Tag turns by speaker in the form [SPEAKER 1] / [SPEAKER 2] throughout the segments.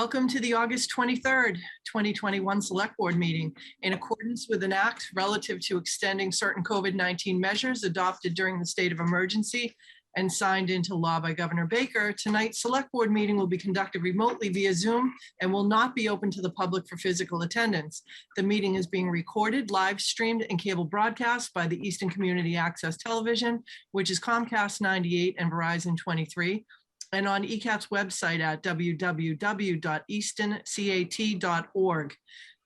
[SPEAKER 1] Welcome to the August 23rd, 2021 Select Board meeting. In accordance with an act relative to extending certain COVID-19 measures adopted during the state of emergency and signed into law by Governor Baker, tonight's Select Board meeting will be conducted remotely via Zoom and will not be open to the public for physical attendance. The meeting is being recorded, live streamed, and cable broadcast by the Easton Community Access Television, which is Comcast 98 and Verizon 23. And on ECAT's website at www.eastoncat.org.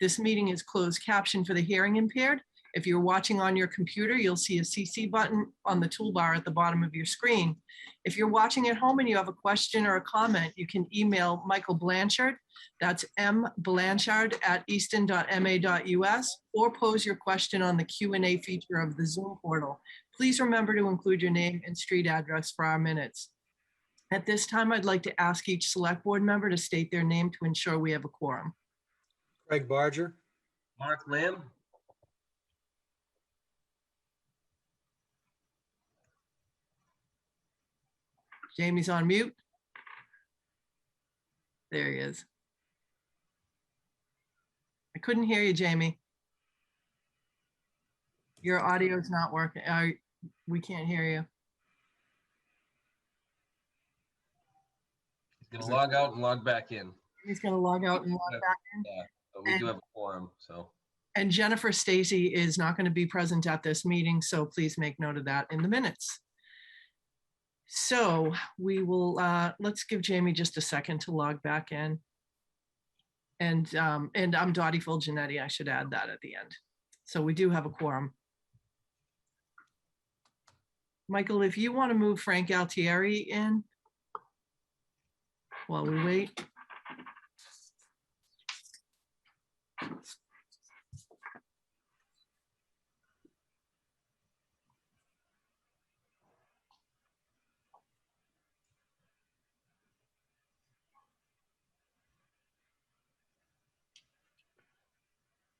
[SPEAKER 1] This meeting is closed caption for the hearing impaired. If you're watching on your computer, you'll see a CC button on the toolbar at the bottom of your screen. If you're watching at home and you have a question or a comment, you can email Michael Blanchard, that's mblanchard@easton.ma.us, or pose your question on the Q&A feature of the Zoom portal. Please remember to include your name and street address for our minutes. At this time, I'd like to ask each select board member to state their name to ensure we have a quorum.
[SPEAKER 2] Craig Barger.
[SPEAKER 3] Mark Lamb.
[SPEAKER 1] Jamie's on mute. There he is. I couldn't hear you, Jamie. Your audio is not working. We can't hear you.
[SPEAKER 3] He's gonna log out and log back in.
[SPEAKER 1] He's gonna log out and log back in.
[SPEAKER 3] Yeah, but we do have a quorum, so.
[SPEAKER 1] And Jennifer Stacy is not going to be present at this meeting, so please make note of that in the minutes. So we will, let's give Jamie just a second to log back in. And I'm Dottie Fulgenetti, I should add that at the end. So we do have a quorum. Michael, if you want to move Frank Altieri in while we wait.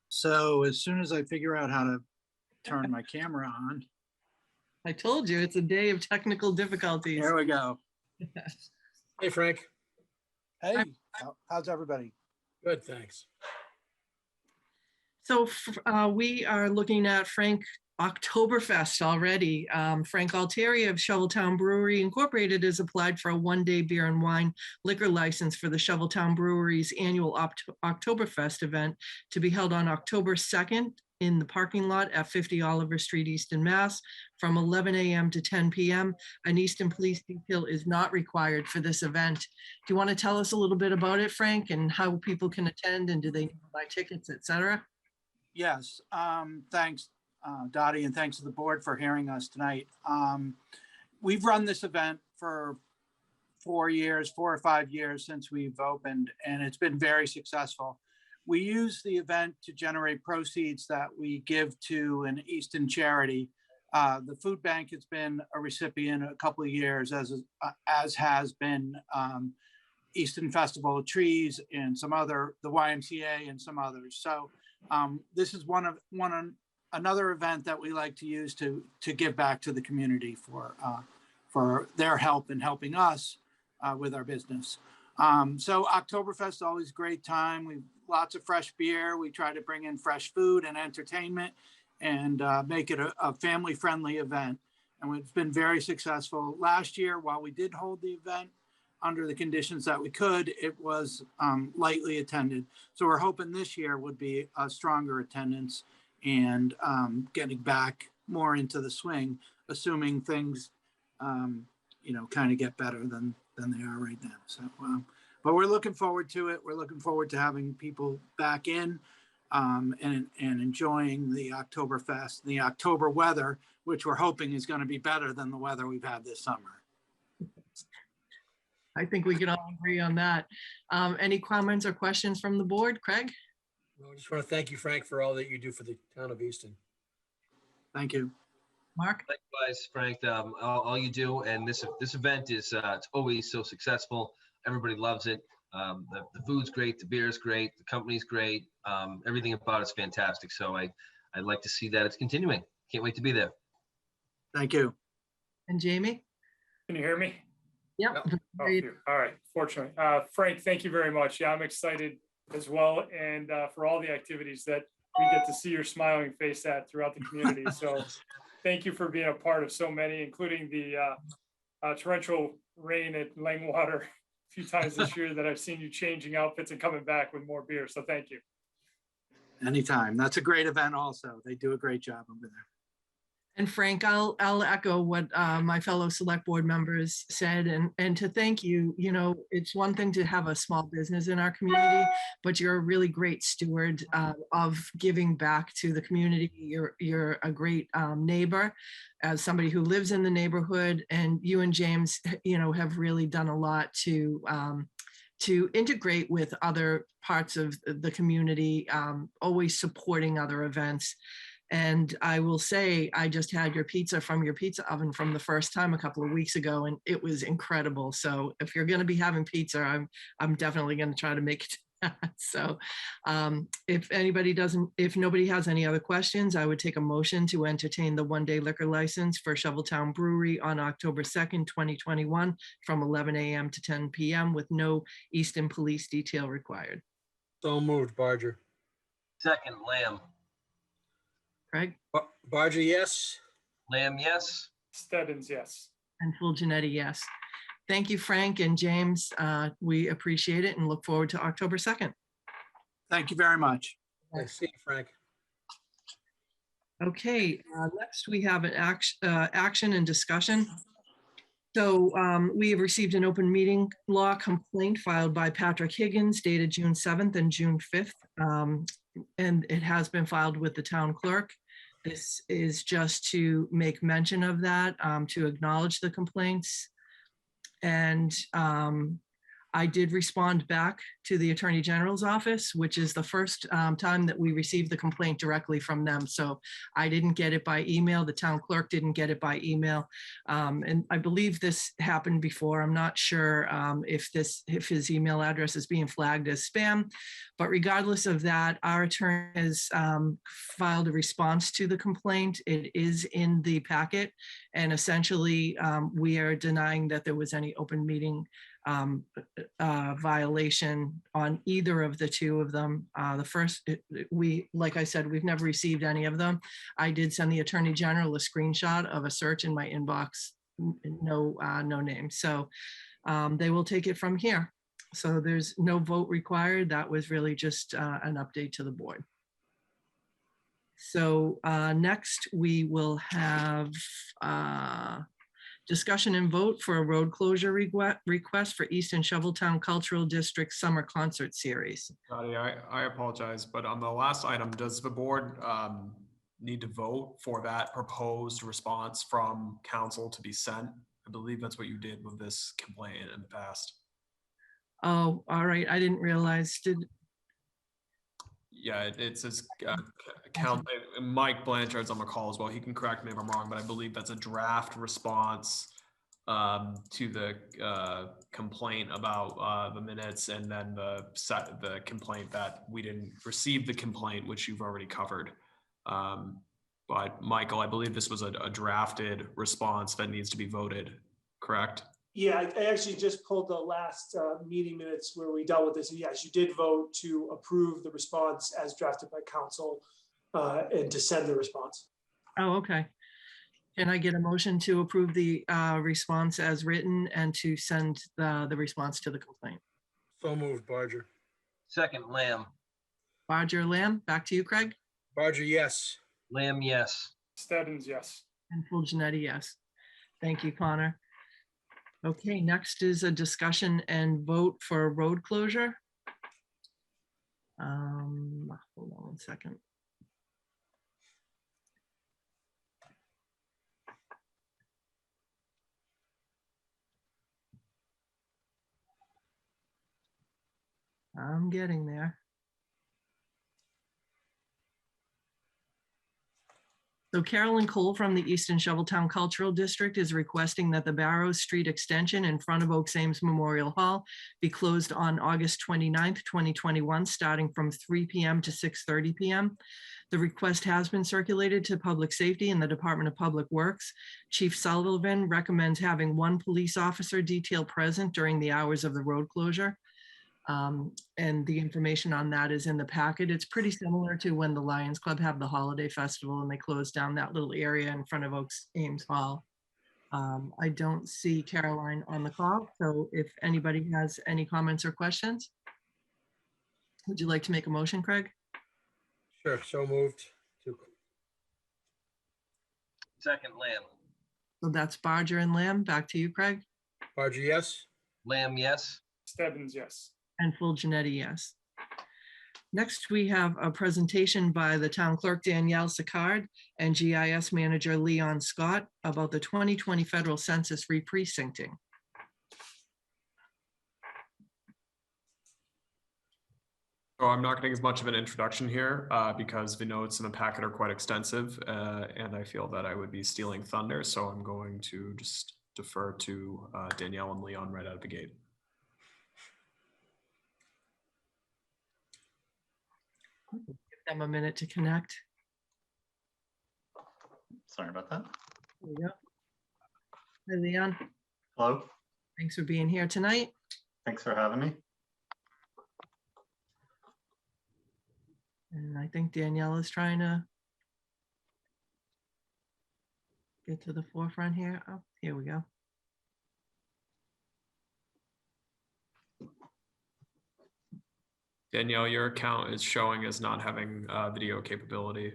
[SPEAKER 2] So as soon as I figure out how to turn my camera on.
[SPEAKER 1] I told you, it's a day of technical difficulties.
[SPEAKER 2] There we go.
[SPEAKER 4] Hey, Frank.
[SPEAKER 2] Hey, how's everybody?
[SPEAKER 4] Good, thanks.
[SPEAKER 1] So we are looking at Frank Oktoberfest already. Frank Altieri of Shoveltown Brewery Incorporated has applied for a one-day beer and wine liquor license for the Shoveltown Brewery's annual Oktoberfest event to be held on October 2nd in the parking lot at 50 Oliver Street, Easton, Mass. From 11 a.m. to 10 p.m. An Easton police detail is not required for this event. Do you want to tell us a little bit about it, Frank, and how people can attend, and do they buy tickets, etc.?
[SPEAKER 2] Yes, thanks, Dottie, and thanks to the board for hearing us tonight. We've run this event for 4 or 5 years since we've opened, and it's been very successful. We use the event to generate proceeds that we give to an Easton charity. The food bank has been a recipient a couple of years, as has been Easton Festival of Trees and some other, the YMCA and some others. So this is another event that we like to use to give back to the community for their help in helping us with our business. So Oktoberfest is always a great time. We've lots of fresh beer. We try to bring in fresh food and entertainment and make it a family-friendly event. And it's been very successful. Last year, while we did hold the event under the conditions that we could, it was lightly attended. So we're hoping this year would be a stronger attendance and getting back more into the swing, assuming things, kind of get better than they are right now. So, but we're looking forward to it. We're looking forward to having people back in and enjoying the Oktoberfest, the October weather, which we're hoping is going to be better than the weather we've had this summer.
[SPEAKER 1] I think we can all agree on that. Any comments or questions from the board? Craig?
[SPEAKER 4] Well, I just want to thank you, Frank, for all that you do for the town of Easton.
[SPEAKER 2] Thank you.
[SPEAKER 1] Mark?
[SPEAKER 3] Likewise, Frank, all you do, and this event is it's always so successful. Everybody loves it. The food's great, the beer's great, the company's great. Everything about it's fantastic. So I'd like to see that it's continuing. Can't wait to be there.
[SPEAKER 2] Thank you.
[SPEAKER 1] And Jamie?
[SPEAKER 5] Can you hear me?
[SPEAKER 1] Yep.
[SPEAKER 4] Yep.
[SPEAKER 5] Oh, phew. All right, fortunately. Frank, thank you very much. Yeah, I'm excited as well. And for all the activities that we get to see your smiling face at throughout the community. So thank you for being a part of so many, including the torrential rain at Langwater a few times this year that I've seen you changing outfits and coming back with more beer. So thank you.
[SPEAKER 2] Anytime. That's a great event also. They do a great job over there.
[SPEAKER 1] And Frank, I'll echo what my fellow select board members said, and to thank you. You know, it's one thing to have a small business in our community, but you're a really great steward of giving back to the community. You're a great neighbor, as somebody who lives in the neighborhood, and you and James, you know, have really done a lot to integrate with other parts of the community, always supporting other events. And I will say, I just had your pizza from your pizza oven from the first time a couple of weeks ago, and it was incredible. So if you're going to be having pizza, I'm definitely going to try to make it. So if nobody has any other questions, I would take a motion to entertain the one-day liquor license for Shoveltown Brewery on October 2nd, 2021, from 11 a.m. to 10 p.m. with no Easton police detail required.
[SPEAKER 4] So moved, Barger.
[SPEAKER 3] Second, Lamb.
[SPEAKER 1] Craig?
[SPEAKER 4] Barger, yes.
[SPEAKER 3] Lamb, yes.
[SPEAKER 5] Stebbins, yes.
[SPEAKER 1] And Full Janetti, yes. Thank you, Frank and James. We appreciate it and look forward to October 2nd.
[SPEAKER 2] Thank you very much.
[SPEAKER 4] Thanks, see you, Frank.
[SPEAKER 1] Okay, next we have an action and discussion. So we have received an open meeting law complaint filed by Patrick Higgins dated June 7th and June 5th. And it has been filed with the town clerk. This is just to make mention of that, to acknowledge the complaints. And I did respond back to the Attorney General's office, which is the first time that we received the complaint directly from them. So I didn't get it by email. The town clerk didn't get it by email. And I believe this happened before. I'm not sure if his email address is being flagged as spam, but regardless of that, our attorney has filed a response to the complaint. It is in the packet, and essentially we are denying that there was any open meeting violation on either of the two of them. The first, like I said, we've never received any of them. I did send the Attorney General a screenshot of a search in my inbox, no name. So they will take it from here. So there's no vote required. That was really just an update to the board. So next we will have discussion and vote for a road closure request for Easton Shoveltown Cultural District Summer Concert Series.
[SPEAKER 6] Dottie, I apologize, but on the last item, does the board need to vote for that proposed response from council to be sent? I believe that's what you did with this complaint in the past.
[SPEAKER 1] Oh, all right. I didn't realize.
[SPEAKER 6] Yeah, it says Mike Blanchard's on the call as well. He can correct me if I'm wrong, but I believe that's a draft response to the complaint about the minutes, and then the complaint that we didn't receive the complaint, which you've already covered. But Michael, I believe this was a drafted response that needs to be voted, correct?
[SPEAKER 7] Yeah, I actually just pulled the last meeting minutes where we dealt with this. And yes, you did vote to approve the response as drafted by council and to send the response.
[SPEAKER 1] Oh, okay. Can I get a motion to approve the response as written and to send the response to the complaint?
[SPEAKER 4] So moved, Barger.
[SPEAKER 3] Second, Lamb.
[SPEAKER 1] Barger, Lamb, back to you, Craig.
[SPEAKER 4] Barger, yes.
[SPEAKER 3] Lamb, yes.
[SPEAKER 5] Stebbins, yes.
[SPEAKER 1] And Full Janetti, yes. Thank you, Connor. Okay, next is a discussion and vote for a road closure. Hold on one second. I'm getting there. So Carolyn Cole from the Easton Shoveltown Cultural District is requesting that the Barrows Street extension in front of Oaks Ames Memorial Hall be closed on August 29th, 2021, starting from 3 p.m. to 6:30 p.m. The request has been circulated to Public Safety and the Department of Public Works. Chief Sullivan recommends having one police officer detail present during the hours of the road closure. And the information on that is in the packet. It's pretty similar to when the Lions Club have the holiday festival and they close down that little area in front of Oaks Ames Hall. I don't see Caroline on the call, so if anybody has any comments or questions, would you like to make a motion, Craig?
[SPEAKER 4] Sure, so moved. To
[SPEAKER 3] Second, Lamb.
[SPEAKER 1] So that's Barger and Lamb. Back to you, Craig.
[SPEAKER 4] Barger, yes.
[SPEAKER 3] Lamb, yes.
[SPEAKER 5] Stebbins, yes.
[SPEAKER 1] And full Janetti, yes. Next, we have a presentation by the Town Clerk Danielle Sicard and GIS Manager Leon Scott about the 2020 Federal Census re-precincting.
[SPEAKER 6] So I'm not getting as much of an introduction here because the notes in the packet are quite extensive and I feel that I would be stealing thunder. So I'm going to just defer to Danielle and Leon right out of the gate.
[SPEAKER 1] Give them a minute to connect.
[SPEAKER 8] Sorry about that.
[SPEAKER 1] There we go. Hi, Leon.
[SPEAKER 8] Hello.
[SPEAKER 1] Thanks for being here tonight.
[SPEAKER 8] Thanks for having me.
[SPEAKER 1] And I think Danielle is trying to get to the forefront here. Oh, here we go.
[SPEAKER 6] Danielle, your account is showing as not having video capability.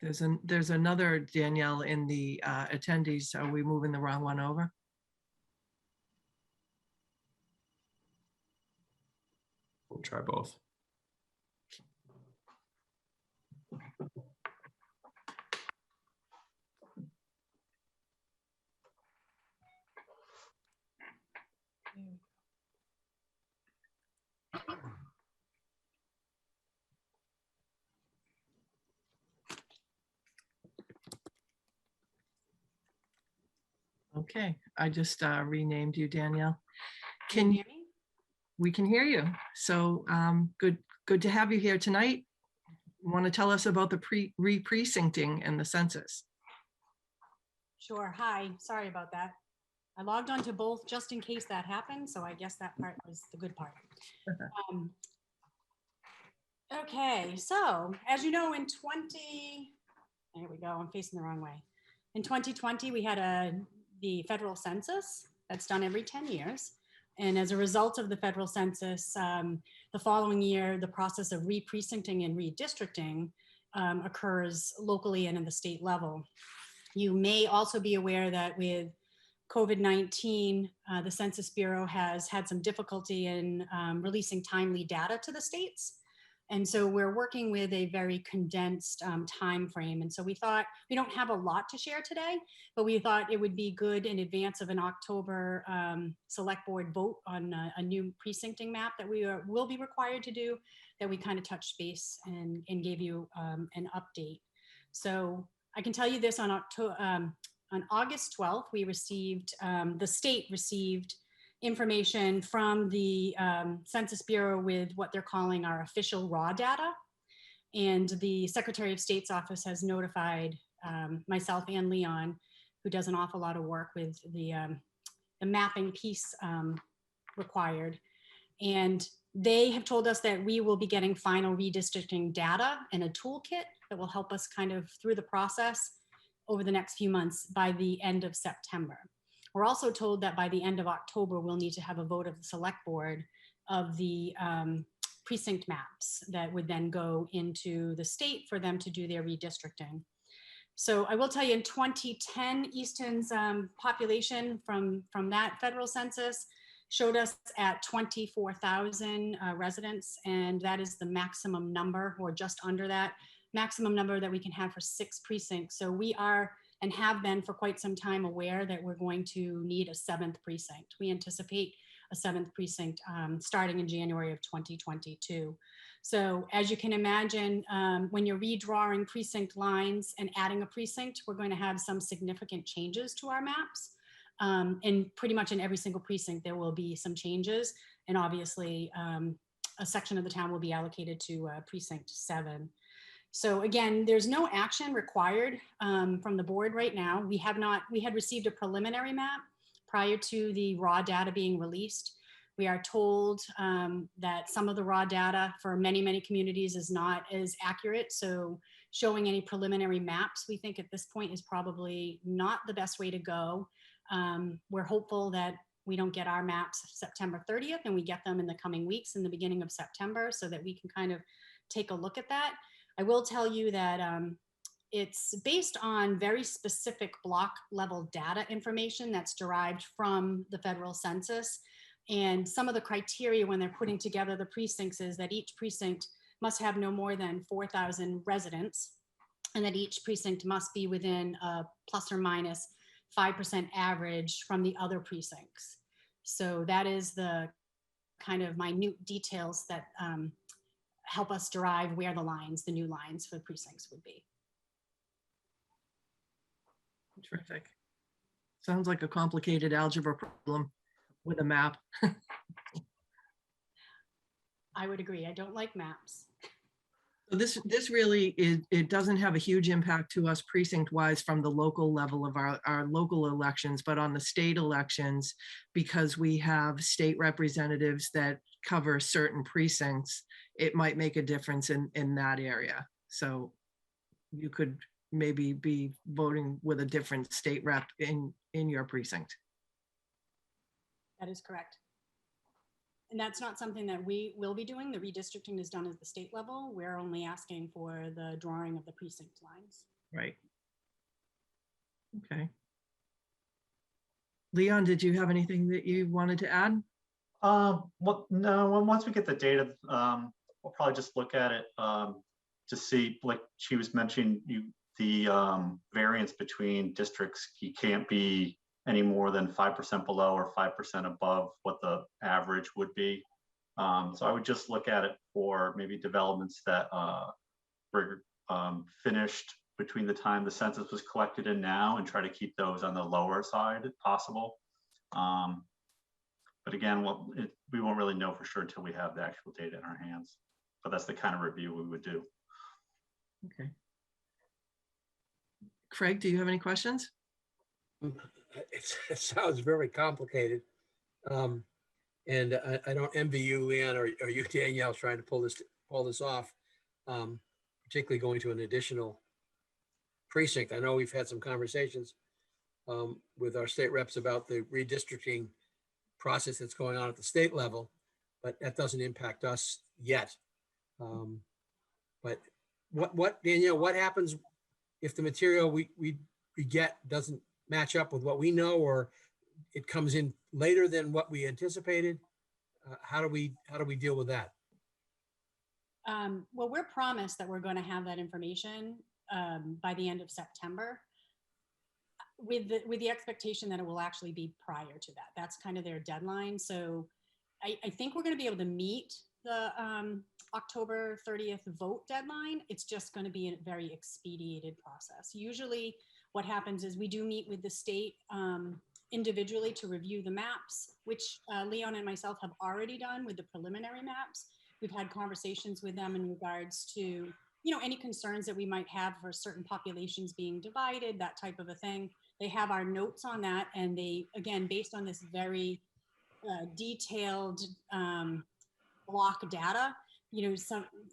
[SPEAKER 1] There's another Danielle in the attendees. Are we moving the wrong one over?
[SPEAKER 6] We'll try both.
[SPEAKER 1] Okay, I just renamed you Danielle. Can you? We can hear you. So good to have you here tonight. You want to tell us about the re-precincting and the census?
[SPEAKER 9] Sure. Hi. Sorry about that. I logged on to both just in case that happened. So I guess that part was the good part. Okay. So as you know, there we go. I'm facing the wrong way. In 2020, we had the federal census that's done every 10 years. And as a result of the federal census, the following year, the process of re-precincting and redistricting occurs locally and in the state level. You may also be aware that with COVID-19, the Census Bureau has had some difficulty in releasing timely data to the states. And so we're working with a very condensed time frame. And so we thought, we don't have a lot to share today, but we thought it would be good in advance of an October select board vote on a new precincting map that we will be required to do, that we kind of touched base and gave you an update. So I can tell you this, on August 12th, we received, the state received information from the Census Bureau with what they're calling our official raw data. And the Secretary of State's office has notified myself and Leon, who does an awful lot of work with the mapping piece required. And they have told us that we will be getting final redistricting data and a toolkit that will help us kind of through the process over the next few months by the end of September. We're also told that by the end of October, we'll need to have a vote of the select board of the precinct maps that would then go into the state for them to do their redistricting. So I will tell you, in 2010, Easton's population from that federal census showed us at 24,000 residents, and that is the maximum number, or just under that, maximum number that we can have for 6 precincts. So we are, and have been for quite some time, aware that we're going to need a 7th precinct. We anticipate a 7th precinct starting in January of 2022. So as you can imagine, when you're redrawing precinct lines and adding a precinct, we're going to have some significant changes to our maps. And pretty much in every single precinct, there will be some changes. And obviously, a section of the town will be allocated to precinct 7. So again, there's no action required from the board right now. We had received a preliminary map prior to the raw data being released. We are told that some of the raw data for many, many communities is not as accurate. So showing any preliminary maps, we think at this point is probably not the best way to go. We're hopeful that we don't get our maps September 30th and we get them in the coming weeks in the beginning of September so that we can kind of take a look at that. I will tell you that it's based on very specific block level data information that's derived from the federal census. And some of the criteria when they're putting together the precincts is that each precinct must have no more than 4,000 residents and that each precinct must be within a plus or minus 5% average from the other precincts. So that is the kind of minute details that help us derive where the new lines for the precincts would be.
[SPEAKER 1] Terrific. Sounds like a complicated algebra problem with a map.
[SPEAKER 9] I would agree. I don't like maps.
[SPEAKER 1] So this really it doesn't have a huge impact to us precinct wise from the local level of our local elections, but on the state elections, because we have state representatives that cover certain precincts, it might make a difference in that area. So you could maybe be voting with a different state rep in your precinct.
[SPEAKER 9] That is correct. And that's not something that we will be doing. The redistricting is done at the state level. We're only asking for the drawing of the precinct lines.
[SPEAKER 1] Right. Okay. Leon, did you have anything that you wanted to add?
[SPEAKER 8] Well, no, once we get the data, we'll probably just look at it to see, like she was mentioning, the variance between districts, you can't be any more than 5% below or 5% above what the average would be. So I would just look at it for maybe developments that were finished between the time the census was collected and now, and try to keep those on the lower side if possible. But again, we won't really know for sure until we have the actual data in our hands. But that's the kind of review we would do.
[SPEAKER 1] Okay. Craig, do you have any questions?
[SPEAKER 4] It sounds very complicated. And I don't envy you, Leon, or you, Danielle, trying to pull this off, particularly going to an additional precinct. I know we've had some conversations with our state reps about the redistricting process that's going on at the state level, but that doesn't impact us yet. But what Danielle, what happens if the material we get doesn't match up with what we know, or it comes in later than what we anticipated? How do we deal with that?
[SPEAKER 9] Well, we're promised that we're going to have that information by the end of September, with the expectation that it will actually be prior to that. That's kind of their deadline. So I think we're going to be able to meet the October 30th vote deadline. It's just going to be a very expedited process. Usually what happens is we do meet with the state individually to review the maps, which Leon and myself have already done with the preliminary maps. We've had conversations with them in regards to, any concerns that we might have for certain populations being divided, that type of a thing. They have our notes on that. And they, again, based on this very detailed block data,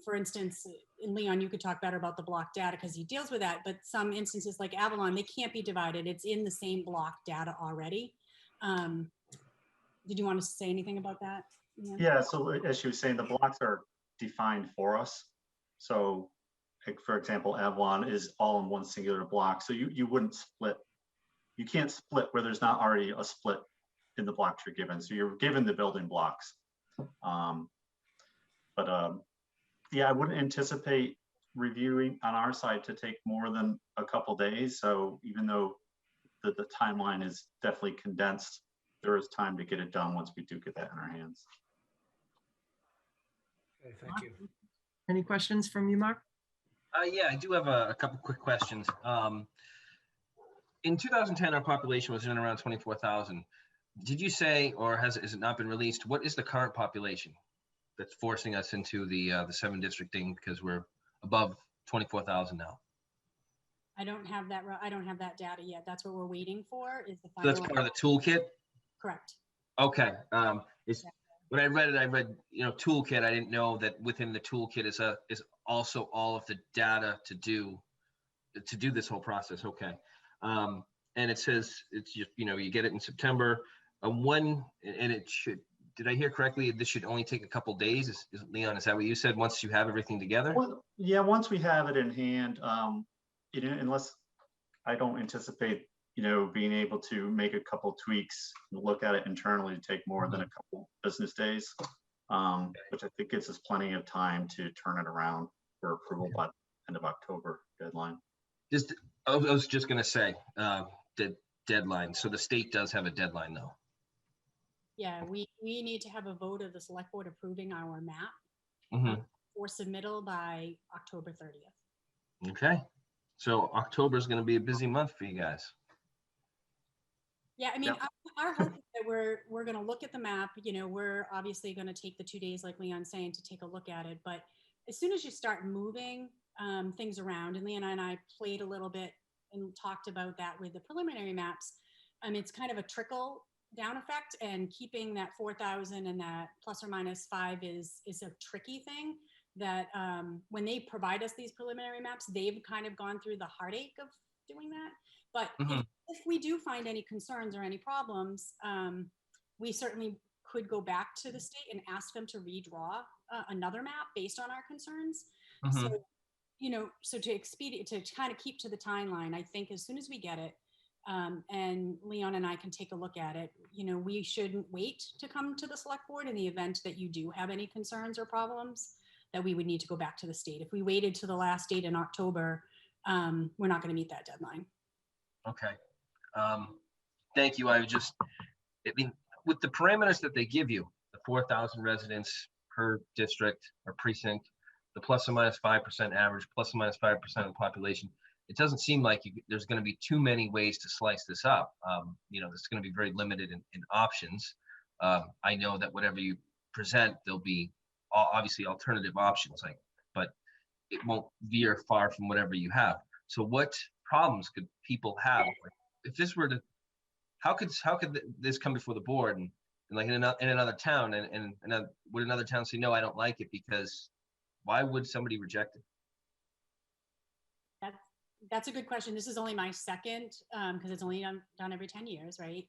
[SPEAKER 9] for instance, in Leon, you could talk better about the block data because he deals with that, but some instances like Avalon, they can't be divided. It's in the same block data already. Did you want to say anything about that?
[SPEAKER 8] Yeah, so as she was saying, the blocks are defined for us. So like, for example, Avalon is all in one singular block. So you wouldn't split. You can't split where there's not already a split in the blocks you're given. So you're given the building blocks. Yeah, I wouldn't anticipate reviewing on our side to take more than a couple days. So even though the timeline is definitely condensed, there is time to get it done once we do get that in our hands.
[SPEAKER 4] Okay, thank you.
[SPEAKER 1] Any questions from you, Mark?
[SPEAKER 3] Yeah, I do have a couple quick questions. in 2010, our population was in around 24,000. Did you say, or has it not been released? What is the current population that's forcing us into the 7 districting because we're above 24,000 now?
[SPEAKER 9] I don't have that. I don't have that data yet. That's what we're waiting for. Is the
[SPEAKER 3] So that's
[SPEAKER 9] final.
[SPEAKER 3] part of the toolkit.
[SPEAKER 9] Correct.
[SPEAKER 3] Okay. When I read it, toolkit. I didn't know that within the toolkit is also all of the data to do this whole process. Okay. And it says it's just, you get it in September. And it should, did I hear correctly? This should only take a couple days. Is Leon, is that what you said? Once you have everything together?
[SPEAKER 8] Well, yeah, once we have it in hand, unless I don't anticipate, being able to make a couple tweaks, look at it internally to take more than a couple business days, which I think gives us plenty of time to turn it around for approval by the end of October deadline.
[SPEAKER 3] I was just going to say the deadline. So the state does have a deadline though.
[SPEAKER 9] Yeah, we need to have a vote of the select board approving our map for submittal by October 30th.
[SPEAKER 3] Okay. So October is going to be a busy month for you guys.
[SPEAKER 9] Yeah, I mean,
[SPEAKER 8] Yep.
[SPEAKER 9] our hope is that we're going to look at the map. We're obviously going to take the 2 days, like Leon's saying, to take a look at it. But as soon as you start moving things around, and Leon and I played a little bit and talked about that with the preliminary maps, it's kind of a trickle down effect, and keeping that 4,000 and that plus or minus 5 is a tricky thing. That when they provide us these preliminary maps, they've kind of gone through the heartache of doing that. But if we do find any concerns or any problems, we certainly could go back to the state and ask them to redraw another map based on our concerns. So, so to kind of keep to the timeline, I think as soon as we get it, and Leon and I can take a look at it, we shouldn't wait to come to the select board in the event that you do have any concerns or problems, that we would need to go back to the state. If we waited to the last date in October, we're not going to meet that deadline.
[SPEAKER 3] Okay. Thank you. With the parameters that they give you, the 4,000 residents per district or precinct, the plus or minus 5% average, plus or minus 5% of the population, it doesn't seem like there's going to be too many ways to slice this up. There's going to be very limited in options. I know that whatever you present, there'll be obviously alternative options, but it won't veer far from whatever you have. So what problems could people have? If this were to, how could this come before the board and like in another town and would another town say, no, I don't like it? Because why would somebody reject it?
[SPEAKER 9] That's a good question. This is only my second, because it's only done every 10 years, right?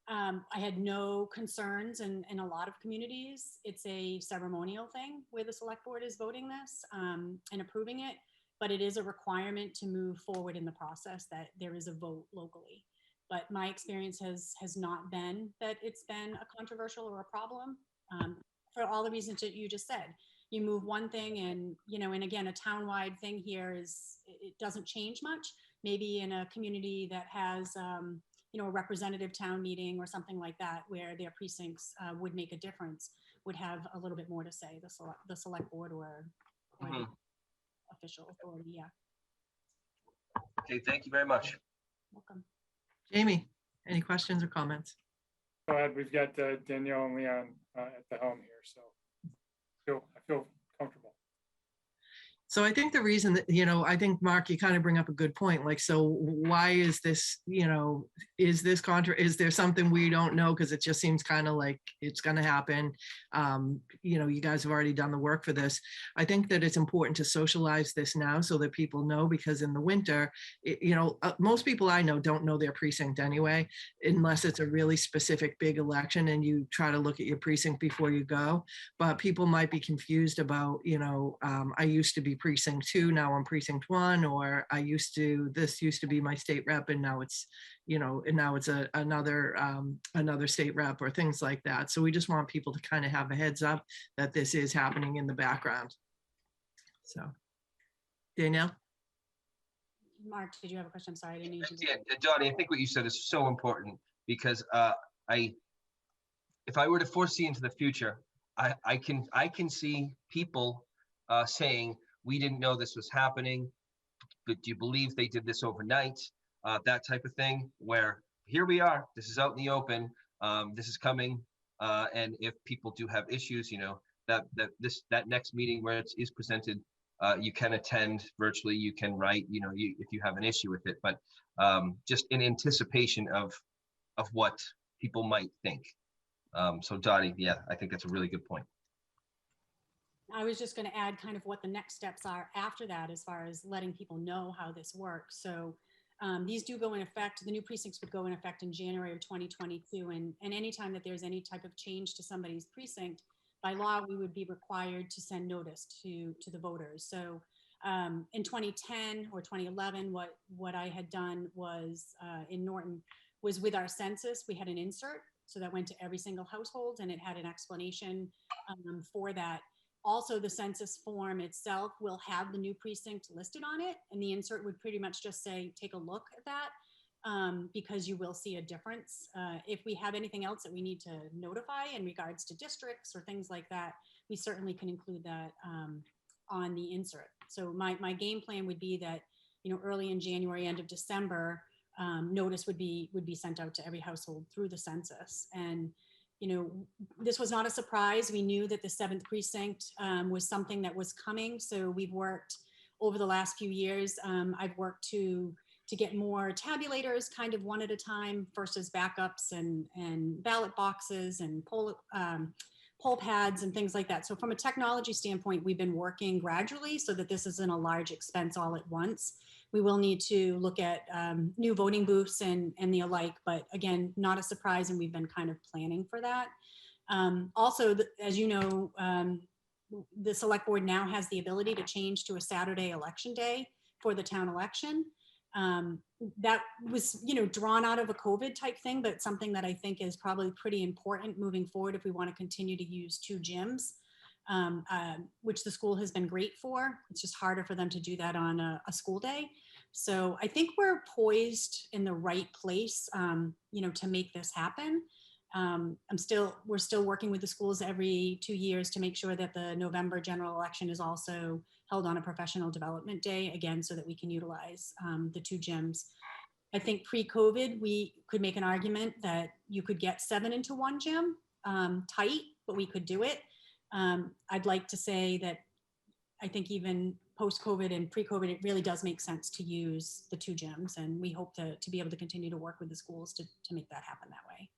[SPEAKER 9] I had no concerns in a lot of communities. It's a ceremonial thing where the select board is voting this and approving it, but it is a requirement to move forward in the process that there is a vote locally. But my experience has not been that it's been a controversial or a problem for all the reasons that you just said. You move one thing and, and again, a townwide thing here it doesn't change much. Maybe in a community that has, a representative town meeting or something like that, where their precincts would make a difference, would have a little bit more to say, the select board or the official authority. Yeah.
[SPEAKER 3] Okay, thank you very much.
[SPEAKER 9] Welcome.
[SPEAKER 1] Jamie, any questions or comments?
[SPEAKER 5] Go ahead. We've got Danielle and Leon at the helm here, so I feel comfortable.
[SPEAKER 1] So I think the reason that, I think, Mark, you kind of bring up a good point. Like, so why is this, is there something we don't know? Because it just seems kind of like it's going to happen. You guys have already done the work for this. I think that it's important to socialize this now so that people know, because in the winter, most people I know don't know their precinct anyway, unless it's a really specific big election and you try to look at your precinct before you go. But people might be confused about, I used to be precinct 2, now I'm precinct 1, or this used to be my state rep and now it's another state rep, or things like that. So we just want people to kind of have a heads up that this is happening in the background. So Danielle?
[SPEAKER 9] Mark, did you have a question? I'm sorry, I didn't need to.
[SPEAKER 3] Yeah, Dottie, I think what you said is so important, because if I were to foresee into the future, I can see people saying, we didn't know this was happening, but do you believe they did this overnight? that type of thing, where here we are, this is out in the open, this is coming, and if people do have issues, that next meeting where it is presented, you can attend virtually, you can write, if you have an issue with it, but just in anticipation of what people might think. So Dottie, yeah, I think that's a really good point.
[SPEAKER 9] I was just going to add kind of what the next steps are after that, as far as letting people know how this works. So these do go in effect. The new precincts would go in effect in January of 2022. And anytime that there's any type of change to somebody's precinct, by law, we would be required to send notice to the voters. So in 2010 or 2011, what I had done was in Norton was with our census, we had an insert. So that went to every single household, and it had an explanation for that. Also, the census form itself will have the new precinct listed on it, and the insert would pretty much just say, take a look at that, because you will see a difference. If we have anything else that we need to notify in regards to districts or things like that, we certainly can include that on the insert. So my game plan would be that, early in January, end of December, notice would be sent out to every household through the census. And this was not a surprise. We knew that the 7th precinct was something that was coming. So we've worked over the last few years. I've worked to get more tabulators, kind of one at a time, versus backups and ballot boxes and poll pads and things like that. So from a technology standpoint, we've been working gradually so that this isn't a large expense all at once. We will need to look at new voting booths and the alike, but again, not a surprise, and we've been kind of planning for that. Also, as you know, the select board now has the ability to change to a Saturday election day for the town election. That was, drawn out of a COVID type thing, but something that I think is probably pretty important moving forward if we want to continue to use 2 gyms. Which the school has been great for. It's just harder for them to do that on a school day. So I think we're poised in the right place, to make this happen. We're still working with the schools every 2 years to make sure that the November general election is also held on a professional development day, again, so that we can utilize the 2 gyms. I think pre-COVID, we could make an argument that you could get 7 into 1 gym, tight, but we could do it. I'd like to say that I think even post-COVID and pre-COVID, it really does make sense to use the 2 gyms, and we hope to be able to continue to work with the schools to make that happen that way.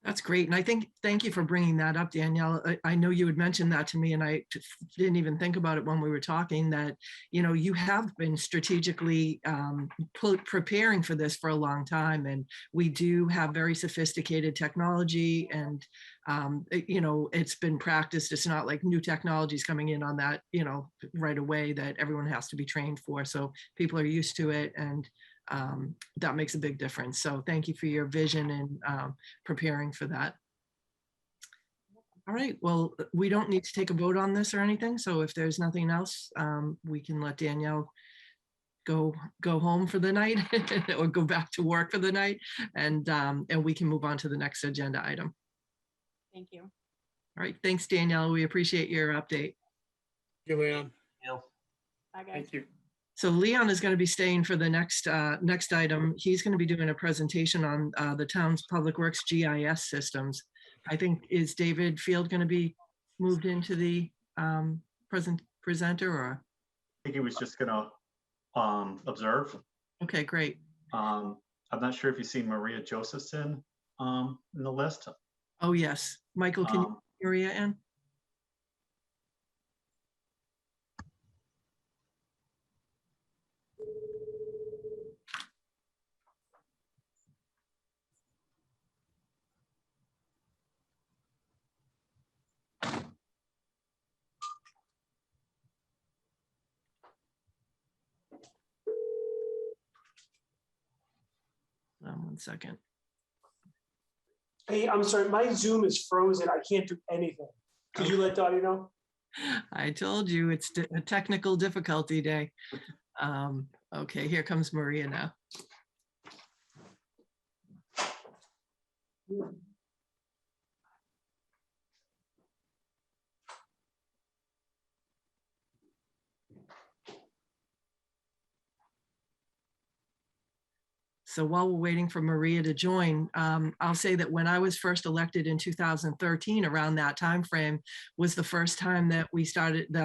[SPEAKER 1] That's great. And thank you for bringing that up, Danielle. I know you had mentioned that to me, and I didn't even think about it when we were talking, that, you have been strategically preparing for this for a long time. And we do have very sophisticated technology, and, it's been practiced. It's not like new technology is coming in on that, right away, that everyone has to be trained for. So people are used to it, and that makes a big difference. So thank you for your vision and preparing for that. All right, well, we don't need to take a vote on this or anything. So if there's nothing else, we can let Danielle go home for the night or go back to work for the night, and we can move on to the next agenda item.
[SPEAKER 9] Thank you.
[SPEAKER 1] All right, thanks, Danielle. We appreciate your update.
[SPEAKER 4] Julian.
[SPEAKER 9] Bye, guys.
[SPEAKER 5] Thank you.
[SPEAKER 1] So Leon is going to be staying for the next item. He's going to be doing a presentation on the town's public works GIS systems. I think, is David Field going to be moved into the presenter, or?
[SPEAKER 8] I think he was just going to observe.
[SPEAKER 1] Okay, great.
[SPEAKER 8] I'm not sure if you've seen Maria Josephson in the list.
[SPEAKER 1] Oh, yes. Michael, can you put Maria in? One second.
[SPEAKER 7] Hey, I'm sorry, my Zoom is frozen. I can't do anything. Could you let Dottie know?
[SPEAKER 1] I told you it's a technical difficulty day. Okay, here comes Maria now. So while we're waiting for Maria to join, I'll say that when I was first elected in 2013, around that time frame, was the first time that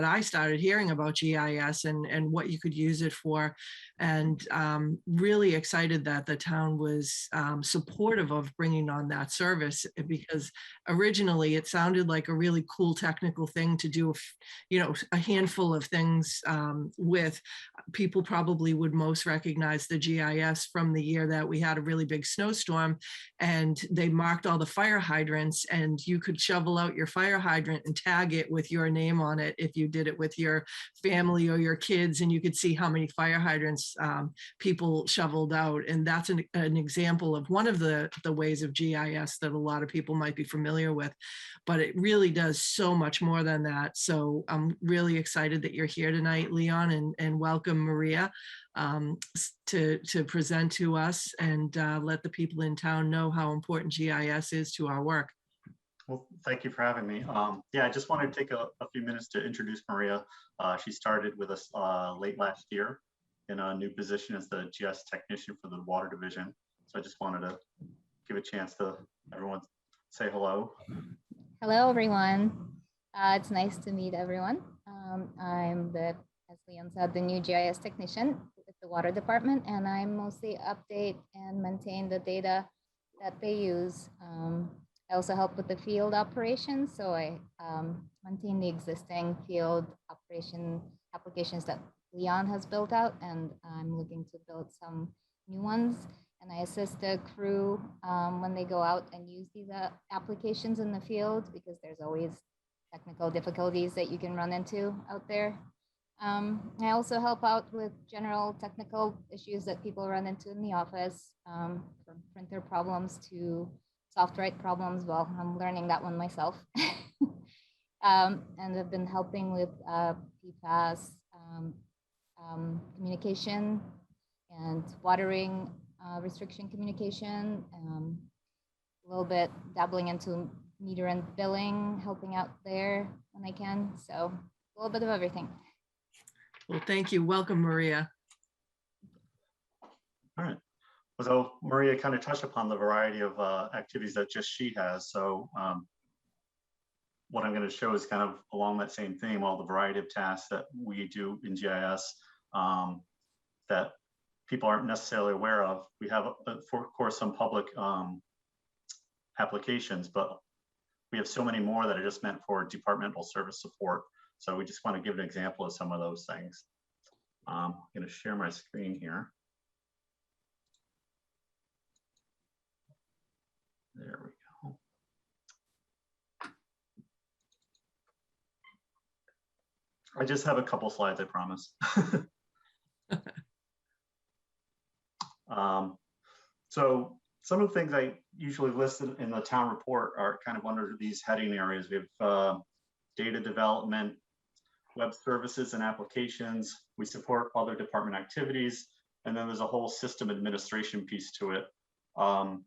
[SPEAKER 1] I started hearing about GIS and what you could use it for, and really excited that the town was supportive of bringing on that service, because originally it sounded like a really cool technical thing to do, a handful of things with. People probably would most recognize the GIS from the year that we had a really big snowstorm, and they marked all the fire hydrants, and you could shovel out your fire hydrant and tag it with your name on it if you did it with your family or your kids, and you could see how many fire hydrants people shoveled out. And that's an example of one of the ways of GIS that a lot of people might be familiar with, but it really does so much more than that. So I'm really excited that you're here tonight, Leon, and welcome Maria to present to us and let the people in town know how important GIS is to our work.
[SPEAKER 8] Well, thank you for having me. Yeah, I just wanted to take a few minutes to introduce Maria. She started with us late last year in a new position as the GIS technician for the water division. So I just wanted to give a chance to everyone say hello.
[SPEAKER 10] Hello, everyone. It's nice to meet everyone. I'm as Leon said, the new GIS technician with the water department, and I mostly update and maintain the data that they use. I also help with the field operations, so I maintain the existing field operation applications that Leon has built out, and I'm looking to build some new ones. And I assist the crew when they go out and use these applications in the field, because there's always technical difficulties that you can run into out there. I also help out with general technical issues that people run into in the office, from printer problems to soft write problems. Well, I'm learning that one myself. And I've been helping with PFAS communication and watering restriction communication, a little bit dabbling into meter and billing, helping out there when I can. So a little bit of everything.
[SPEAKER 1] Well, thank you. Welcome, Maria.
[SPEAKER 8] All right. So Maria kind of touched upon the variety of activities that just she has. So what I'm going to show is kind of along that same theme, all the variety of tasks that we do in GIS that people aren't necessarily aware of. We have, of course, some public applications, but we have so many more that are just meant for departmental service support. So we just want to give an example of some of those things. I'm going to share my screen here. There we go. I just have a couple slides, I promise. So some of the things I usually listed in the town report are kind of under these heading areas. We have data development, web services and applications. We support other department activities. And then there's a whole system administration piece to it. I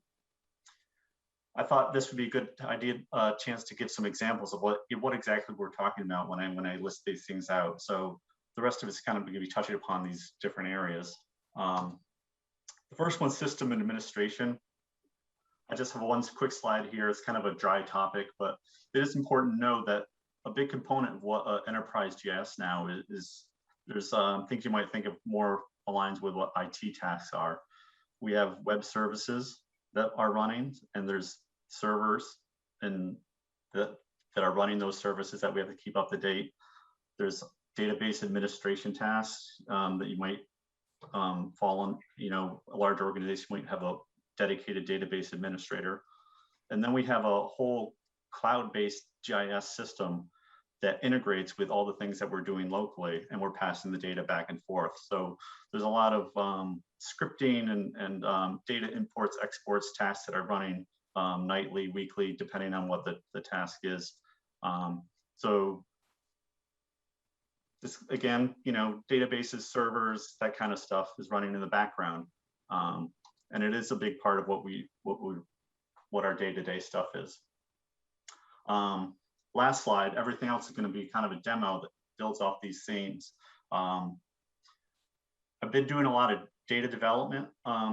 [SPEAKER 8] thought this would be a good idea, chance to give some examples of what exactly we're talking about when I list these things out. So the rest of it's kind of going to be touching upon these different areas. The first one, system administration. I just have one quick slide here. It's kind of a dry topic, but it is important to know that a big component of what enterprise GIS now is there's things you might think of more aligns with what IT tasks are. We have web services that are running, and there's servers and that are running those services that we have to keep up to date. There's database administration tasks that you might fall on, a large organization might have a dedicated database administrator. And then we have a whole cloud-based GIS system that integrates with all the things that we're doing locally, and we're passing the data back and forth. So there's a lot of scripting and data imports, exports tasks that are running nightly, weekly, depending on what the task is. So this, again, databases, servers, that kind of stuff is running in the background. And it is a big part of what our day-to-day stuff is. Last slide, everything else is going to be kind of a demo that builds off these themes. I've been doing a lot of data development,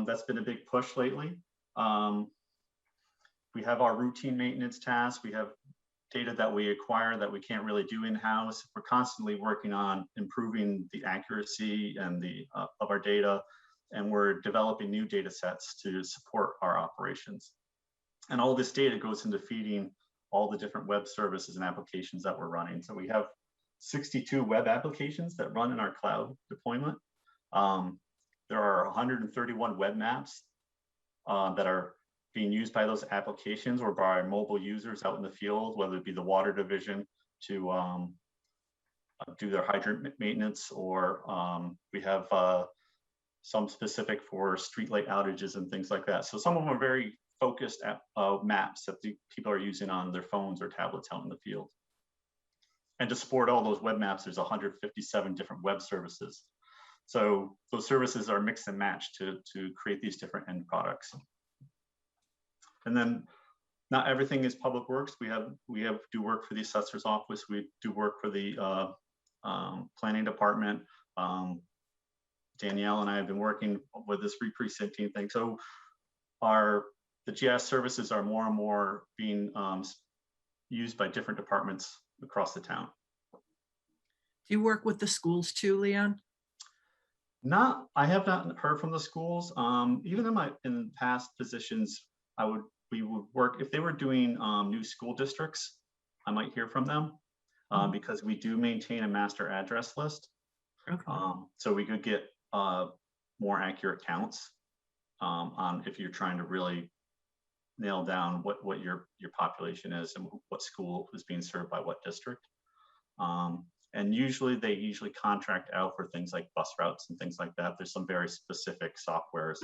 [SPEAKER 8] that's been a big push lately. We have our routine maintenance tasks. We have data that we acquire that we can't really do in-house. We're constantly working on improving the accuracy and of our data, and we're developing new data sets to support our operations. And all this data goes into feeding all the different web services and applications that we're running. So we have 62 web applications that run in our cloud deployment. There are 131 web maps that are being used by those applications or by mobile users out in the field, whether it be the water division to do their hydrant maintenance, or we have some specific for streetlight outages and things like that. So some of them are very focused maps that the people are using on their phones or tablets out in the field. And to support all those web maps, there's 157 different web services. So those services are mixed and matched to create these different end products. And then not everything is public works. We do work for the assessor's office. We do work for the planning department. Danielle and I have been working with this re-precincting thing. So the GIS services are more and more being used by different departments across the town.
[SPEAKER 1] Do you work with the schools too, Leon?
[SPEAKER 8] I have not heard from the schools. Even in past positions, we would work, if they were doing new school districts, I might hear from them because we do maintain a master address list.
[SPEAKER 1] Okay.
[SPEAKER 8] So we could get more accurate counts on if you're trying to really nail down what your population is and what school is being served by what district. And they usually contract out for things like bus routes and things like that. There's some very specific softwares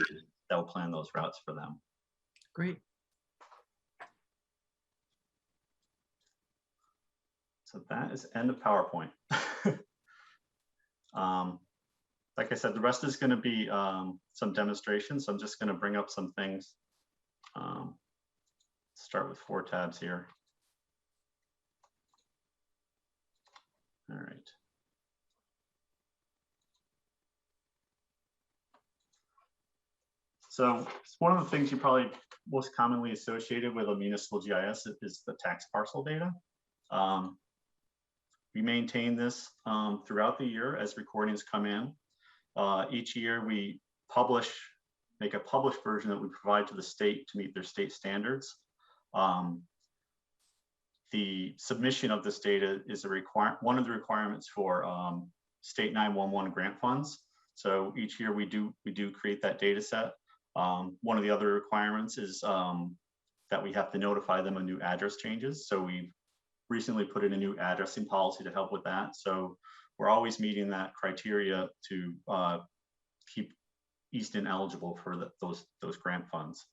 [SPEAKER 8] that will plan those routes for them.
[SPEAKER 1] Great.
[SPEAKER 8] So that is end of PowerPoint. Like I said, the rest is going to be some demonstrations. So I'm just going to bring up some things. Start with 4 tabs here. All right. So one of the things you probably most commonly associated with a municipal GIS is the tax parcel data. We maintain this throughout the year as recordings come in. Each year we make a published version that we provide to the state to meet their state standards. The submission of this data is one of the requirements for state 911 grant funds. So each year we do create that data set. One of the other requirements is that we have to notify them of new address changes. So we've recently put in a new addressing policy to help with that. So we're always meeting that criteria to keep Easton eligible for those grant funds.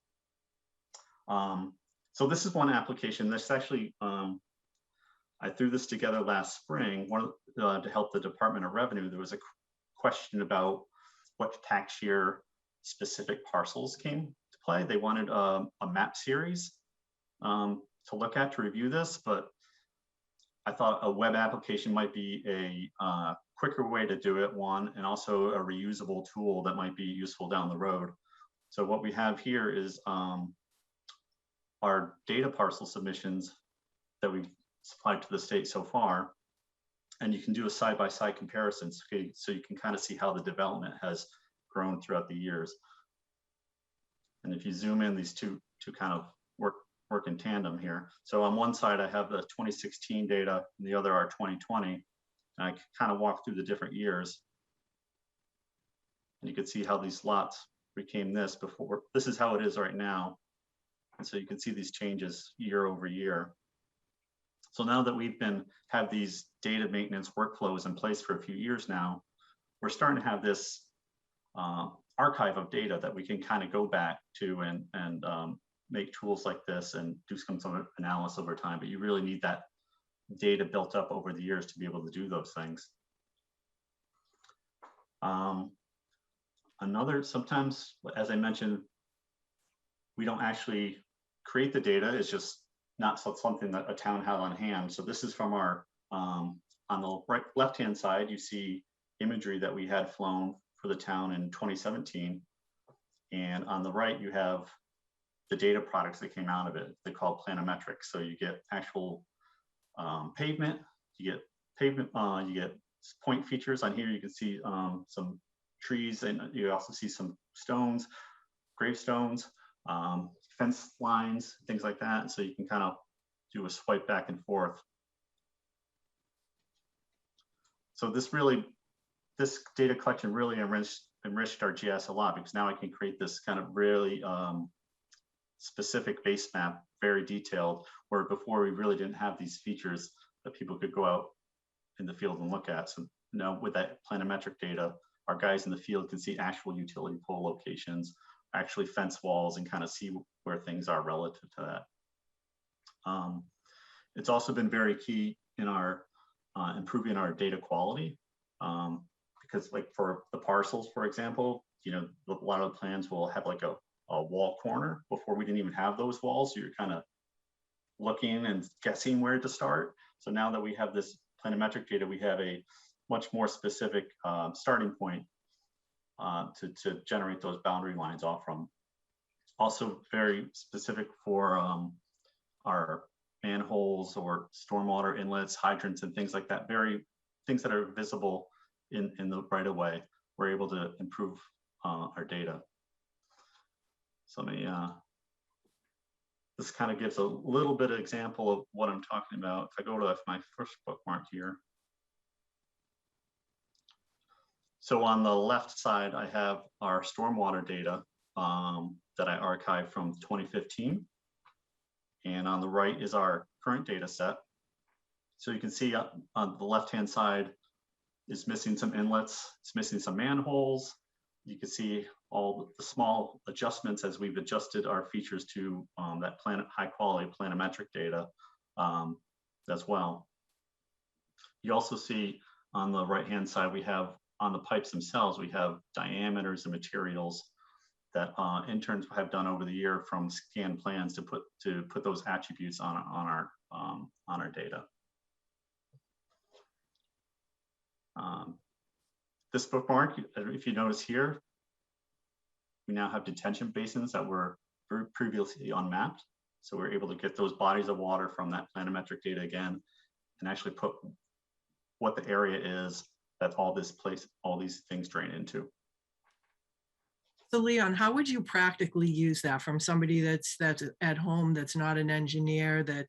[SPEAKER 8] So this is one application. This actually, I threw this together last spring to help the Department of Revenue. There was a question about what tax year specific parcels came to play. They wanted a map series to look at to review this, but I thought a web application might be a quicker way to do it, one, and also a reusable tool that might be useful down the road. So what we have here is our data parcel submissions that we've supplied to the state so far. And you can do a side-by-side comparison. So you can kind of see how the development has grown throughout the years. And if you zoom in, these two kind of work in tandem here. So on one side, I have the 2016 data, and the other are 2020. And I kind of walk through the different years. And you can see how these lots became this before. This is how it is right now. And so you can see these changes year over year. So now that we've had these data maintenance workflows in place for a few years now, we're starting to have this archive of data that we can kind of go back to and make tools like this and do some sort of analysis over time. But you really need that data built up over the years to be able to do those things. Sometimes, as I mentioned, we don't actually create the data. It's just not something that a town had on hand. So this is from our, on the left-hand side, you see imagery that we had flown for the town in 2017. And on the right, you have the data products that came out of it. They're called planimetrics. So you get actual pavement, you get point features. On here you can see some trees, and you also see some stones, gravestones, fence lines, things like that. So you can kind of do a swipe back and forth. So this data collection really enriched our GIS a lot, because now I can create this kind of really specific base map, very detailed, where before we really didn't have these features that people could go out in the field and look at. So now with that planimetric data, our guys in the field can see actual utility pole locations, actually fence walls, and kind of see where things are relative to that. It's also been very key in our improving our data quality, because like for the parcels, for example, a lot of the plans will have like a wall corner. Before, we didn't even have those walls. So you're kind of looking and guessing where to start. So now that we have this planimetric data, we have a much more specific starting point to generate those boundary lines off from. Also very specific for our manholes or stormwater inlets, hydrants, and things like that. Things that are visible in the right of way. We're able to improve our data. So let me, this kind of gives a little bit of example of what I'm talking about. If I go to my first bookmark here. So on the left side, I have our stormwater data that I archived from 2015. And on the right is our current data set. So you can see on the left-hand side is missing some inlets, it's missing some manholes. You can see all the small adjustments as we've adjusted our features to that high quality planimetric data as well. You also see on the right-hand side, we have on the pipes themselves, we have diameters and materials that interns have done over the year from scanned plans to put those attributes on our data. This bookmark, if you notice here, we now have detention basins that were previously unmapped. So we're able to get those bodies of water from that planimetric data again, and actually put what the area is that all these things drain into.
[SPEAKER 1] So Leon, how would you practically use that from somebody that's at home, that's not an engineer, that,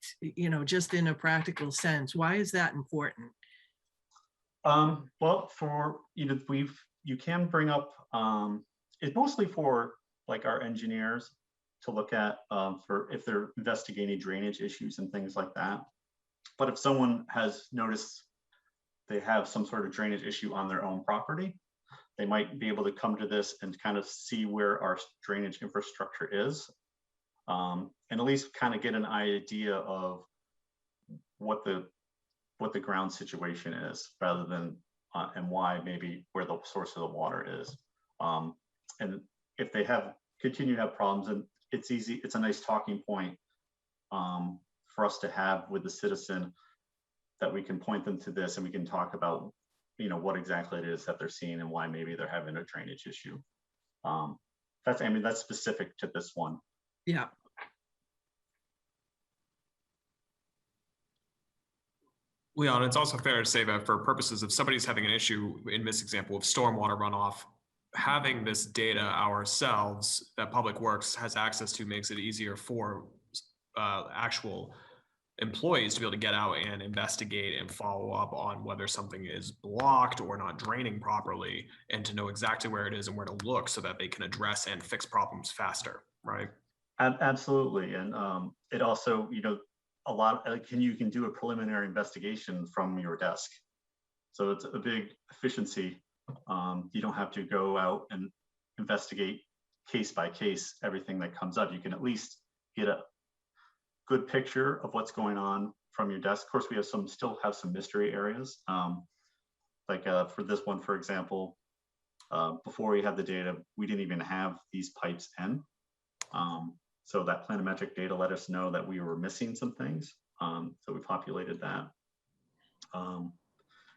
[SPEAKER 1] just in a practical sense? Why is that important?
[SPEAKER 8] Well, you can bring up, it's mostly for like our engineers to look at for if they're investigating drainage issues and things like that. But if someone has noticed they have some sort of drainage issue on their own property, they might be able to come to this and kind of see where our drainage infrastructure is, and at least kind of get an idea of what the ground situation is, rather than and why, maybe where the source of the water is. And if they continue to have problems, and it's a nice talking point for us to have with the citizen, that we can point them to this and we can talk about what exactly it is that they're seeing and why maybe they're having a drainage issue. That's specific to this one.
[SPEAKER 1] Yeah.
[SPEAKER 6] Leon, it's also fair to say that for purposes of somebody's having an issue, in this example of stormwater runoff, having this data ourselves that Public Works has access to makes it easier for actual employees to be able to get out and investigate and follow up on whether something is blocked or not draining properly, and to know exactly where it is and where to look so that they can address and fix problems faster, right?
[SPEAKER 8] Absolutely. And it also, you can do a preliminary investigation from your desk. So it's a big efficiency. You don't have to go out and investigate case by case everything that comes up. You can at least get a good picture of what's going on from your desk. Of course, we still have some mystery areas. For this one, for example, before we had the data, we didn't even have these pipes in. So that planimetric data let us know that we were missing some things. So we populated that.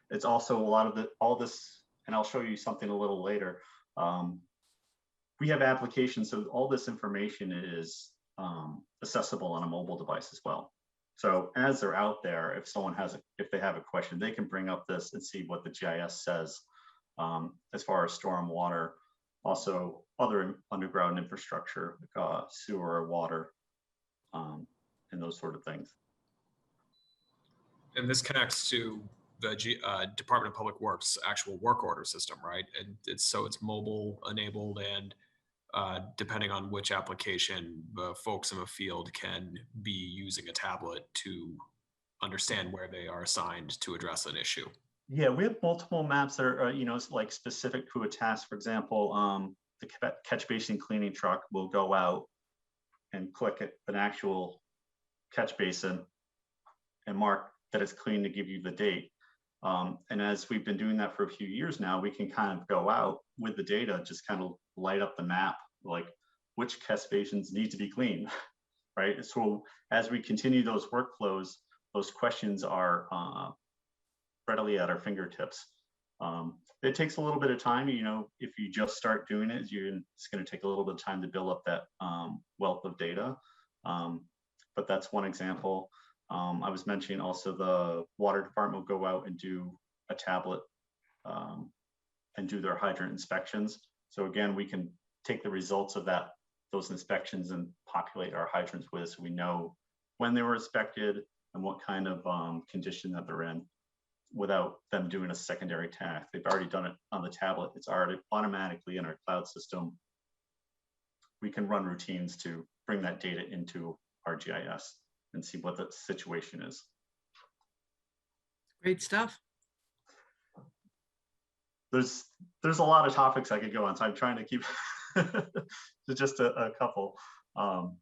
[SPEAKER 8] It's also all this and I'll show you something a little later. We have applications, so all this information is accessible on a mobile device as well. So as they're out there, if someone if they have a question, they can bring up this and see what the GIS says as far as storm water, also other underground infrastructure, like sewer, water, and those sort of things.
[SPEAKER 6] And this connects to the Department of Public Works actual work order system, right? And it's mobile enabled, and depending on which application, the folks in the field can be using a tablet to understand where they are assigned to address an issue.
[SPEAKER 8] Yeah, we have multiple maps that are, like specific to a task. For example, the catch basin cleaning truck will go out and click at an actual catch basin and mark that it's clean to give you the date. And as we've been doing that for a few years now, we can kind of go out with the data, just kind of light up the map, like which catch basins need to be clean, right? So as we continue those workflows, those questions are readily at our fingertips. It takes a little bit of time, if you just start doing it, it's going to take a little bit of time to build up that wealth of data. But that's one example. I was mentioning also the water department will go out and do a tablet and do their hydrant inspections. So again, we can take the results of those inspections and populate our hydrants with, so we know when they were inspected and what kind of condition that they're in, without them doing a secondary task. They've already done it on the tablet. It's already automatically in our cloud system. We can run routines to bring that data into our GIS and see what the situation is.
[SPEAKER 1] Great stuff.
[SPEAKER 8] There's a lot of topics I could go on, so I'm trying to keep to just a couple. So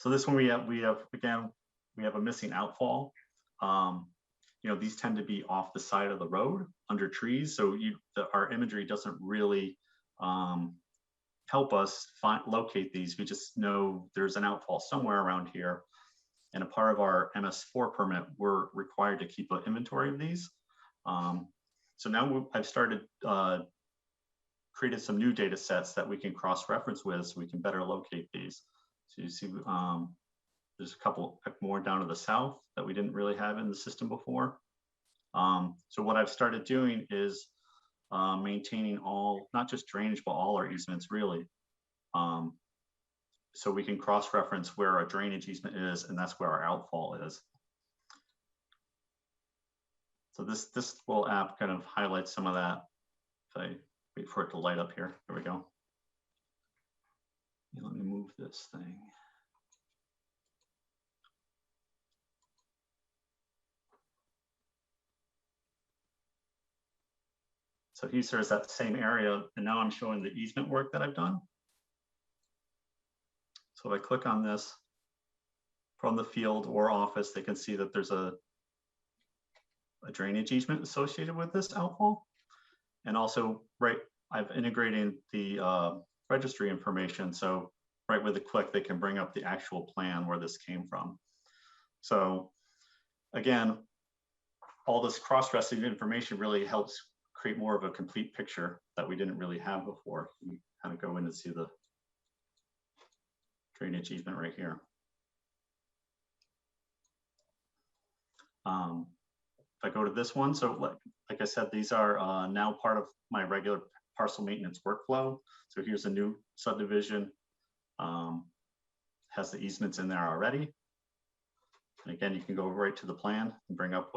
[SPEAKER 8] this one we have a missing outfall. These tend to be off the side of the road under trees, so our imagery doesn't really help us locate these. We just know there's an outfall somewhere around here, and a part of our MS4 permit, we're required to keep an inventory of these. So now I've started created some new data sets that we can cross-reference with, so we can better locate these. So you see there's a couple more down to the south that we didn't really have in the system before. So what I've started doing is maintaining not just drainage, but all our easements really. So we can cross-reference where our drainage easement is, and that's where our outfall is. So this little app kind of highlights some of that. If I wait for it to light up here, there we go. Let me move this thing. So here's that same area, and now I'm showing the easement work that I've done. So if I click on this from the field or office, they can see that there's a drainage easement associated with this outfall. And also, I've integrated the registry information. So right with a click, they can bring up the actual plan where this came from. So again, all this cross-referencing information really helps create more of a complete picture that we didn't really have before. You kind of go in and see the drainage easement right here. If I go to this one, so like I said, these are now part of my regular parcel maintenance workflow. So here's a new subdivision, has the easements in there already. And again, you can go right to the plan and bring up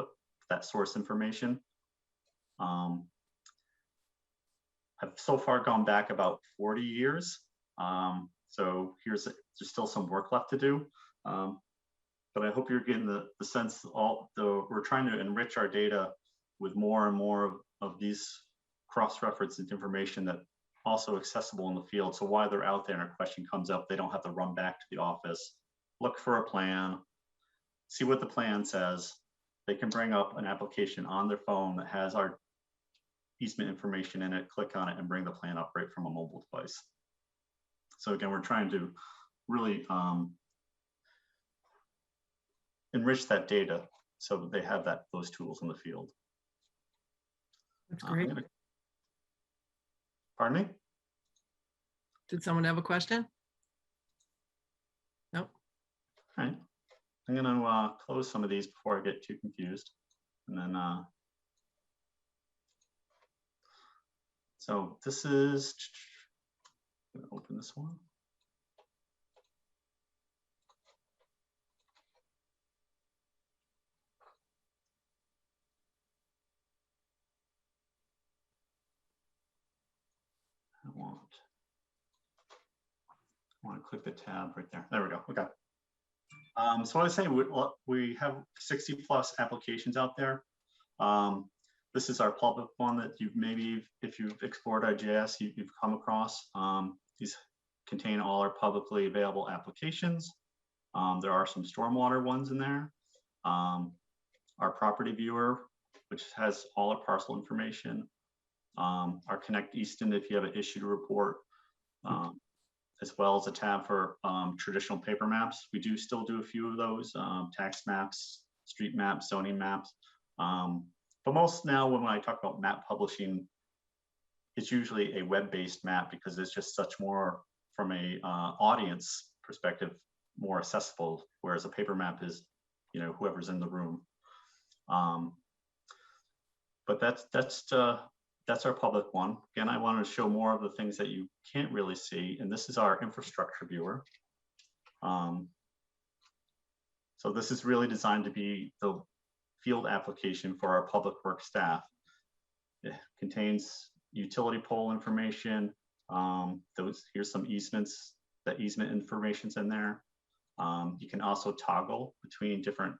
[SPEAKER 8] that source information. I've so far gone back about 40 years. So there's still some work left to do. But I hope you're getting the sense we're trying to enrich our data with more and more of these cross-referenced information that also accessible in the field. So while they're out there and a question comes up, they don't have to run back to the office, look for a plan, see what the plan says. They can bring up an application on their phone that has our easement information in it, click on it, and bring the plan up right from a mobile device. So again, we're trying to really enrich that data so that they have those tools in the field.
[SPEAKER 1] That's great.
[SPEAKER 8] Pardon me?
[SPEAKER 1] Did someone have a question? Nope.
[SPEAKER 8] All right. I'm going to close some of these before I get too confused. And then, so this is, I'm going to open this one. I want to click the tab right there. There we go. Okay. So I say we have 60 plus applications out there. This is our public one that you've maybe, if you've explored our JS, you've come across. These contain all our publicly available applications. There are some stormwater ones in there. Our property viewer, which has all our parcel information. Our Connect Easton, if you have an issue to report, as well as a tab for traditional paper maps. We do still do a few of those, tax maps, street maps, zoning maps. But most now when I talk about map publishing, it's usually a web-based map because it's just such more from a audience perspective, more accessible, whereas a paper map is, you know, whoever's in the room. But that's our public one. Again, I wanted to show more of the things that you can't really see, and this is our infrastructure viewer. So this is really designed to be the field application for our public works staff. It contains utility pole information. Here's some easements. The easement information's in there. You can also toggle between different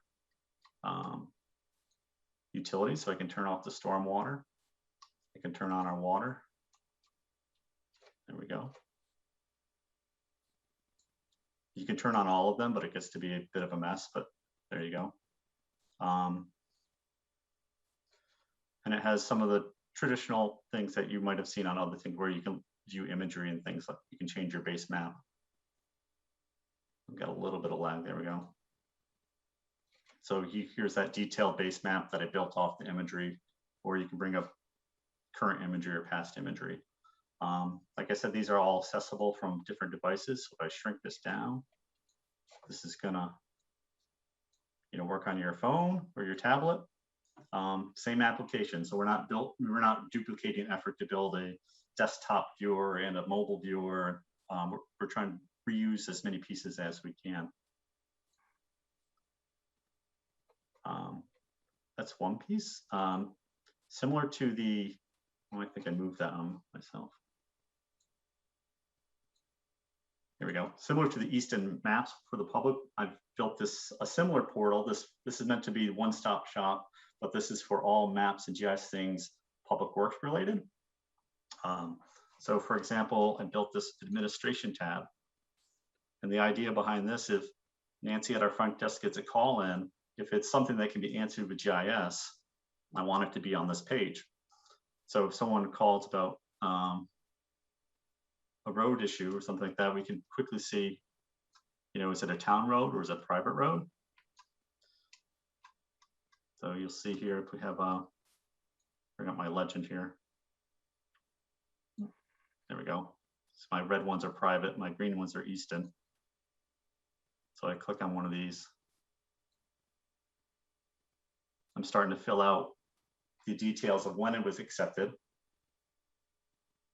[SPEAKER 8] utilities. So I can turn off the stormwater. I can turn on our water. There we go. You can turn on all of them, but it gets to be a bit of a mess, but there you go. And it has some of the traditional things that you might have seen on other things where you can view imagery and things like you can change your base map. We've got a little bit of lag, there we go. So here's that detailed base map that I built off the imagery, or you can bring up current imagery or past imagery. Like I said, these are all accessible from different devices. So if I shrink this down, this is gonna, you know, work on your phone or your tablet. Same application. So we're not duplicating effort to build a desktop viewer and a mobile viewer. We're trying to reuse as many pieces as we can. That's one piece. Similar to the, oh, I think I moved that on myself. Here we go. Similar to the Easton maps for the public, I've built a similar portal. This is meant to be one-stop shop, but this is for all maps and GIS things public works related. So for example, I built this administration tab. And the idea behind this, if Nancy at our front desk gets a call in, if it's something that can be answered with GIS, I want it to be on this page. So if someone calls about a road issue or something like that, we can quickly see, you know, is it a town road or is it a private road? So you'll see here, if we have, bring up my legend here. There we go. So my red ones are private, my green ones are Easton. So I click on one of these. I'm starting to fill out the details of when it was accepted.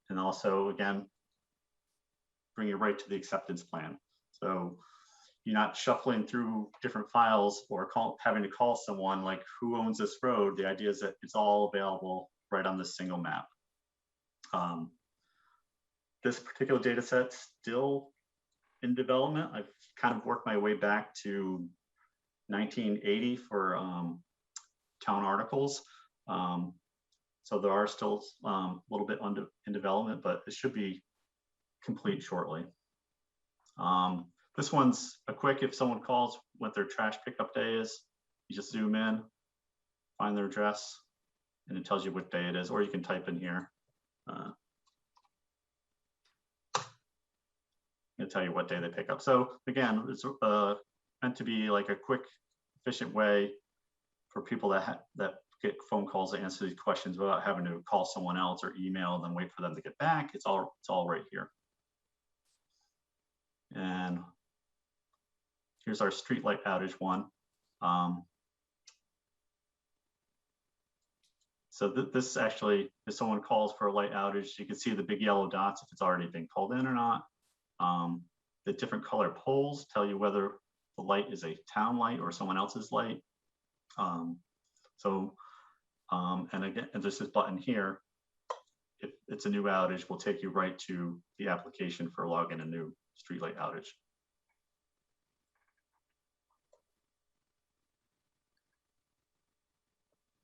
[SPEAKER 8] And also, again, bring you right to the acceptance plan. So you're not shuffling through different files or having to call someone like, who owns this road? The idea is that it's all available right on this single map. This particular data set still in development. I've kind of worked my way back to 1980 for town articles. So there are still a little bit in development, but it should be complete shortly. This one's a quick, if someone calls what their trash pickup day is, you just zoom in, find their address, and it tells you what day it is, or you can type in here. It'll tell you what day they pick up. So again, it's meant to be like a quick, efficient way for people that get phone calls to answer these questions without having to call someone else or email and then wait for them to get back. It's all right here. And here's our streetlight outage one. So this actually, if someone calls for a light outage, you can see the big yellow dots if it's already been called in or not. The different color poles tell you whether the light is a town light or someone else's light. And again, and there's this button here. If it's a new outage, will take you right to the application for logging a new streetlight outage.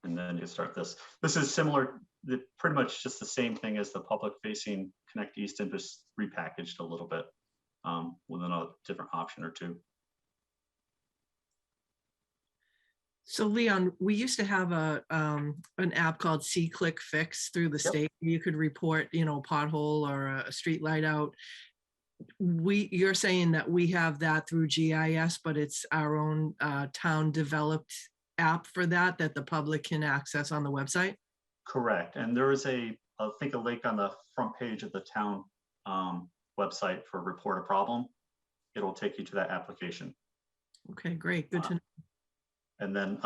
[SPEAKER 8] And then you start this. This is similar, pretty much just the same thing as the public facing Connect Easton, just repackaged a little bit with a different option or two.
[SPEAKER 1] So Leon, we used to have an app called C-Click Fix through the state. You could report, pothole or a street light out. You're saying that we have that through GIS, but it's our own town developed app for that the public can access on the website?
[SPEAKER 8] Correct. And there is I think a link on the front page of the town website for report a problem. It'll take you to that application.
[SPEAKER 1] Okay, great. Good to know.
[SPEAKER 8] And then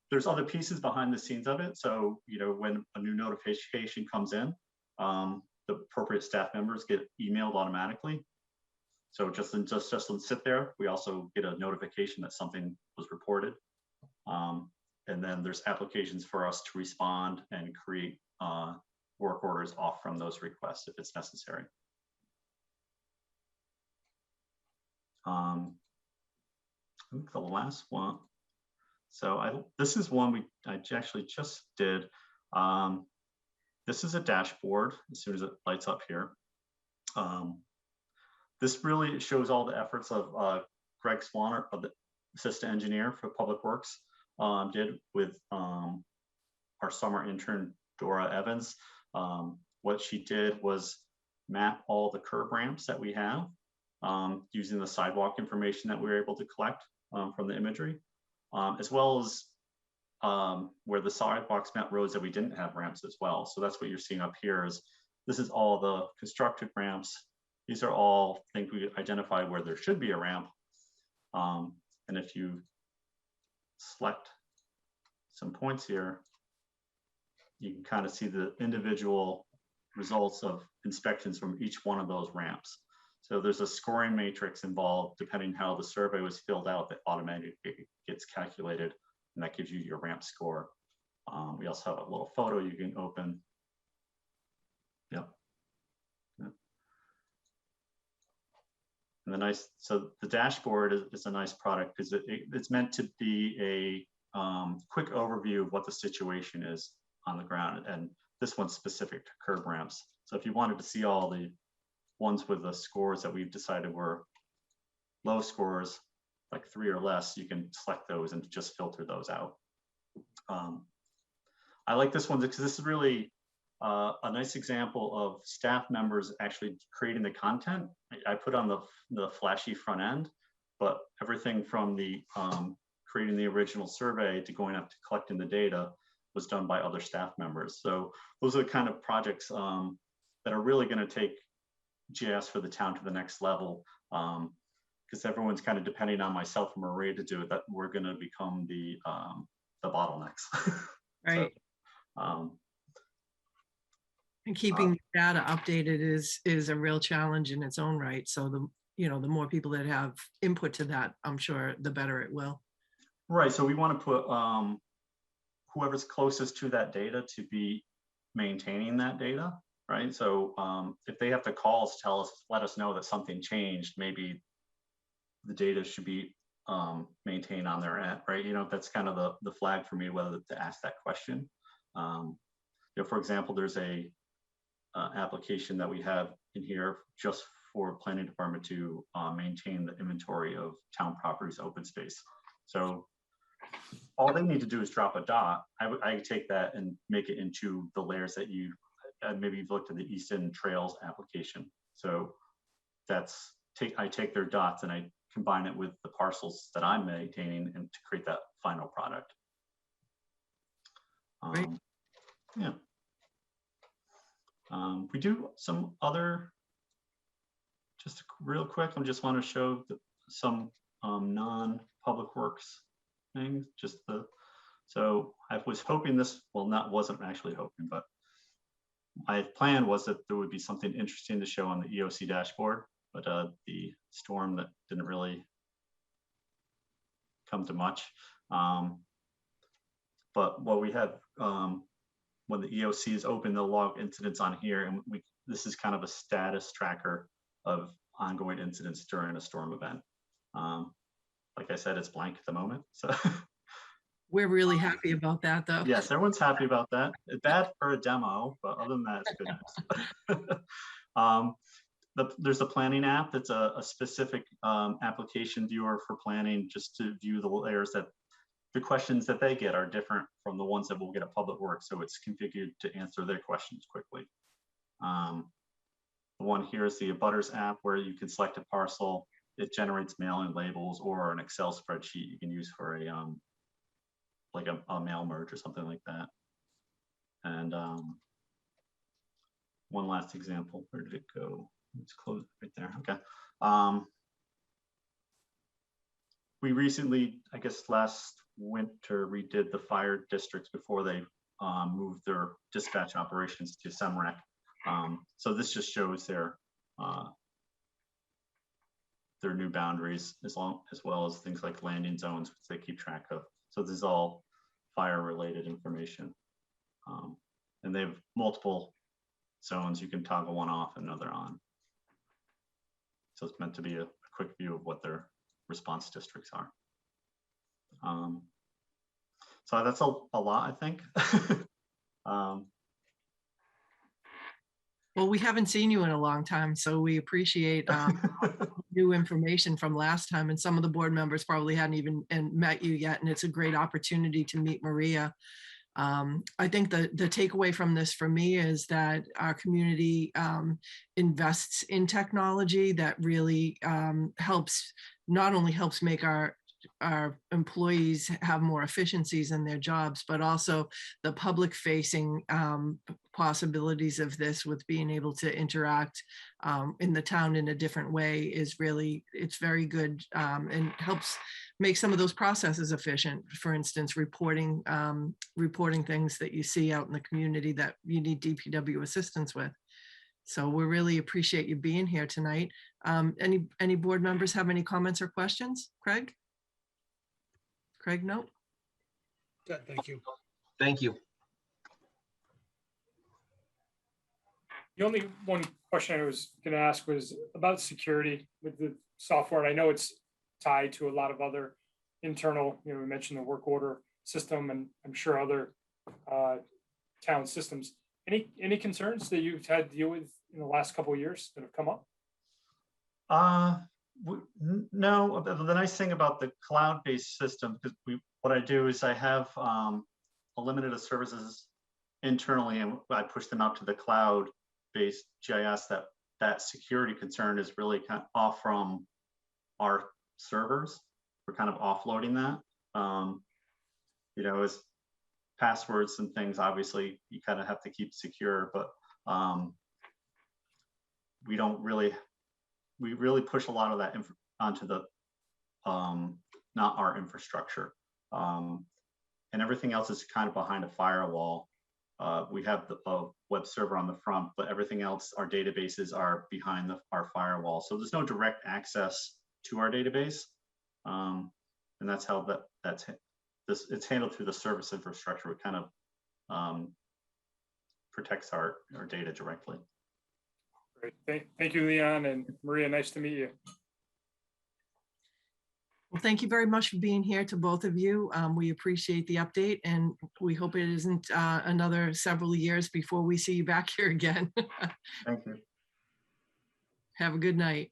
[SPEAKER 8] there's other pieces behind the scenes of it. So, when a new notification comes in, the appropriate staff members get emailed automatically. So just doesn't sit there. We also get a notification that something was reported. And then there's applications for us to respond and create work orders off from those requests if it's necessary. I think the last one. So this is one I actually just did. This is a dashboard as soon as it lights up here. This really shows all the efforts of Greg Swanner, the assistant engineer for Public Works, did with our summer intern, Dora Evans. What she did was map all the curb ramps that we have using the sidewalk information that we were able to collect from the imagery, as well as where the sidewalks met roads that we didn't have ramps as well. So that's what you're seeing up here this is all the constructed ramps. These are all things we identified where there should be a ramp. And if you select some points here, you can kind of see the individual results of inspections from each one of those ramps. So there's a scoring matrix involved depending how the survey was filled out that automatically gets calculated, and that gives you your ramp score. We also have a little photo you can open. Yep. And so the dashboard is a nice product because it's meant to be a quick overview of what the situation is on the ground. And this one's specific to curb ramps. So if you wanted to see all the ones with the scores that we've decided were low scores, like 3 or less, you can select those and just filter those out. I like this one because this is really a nice example of staff members actually creating the content. I put on the flashy front end, but everything from the creating the original survey to going up to collecting the data was done by other staff members. So those are the kind of projects that are really going to take GIS for the town to the next level, because everyone's kind of depending on myself and Maria to do it, that we're going to become the bottlenecks.
[SPEAKER 1] Right.
[SPEAKER 8] So,
[SPEAKER 1] and keeping data updated is a real challenge in its own right. So the more people that have input to that, I'm sure the better it will.
[SPEAKER 8] Right. So we want to put whoever's closest to that data to be maintaining that data. Right. So if they have to call us, let us know that something changed, maybe the data should be maintained on their end. Right. That's kind of the flag for me, whether to ask that question. For example, there's a application that we have in here just for planning department to maintain the inventory of town properties open space. So all they need to do is drop a dot. I take that and make it into the layers that maybe you've looked at the Easton Trails application. So I take their dots and I combine it with the parcels that I'm maintaining and to create that final product.
[SPEAKER 1] Great.
[SPEAKER 8] Yeah. We do some other, just real quick, I just want to show some non-public works things, so I was hoping this, well, wasn't actually hoping, but my plan was that there would be something interesting to show on the EOC dashboard, but the storm that didn't really come to much. But what we have, when the EOC is open, they'll log incidents on here, and this is kind of a status tracker of ongoing incidents during a storm event. Like I said, it's blank at the moment, so.
[SPEAKER 1] We're really happy about that, though.
[SPEAKER 8] Yes, everyone's happy about that. It's bad for a demo, but other than that, it's good news. There's a planning app that's a specific application viewer for planning, just to view the layers that the questions that they get are different from the ones that will get at Public Works. So it's configured to answer their questions quickly. The one here is the Abutters app, where you can select a parcel. It generates mailing labels or an Excel spreadsheet you can use for a like a mail merge or something like that. And one last example, where did it go? It's closed right there, okay. We recently, I guess last winter, redid the fire districts before they moved their dispatch operations to SEMREC. So this just shows their new boundaries, as well as things like landing zones, which they keep track of. So this is all fire-related information. And they have multiple zones. You can toggle one off and another on. So it's meant to be a quick view of what their response districts are. So that's a lot, I think.
[SPEAKER 1] Well, we haven't seen you in a long time, so we appreciate new information from last time. And some of the board members probably hadn't even met you yet, and it's a great opportunity to meet Maria. I think the takeaway from this for me is that our community invests in technology that really not only helps make our employees have more efficiencies in their jobs, but also the public facing possibilities of this, with being able to interact in the town in a different way, is really, it's very good, and helps make some of those processes efficient. For instance, reporting things that you see out in the community that you need DPW assistance with. So we really appreciate you being here tonight. Any board members have any comments or questions? Craig? Craig, no?
[SPEAKER 4] Good, thank you.
[SPEAKER 3] Thank you.
[SPEAKER 5] The only one question I was going to ask was about security with the software. And I know it's tied to a lot of other internal, we mentioned the work order system, and I'm sure other town systems. Any concerns that you've had to deal with in the last couple of years that have come up?
[SPEAKER 8] No, the nice thing about the cloud-based system, because what I do is I have a limited of services internally, and I push them out to the cloud-based GIS. That security concern is really kind of off from our servers. We're kind of offloading that. As passwords and things, obviously you kind of have to keep secure, but we really push a lot of that onto the not our infrastructure, and everything else is kind of behind a firewall. We have a web server on the front, but everything else, our databases are behind our firewall, so there's no direct access to our database, and that's how it's handled through the service infrastructure. It kind of protects our data directly.
[SPEAKER 5] Great. Thank you, Leon, and Maria, nice to meet you.
[SPEAKER 1] Well, thank you very much for being here, to both of you. We appreciate the update, and we hope it isn't another several years before we see you back here again.
[SPEAKER 8] Thank you.
[SPEAKER 1] Have a good night.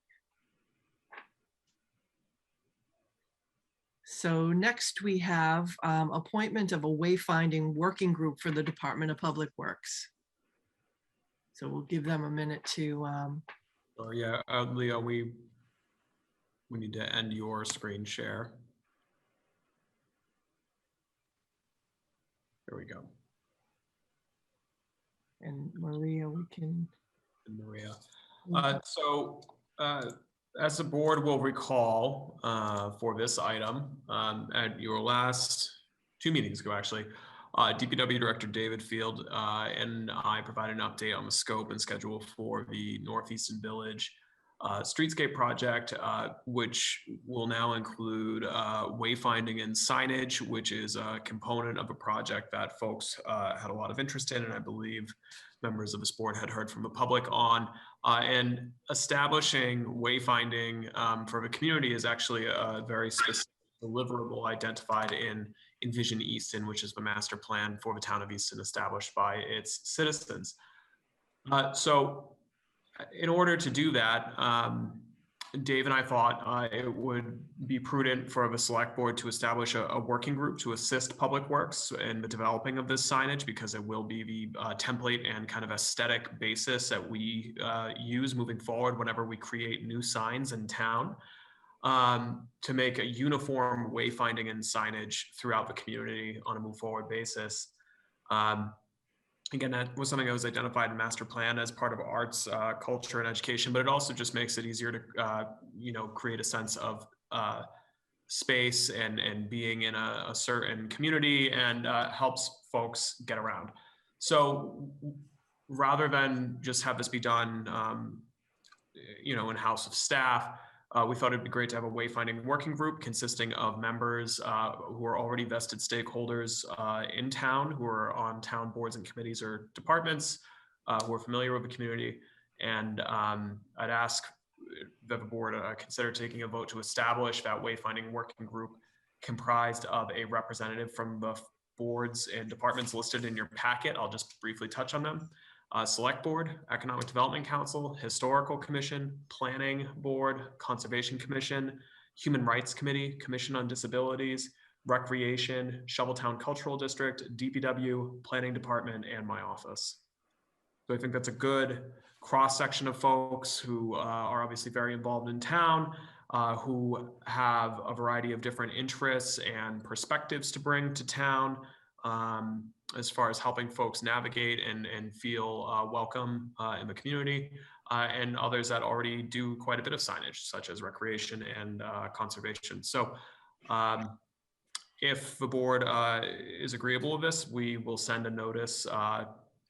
[SPEAKER 1] So next we have appointment of a wayfinding working group for the Department of Public Works. So we'll give them a minute to.
[SPEAKER 6] Oh yeah, Leo, we need to end your screen share. There we go.
[SPEAKER 1] And Maria, we can.
[SPEAKER 6] And Maria. As the board will recall, for this item, at your last 2 meetings ago, actually, DPW Director David Field and I provided an update on the scope and schedule for the Northeastern Village streetscape project, which will now include wayfinding and signage, which is a component of a project that folks had a lot of interest in, and I believe members of this board had heard from the public on. And establishing wayfinding for the community is actually a very specific deliverable identified in Envision Easton, which is the master plan for the town of Easton established by its citizens. So in order to do that, Dave and I thought it would be prudent for the select board to establish a working group to assist Public Works in the developing of this signage, because it will be the template and kind of aesthetic basis that we use moving forward whenever we create new signs in town, to make a uniform wayfinding and signage throughout the community on a move forward basis. Again, that was something that was identified in master plan as part of arts, culture, and education, but it also just makes it easier to, create a sense of space and being in a certain community, and helps folks get around. So rather than just have this be done, in-house of staff, we thought it'd be great to have a wayfinding working group consisting of members who are already vested stakeholders in town, who are on town boards and committees or departments, who are familiar with the community. And I'd ask that the board consider taking a vote to establish that wayfinding working group comprised of a representative from the boards and departments listed in your packet. I'll just briefly touch on them. Select Board, Economic Development Council, Historical Commission, Planning Board, Conservation Commission, Human Rights Committee, Commission on Disabilities, Recreation, Shoveltown Cultural District, DPW, Planning Department, and my office. So I think that's a good cross-section of folks who are obviously very involved in town, who have a variety of different interests and perspectives to bring to town, as far as helping folks navigate and feel welcome in the community, and others that already do quite a bit of signage, such as recreation and conservation. So if the board is agreeable with this, we will send a notice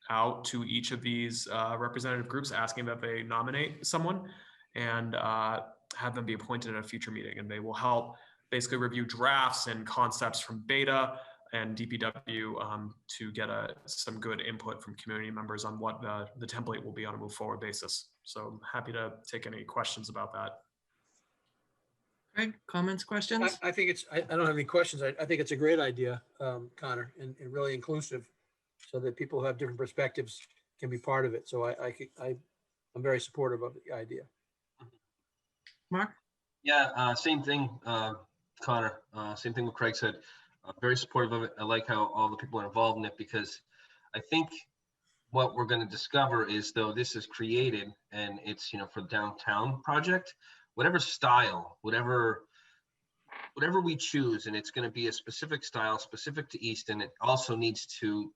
[SPEAKER 6] out to each of these representative groups asking that they nominate someone, and have them be appointed at a future meeting. And they will help basically review drafts and concepts from Beta and DPW to get some good input from community members on what the template will be on a move forward basis. So I'm happy to take any questions about that.
[SPEAKER 1] Greg, comments, questions?
[SPEAKER 4] I think I don't have any questions. I think it's a great idea, Connor, and really inclusive, so that people who have different perspectives can be part of it. So I'm very supportive of the idea.
[SPEAKER 1] Mark?
[SPEAKER 3] Yeah, same thing, Connor. Same thing what Craig said. Very supportive of it. I like how all the people are involved in it, because I think what we're going to discover is, though this is created and it's, for the downtown project, whatever style, whatever we choose, and it's going to be a specific style specific to Easton, it also needs to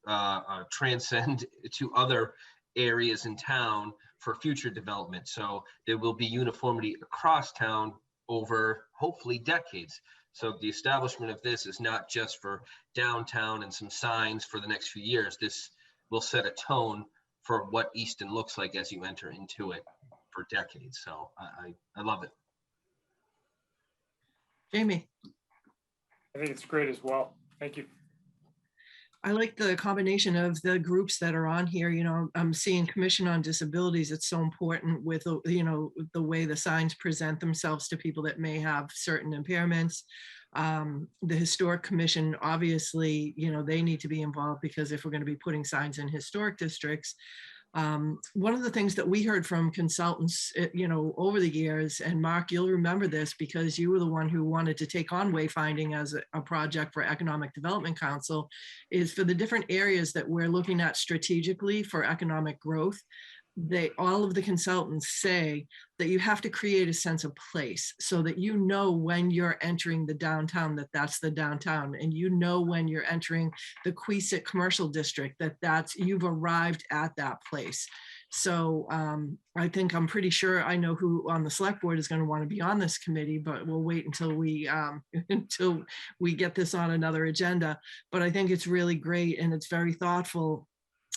[SPEAKER 3] transcend to other areas in town for future development. So there will be uniformity across town over hopefully decades. So the establishment of this is not just for downtown and some signs for the next few years. This will set a tone for what Easton looks like as you enter into it for decades. So I love it.
[SPEAKER 1] Jamie?
[SPEAKER 5] I think it's great as well. Thank you.
[SPEAKER 1] I like the combination of the groups that are on here. I'm seeing Commission on Disabilities. It's so important with, the way the signs present themselves to people that may have certain impairments. The Historic Commission, obviously, they need to be involved, because if we're going to be putting signs in historic districts, one of the things that we heard from consultants, over the years, and Mark, you'll remember this because you were the one who wanted to take on wayfinding as a project for Economic Development Council, is for the different areas that we're looking at strategically for economic growth. all of the consultants say that you have to create a sense of place so that you know when you're entering the downtown that that's the downtown, and you know when you're entering the Queesit Commercial District that you've arrived at that place. So I think I'm pretty sure I know who on the select board is going to want to be on this committee, but we'll wait until we until we get this on another agenda. But I think it's really great and it's very thoughtful.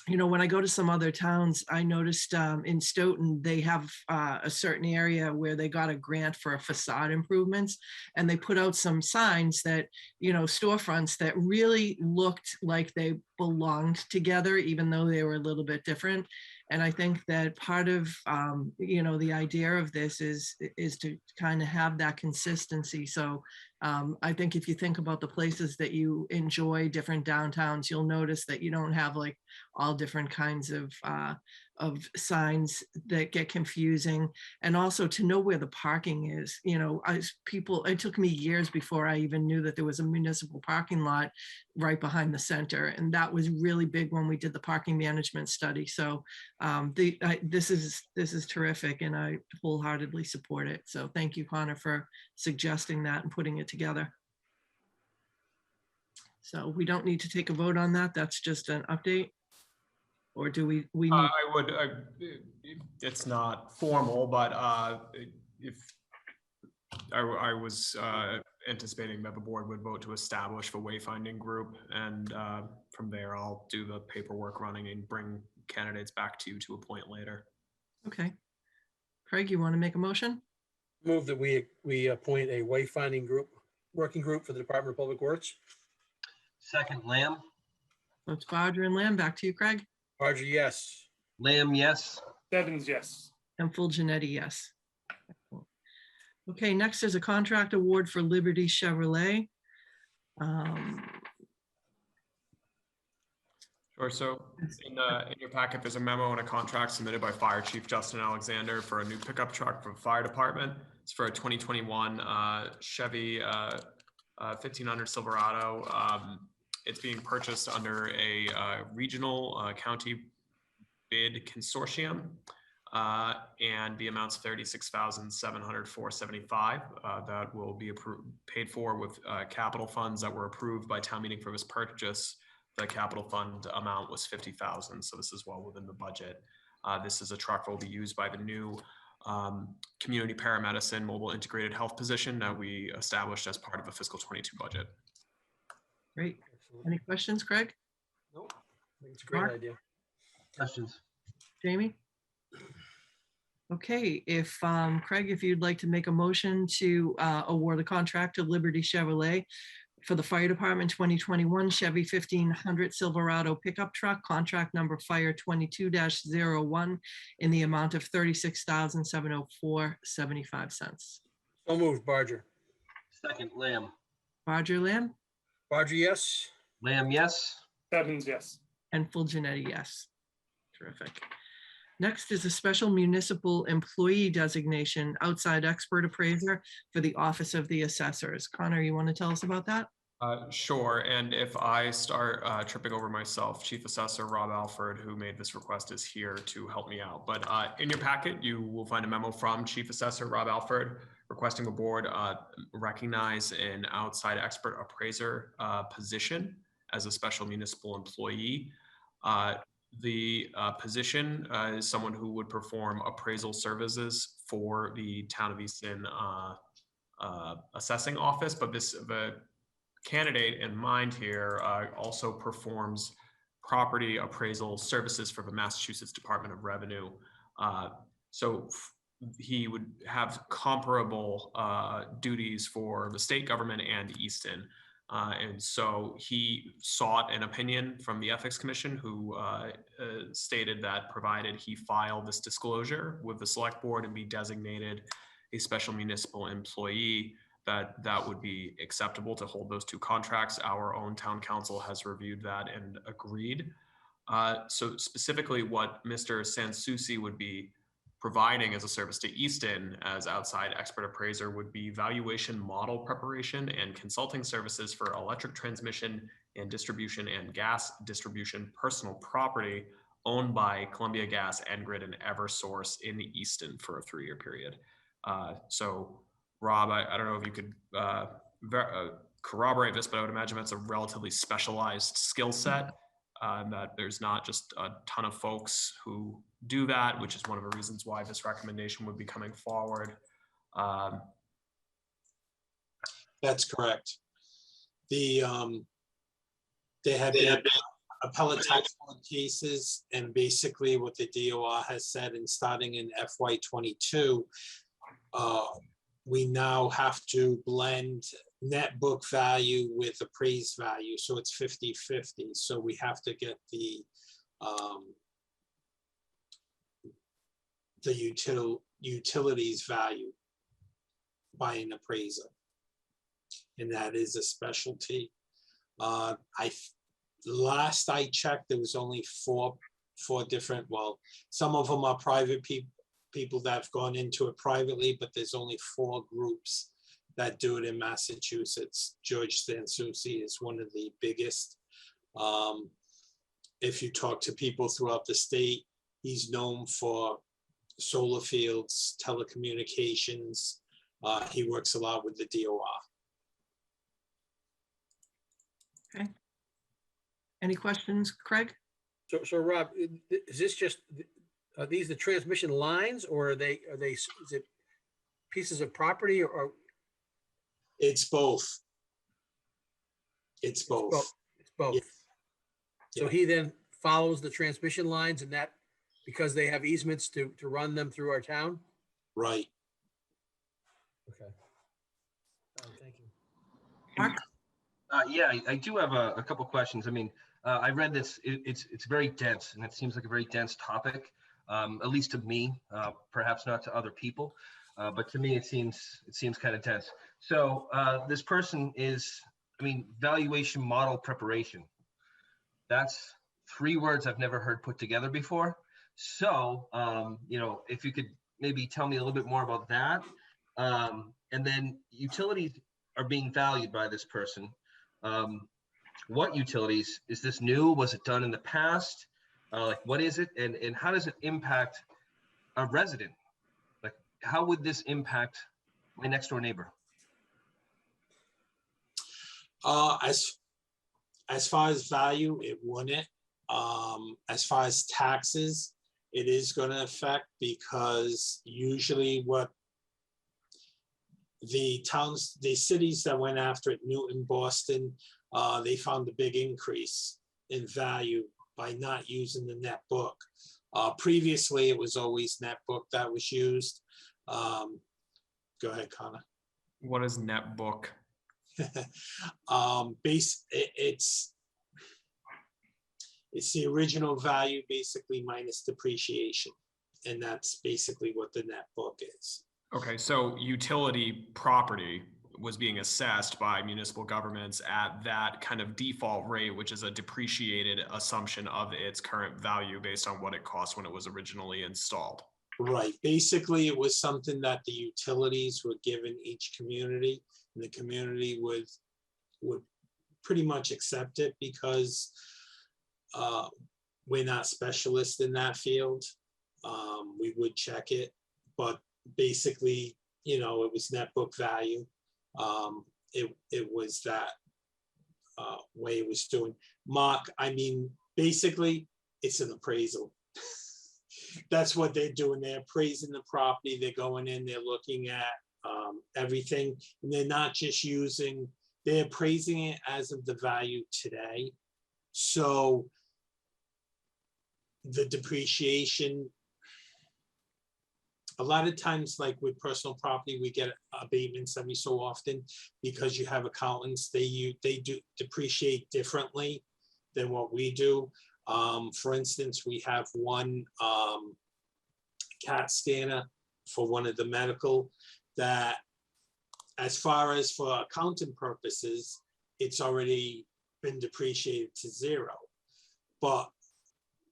[SPEAKER 1] You know, when I go to some other towns, I noticed in Stoughton, they have a certain area where they got a grant for facade improvements, and they put out some signs that, you know, storefronts that really looked like they belonged together, even though they were a little bit different. And I think that part of, you know, the idea of this is to kind of have that consistency. So I think if you think about the places that you enjoy, different downtowns, you'll notice that you don't have like all different kinds of signs that get confusing. And also to know where the parking is. You know, it took me years before I even knew that there was a municipal parking lot right behind the center. And that was really big when we did the parking management study. So this is terrific, and I wholeheartedly support it. So thank you, Connor, for suggesting that and putting it together. So we don't need to take a vote on that. That's just an update. Or do we need?
[SPEAKER 6] I would, it's not formal, but if I was anticipating that the board would vote to establish the wayfinding group, and from there I'll do the paperwork running and bring candidates back to you to appoint later.
[SPEAKER 1] Okay. Craig, you want to make a motion?
[SPEAKER 4] Move that we appoint a wayfinding group, working group for the Department of Public Works.
[SPEAKER 3] Second, Lamb.
[SPEAKER 1] So it's Bodger and Lamb. Back to you, Craig.
[SPEAKER 4] Barger, yes.
[SPEAKER 3] Lamb, yes.
[SPEAKER 5] Stebbins, yes.
[SPEAKER 1] And full Janetti, yes. Okay, next is a contract award for Liberty Chevrolet.
[SPEAKER 6] Sure. So in your packet, there's a memo and a contract submitted by Fire Chief Justin Alexander for a new pickup truck for the fire department. It's for a 2021 Chevy 1500 Silverado. It's being purchased under a regional county bid consortium, and the amount's $36,704.75. That will be paid for with capital funds that were approved by town meeting for this purchase. The capital fund amount was $50,000, so this is well within the budget. This is a truck that will be used by the new community paramedicine mobile integrated health position that we established as part of the fiscal 22 budget.
[SPEAKER 1] Great. Any questions, Craig?
[SPEAKER 4] Nope. I think it's a great
[SPEAKER 1] Mark?
[SPEAKER 4] idea.
[SPEAKER 3] Questions?
[SPEAKER 1] Jamie? Okay, if Craig, if you'd like to make a motion to award a contract to Liberty Chevrolet for the fire department 2021 Chevy 1500 Silverado pickup truck, contract number fire 22-01 in the amount of $36,704.75.
[SPEAKER 4] So moved, Barger.
[SPEAKER 3] Second, Lamb.
[SPEAKER 1] Roger, Lamb,
[SPEAKER 4] Barger, yes.
[SPEAKER 3] Lamb, yes.
[SPEAKER 5] Stebbins, yes.
[SPEAKER 1] and full Janetti, yes. Terrific. Next is a special municipal employee designation, outside expert appraiser for the Office of the Assessors. Connor, you want to tell us about that?
[SPEAKER 6] Sure. And if I start tripping over myself, Chief Assessor Rob Alford, who made this request, is here to help me out. But in your packet, you will find a memo from Chief Assessor Rob Alford requesting the board recognize an outside expert appraiser position as a special municipal employee. The position is someone who would perform appraisal services for the Town of Easton assessing office, but the candidate in mind here also performs property appraisal services for the Massachusetts Department of Revenue. So he would have comparable duties for the state government and Easton. And so he sought an opinion from the Ethics Commission, who stated that provided he file this disclosure with the select board and be designated a special municipal employee, that would be acceptable to hold those two contracts. Our own town council has reviewed that and agreed. So specifically what Mr. Sansucci would be providing as a service to Easton as outside expert appraiser would be valuation model preparation and consulting services for electric transmission and distribution and gas distribution, personal property, owned by Columbia Gas, Engrid, and Eversource in Easton for a 3-year period. So Rob, I don't know if you could corroborate this, but I would imagine that's a relatively specialized skill set, and that there's not just a ton of folks who do that, which is one of the reasons why this recommendation would be coming forward.
[SPEAKER 11] That's correct. There had been appellate tax court cases, and basically what the DOR has said, and starting in FY22, we now have to blend net book value with appraised value. So it's 50-50. So we have to get the utilities value by an appraiser. And that is a specialty. Last I checked, there was only four different, well, some of them are private people that have gone into it privately, but there's only 4 groups that do it in Massachusetts. George Stansusi is one of the biggest. If you talk to people throughout the state, he's known for solar fields, telecommunications. He works a lot with the DOR.
[SPEAKER 1] Okay. Any questions, Craig?
[SPEAKER 4] So Rob, is this just, are these the transmission lines, or is it pieces of property, or?
[SPEAKER 11] It's both. It's both.
[SPEAKER 4] It's both.
[SPEAKER 11] Yeah.
[SPEAKER 4] So he then follows the transmission lines, and that, because they have easements to run them through our town?
[SPEAKER 11] Right.
[SPEAKER 4] Okay. Thank you.
[SPEAKER 1] Mark?
[SPEAKER 3] Yeah, I do have a couple questions. I mean, I read this. It's very dense, and it seems like a very dense topic, at least to me. Perhaps not to other people, but to me, it seems kind of dense. So this person is, I mean, valuation model preparation. That's 3 words I've never heard put together before. So you know, if you could maybe tell me a little bit more about that, and then utilities are being valued by this person. What utilities? Is this new? Was it done in the past? Like, what is it? And how does it impact a resident? Like, how would this impact my next door neighbor?
[SPEAKER 11] As far as value, it wouldn't. As far as taxes, it is going to affect, because usually what the cities that went after it, Newton, Boston, they found a big increase in value by not using the net book. Previously, it was always net book that was used. Go ahead, Connor.
[SPEAKER 6] What is net book?
[SPEAKER 11] It's the original value basically minus depreciation, and that's basically what the net book is.
[SPEAKER 6] Okay, so utility property was being assessed by municipal governments at that kind of default rate, which is a depreciated assumption of its current value based on what it cost when it was originally installed.
[SPEAKER 11] Right. Basically, it was something that the utilities were given each community, and the community would pretty much accept it, because we're not specialists in that field. We would check it, but basically, you know, it was net book value. It was that way it was doing. Mark, I mean, basically, it's an appraisal. That's what they're doing. They're appraising the property. They're going in, they're looking at everything, and they're not just they're appraising it as of the value today. So the depreciation, a lot of times, like with personal property, we get abatements every so often, because you have accountants, they do depreciate differently than what we do. For instance, we have one CAT scanner for one of the medical that, as far as for accounting purposes, it's already been depreciated to 0, but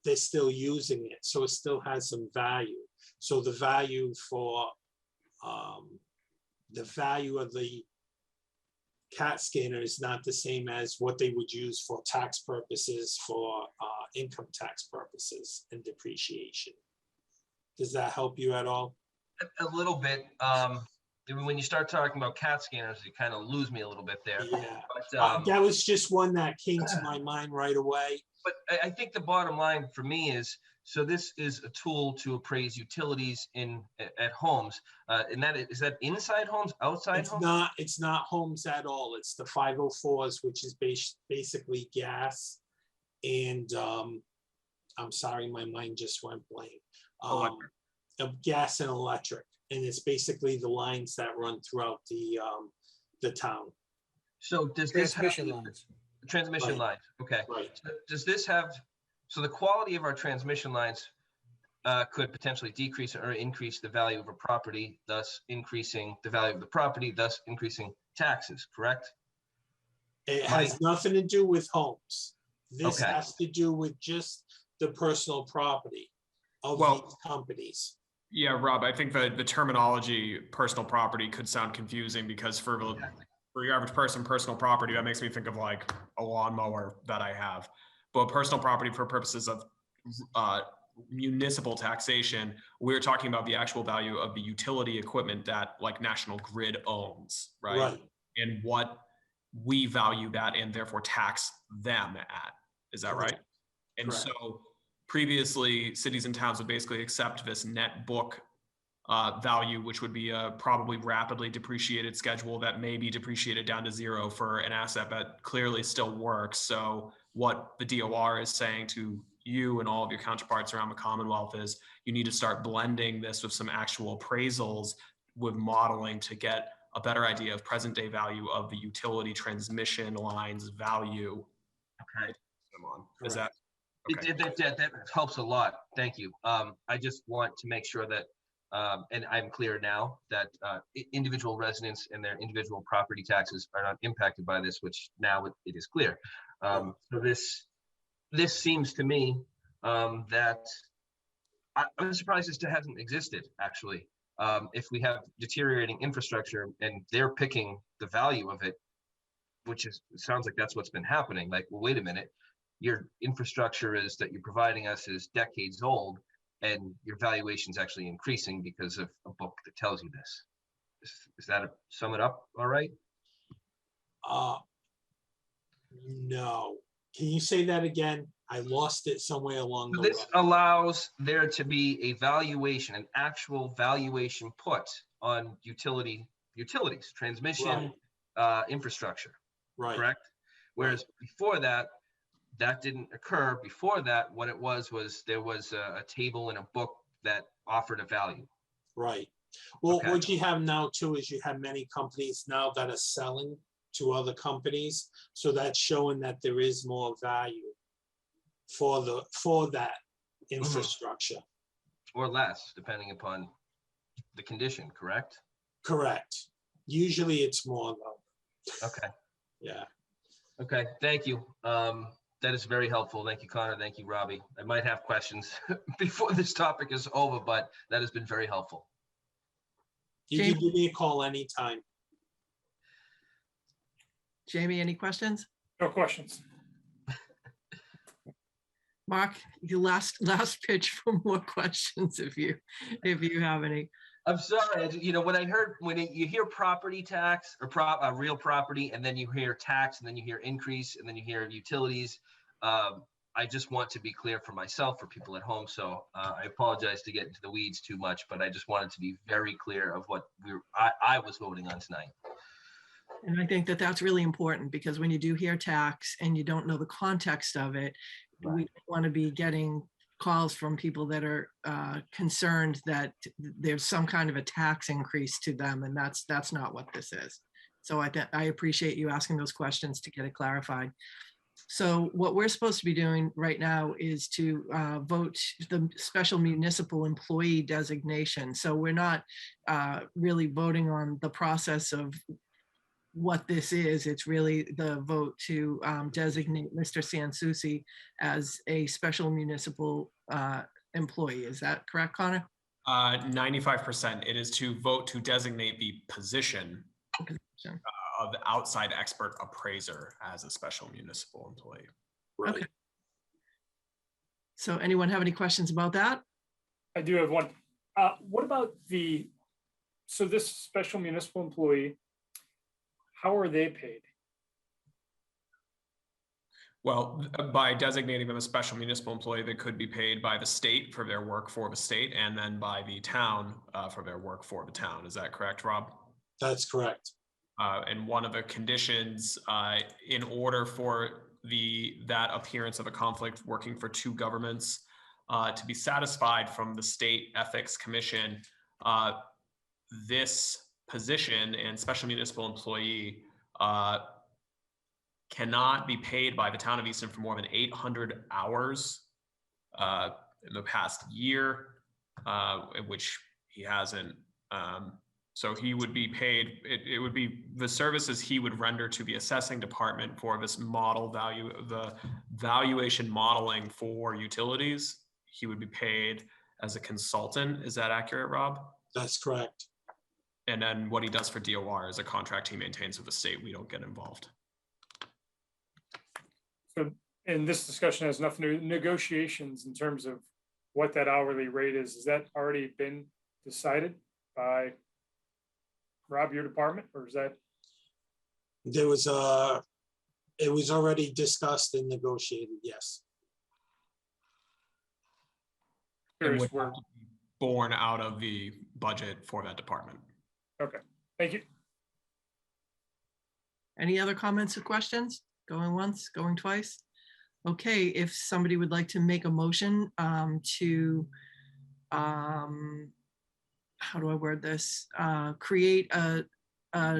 [SPEAKER 11] they're still using it, so it still has some value. So the value for the value of the CAT scanner is not the same as what they would use for tax purposes for income tax purposes and depreciation. Does that help you at all?
[SPEAKER 3] A little bit. When you start talking about CAT scanners, you kind of lose me a little bit there.
[SPEAKER 11] Yeah,
[SPEAKER 3] But,
[SPEAKER 11] that was just one that came to my mind right away.
[SPEAKER 3] but I think the bottom line for me is, so this is a tool to appraise utilities at homes. And is that inside homes, outside homes?
[SPEAKER 11] It's not homes at all. It's the 504s, which is basically gas. And I'm sorry, my mind just went blank. Of gas and electric. And it's basically the lines that run throughout the town.
[SPEAKER 3] So does this
[SPEAKER 4] Transmission lines.
[SPEAKER 3] Transmission
[SPEAKER 11] Right.
[SPEAKER 3] lines, okay.
[SPEAKER 11] Right.
[SPEAKER 3] So does this have, so the quality of our transmission lines could potentially decrease or increase the value of a property, thus increasing the value of the property, thus increasing taxes, correct?
[SPEAKER 11] It has nothing to do with homes. This
[SPEAKER 3] Okay.
[SPEAKER 11] has to do with just the personal property of these companies.
[SPEAKER 6] Yeah, Rob, I think the terminology personal property could sound confusing because for your average person, personal property, that makes me think of like a lawnmower that I have. But personal property for purposes of municipal taxation, we're talking about the actual value of the utility equipment that like National Grid owns, right?
[SPEAKER 11] Right.
[SPEAKER 6] And what we value that and therefore tax them at. Is that right? And
[SPEAKER 11] Correct.
[SPEAKER 6] so previously, cities and towns would basically accept this net book value, which would be a probably rapidly depreciated schedule that may be depreciated down to zero for an asset that clearly still works. So what the DOR is saying to you and all of your counterparts around the Commonwealth is you need to start blending this with some actual appraisals with modeling to get a better idea of present day value of the utility transmission lines value.
[SPEAKER 3] Okay.
[SPEAKER 6] Is that?
[SPEAKER 3] Okay. That helps a lot. Thank you. I just want to make sure that, and I'm clear now that individual residents and their individual property taxes are not impacted by this, which now it is clear. So this seems to me that I'm surprised this hasn't existed, actually. If we have deteriorating infrastructure and they're picking the value of it, which it sounds like that's what's been happening. Like, well, wait a minute. Your infrastructure that you're providing us is decades old, and your valuation is actually increasing because of a book that tells you this. Is that sum it up all right?
[SPEAKER 11] No. Can you say that again? I lost it somewhere along the way.
[SPEAKER 3] This allows there to be a valuation, an actual valuation put on utilities, transmission, infrastructure.
[SPEAKER 11] Right.
[SPEAKER 3] Correct? Whereas before that didn't occur. Before that, what it was there was a table in a book that offered a value.
[SPEAKER 11] Right. Well, what you have now too is you have many companies now that are selling to other companies. So that's showing that there is more value for that infrastructure.
[SPEAKER 3] Or less, depending upon the condition, correct?
[SPEAKER 11] Correct. Usually it's more though.
[SPEAKER 3] Okay.
[SPEAKER 11] Yeah.
[SPEAKER 3] Okay, thank you. That is very helpful. Thank you, Connor. Thank you, Robbie. I might have questions before this topic is over, but that has been very helpful.
[SPEAKER 11] You can give me a call anytime.
[SPEAKER 1] Jamie, any questions?
[SPEAKER 5] No questions.
[SPEAKER 1] Mark, your last pitch for more questions if you have any.
[SPEAKER 3] I'm sorry. When you hear property tax or real property, and then you hear tax, and then you hear increase, and then you hear utilities, I just want to be clear for myself, for people at home. So I apologize to get into the weeds too much, but I just wanted to be very clear of what I was voting on tonight.
[SPEAKER 1] And I think that that's really important, because when you do hear tax and you don't know the context of it, we don't want to be getting calls from people that are concerned that there's some kind of a tax increase to them, and that's not what this is. So I appreciate you asking those questions to get it clarified. So what we're supposed to be doing right now is to vote the special municipal employee designation. So we're not really voting on the process of what this is. It's really the vote to designate Mr. Sansucci as a special municipal employee. Is that correct, Connor?
[SPEAKER 6] 95%. It is to vote to designate the position of the outside expert appraiser as a special municipal employee.
[SPEAKER 11] Right.
[SPEAKER 1] Okay. So anyone have any questions about that?
[SPEAKER 5] I do have one. What about so this special municipal employee, how are they paid?
[SPEAKER 6] Well, by designating them a special municipal employee, they could be paid by the state for their work for the state, and then by the town for their work for the town. Is that correct, Rob?
[SPEAKER 11] That's correct.
[SPEAKER 6] And one of the conditions in order for that appearance of a conflict working for two governments to be satisfied from the State Ethics Commission, this position and special municipal employee cannot be paid by the town of Easton for more than 800 hours in the past year, in which he hasn't. So he would be paid, it would be the services he would render to the assessing department for this model value, the valuation modeling for utilities. He would be paid as a consultant. Is that accurate, Rob?
[SPEAKER 11] That's correct.
[SPEAKER 6] And then what he does for DOR is a contract he maintains with the state. We don't get involved.
[SPEAKER 5] So, and this discussion has nothing to do with negotiations in terms of what that hourly rate is. Has that already been decided by Rob, your department, or is that?
[SPEAKER 11] There was it was already discussed and negotiated, yes.
[SPEAKER 6] And would have to be born out of the budget for that department.
[SPEAKER 5] Okay, thank you.
[SPEAKER 1] Any other comments or questions? Going once, going twice? Okay, if somebody would like to make a motion to, how do I word this? Create a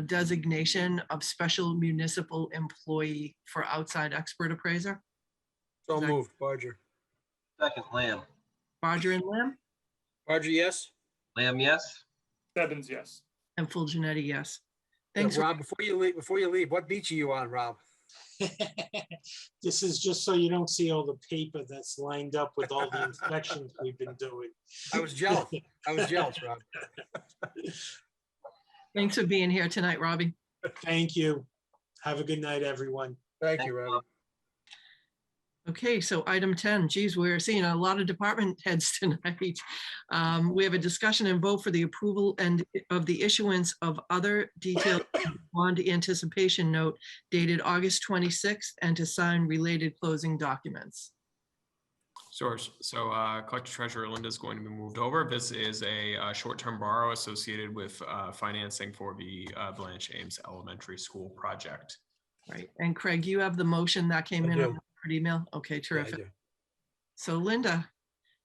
[SPEAKER 1] designation of special municipal employee for outside expert appraiser.
[SPEAKER 4] So moved, Barger.
[SPEAKER 3] Second, Lamb.
[SPEAKER 1] Barger and Lamb,
[SPEAKER 4] Barger, yes?
[SPEAKER 3] Lamb, yes.
[SPEAKER 5] Stebbins, yes.
[SPEAKER 1] and full Janetti, yes.
[SPEAKER 4] Yeah,
[SPEAKER 1] Thanks.
[SPEAKER 4] Rob, before you leave, what beach are you on, Rob?
[SPEAKER 11] This is just so you don't see all the paper that's lined up with all the inspections we've been doing.
[SPEAKER 4] I was jealous. I was jealous, Rob.
[SPEAKER 1] Thanks for being here tonight, Robbie.
[SPEAKER 11] Thank you. Have a good night, everyone.
[SPEAKER 4] Thank you, Rob.
[SPEAKER 1] Okay, so item 10, geez, we're seeing a lot of department heads tonight. We have a discussion and vote for the approval and of the issuance of other detailed bond anticipation note dated August 26th and to sign related closing documents.
[SPEAKER 6] So Collector Treasurer Linda is going to be moved over. This is a short-term borrow associated with financing for the Blanche Ames Elementary School project.
[SPEAKER 1] Right, and Craig, you have the motion that came
[SPEAKER 4] I
[SPEAKER 1] in
[SPEAKER 4] do.
[SPEAKER 1] on your email? Okay,
[SPEAKER 4] Yeah, I
[SPEAKER 1] terrific.
[SPEAKER 4] do.
[SPEAKER 1] So Linda,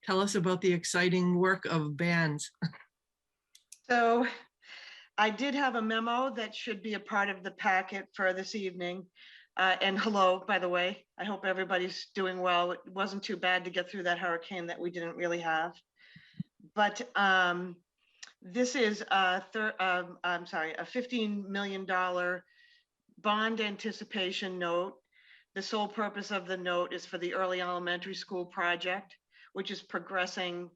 [SPEAKER 1] tell us about the exciting work of bands.
[SPEAKER 12] So I did have a memo that should be a part of the packet for this evening. And hello, by the way, I hope everybody's doing well. It wasn't too bad to get through that hurricane that we didn't really have. But this is a $15 million bond anticipation note. The sole purpose of the note is for the early elementary school project, which is progressing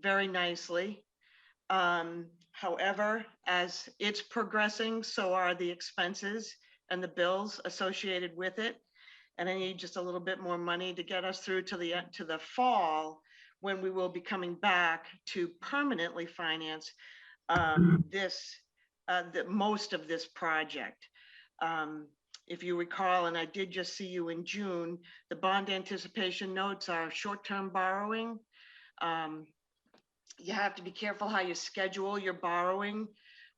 [SPEAKER 12] very nicely. However, as it's progressing, so are the expenses and the bills associated with it. And I need just a little bit more money to get us through to the fall, when we will be coming back to permanently finance most of this project. If you recall, and I did just see you in June, the bond anticipation notes are short-term borrowing. You have to be careful how you schedule your borrowing